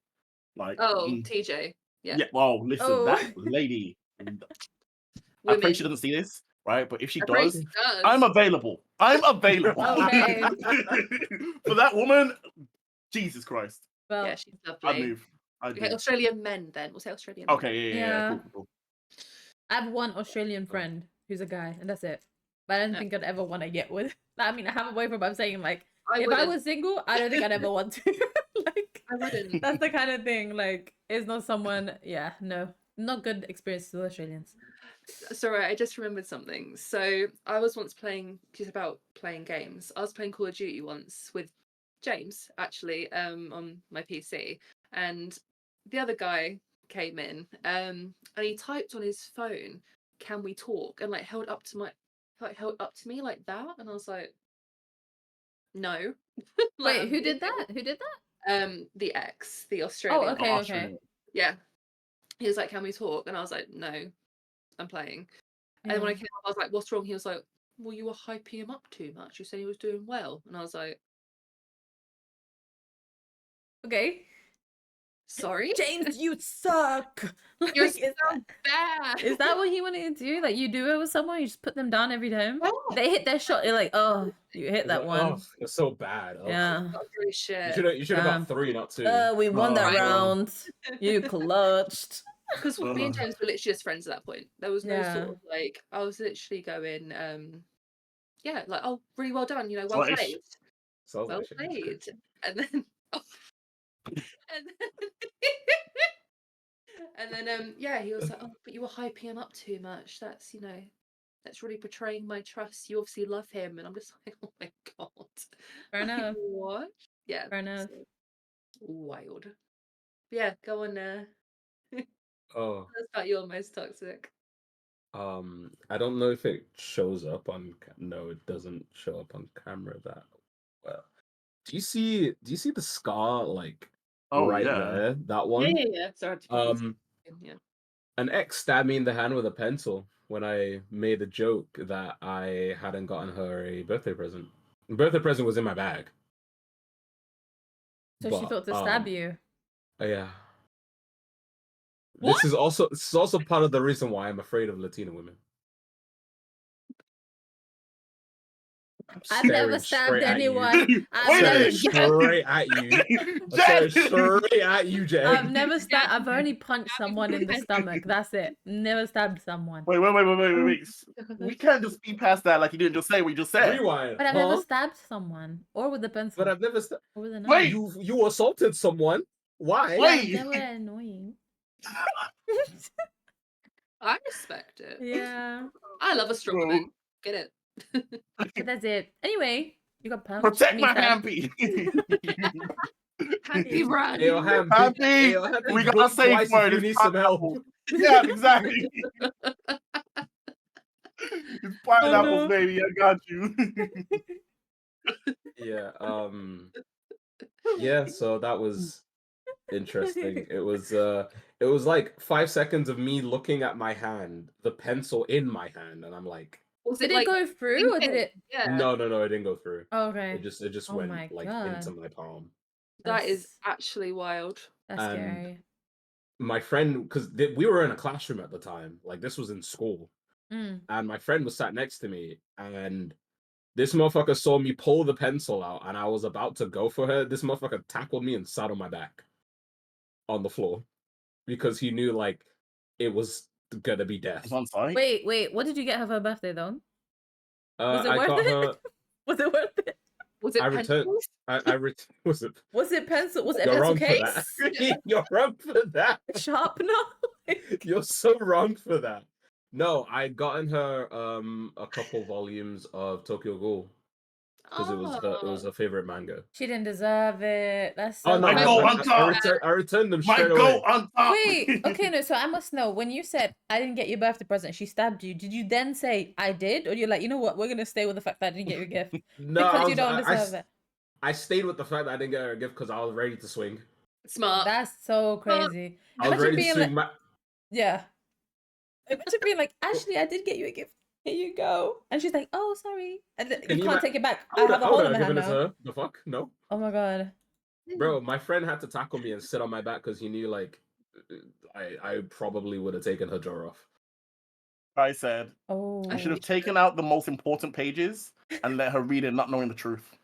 Like, Oh, TJ. Yeah. yeah. Well, listen, Oh. that lady. I pray Women. she doesn't see this, right? But if she I pray does, she does. I'm available. I'm available. Okay. For that woman, Jesus Christ. Well, Yeah, she's I'd lovely. move. I'd Okay, move. Australian men then. We'll say Australian men. Okay, yeah, Yeah. cool. I have one Australian friend who's a guy, and that's it. But I don't think I'd ever want to get with. I mean, I have a boyfriend, but I'm saying like, if I wouldn't. was single, I don't think I'd ever want to. Like, I wouldn't. that's the kind of thing. Like, it's not someone. Yeah, no, not good experiences with Australians. Sorry, I just remembered something. So I was once playing, just about playing games. I was playing Call of Duty once with James, actually, on my PC, and the other guy came in, and he typed on his phone, "Can we talk?" and like held up to me like that, and I was like, no. Like, Wait, who did that? Who did that? The ex, the Australian. Oh, okay, Austrian. okay. Yeah. He was like, "Can we talk?" And I was like, "No, I'm playing." And when I Yeah. came up, I was like, "What's wrong?" He was like, "Well, you were hyping him up too much. You said he was doing well." And I was like, Okay. "Sorry? James, you suck. Like, You're is so bad." is that what he wanted to do? Like, you do it with someone, you just put them down every time. Yeah. They hit their shot. You're like, oh, you hit that one. Oh, it's so bad. Oh. Yeah. Not very You shit. should have got 3, not 2. We won that Oh, round. You clutched. Because me and James were literally just friends at that point. There was no Yeah. sort of like, I was literally going, yeah, like, "Oh, really well done, well Sluttish. played, Sounds well like shit. played." And then, and then, yeah, he was like, "Oh, but you were hyping him up too much. That's really betraying my trust. You obviously love him." And I'm just like, "Oh my god." Fair Like, enough. what? Yeah. Fair enough. so, wild. Yeah, go on. Oh, That's about your most toxic. I don't know if it shows up on. No, it doesn't show up on camera that well. Do you see the scar like Oh, right yeah. there? That one. Yeah. Sorry. Yeah. An ex stabbed me in the hand with a pencil when I made the joke that I hadn't gotten her a birthday present. The birthday present was in my bag. So she thought to stab you. Yeah. What? This is also part of the reason why I'm afraid of Latina women. I've never Staring stabbed straight at you. anyone. I've never, Straight at you. Staring straight at you, Jen. I've never stabbed. I've only punched someone in the stomach. That's it. Never stabbed someone. Wait. We can't just speed past that like you didn't just say what you just said. Rewind. But I've never stabbed someone, or with a pencil, But I've never or with a knife. Wait. You assaulted someone. Why? Wait. They were annoying. I respect it. Yeah. I love a strong Bro. woman. Get it? But that's it. Anyway, you got punched. Protect my stabbed. happy. Happy run. Hey, yo, Ham, Happy. hey, yo, Happy, We got book a safe twice if word. you It's need some help. pineapple. Yeah, exactly. It's pineapples, no. baby. I got you. Yeah. Yeah. So that was interesting. It was like 5 seconds of me looking at my hand, the pencil in my hand, and I'm like, Was Did it like go through, or did it? Yeah. no, it didn't go through. Oh, okay. It just Oh went my like God. into my palm. That is That's- actually wild. That's and- scary. My friend, because we were in a classroom at the time, like this was in school, Mm. and my friend was sat next to me, and this motherfucker saw me pull the pencil out, and I was about to go for her. This motherfucker tackled me and sat on my back on the floor because he knew like it was gonna be death. It's on site. Wait. What did you get her for her birthday, though? Was it I worth got it? her. Was it worth it? Was it I returned. pencils? Was it? Was it pencil? Was it a You're pencil wrong case? for that. You're wrong for that. Sharpener? Like- You're so wrong for that. No, I'd gotten her a couple volumes of Tokyo Ghoul because it was her favorite manga. She didn't deserve it. That's so Oh no, My bad. goal on top. I returned them My straight goat away. on top. Wait, okay, no, so I must know, when you said I didn't get your birthday present, she stabbed you, did you then say I did? Or you're like, you know what, we're gonna stay with the fact that I didn't get you a gift? No, Because you don't deserve it. I stayed with the fact that I didn't get her a gift because I was ready to swing. Smart. That's so crazy. I was Imagine ready to being swing like, yeah. Imagine being like, Ashley, I did get you a gift. Here you go. And she's like, oh, sorry. And then you can't take it back. I have a hole in my hand given it to now. her. The fuck? No. Oh my god. Bro, my friend had to tackle me and sit on my back because he knew like I probably would have taken her jaw off. I said Oh. you should have taken out the most important pages and let her read it, not knowing the truth.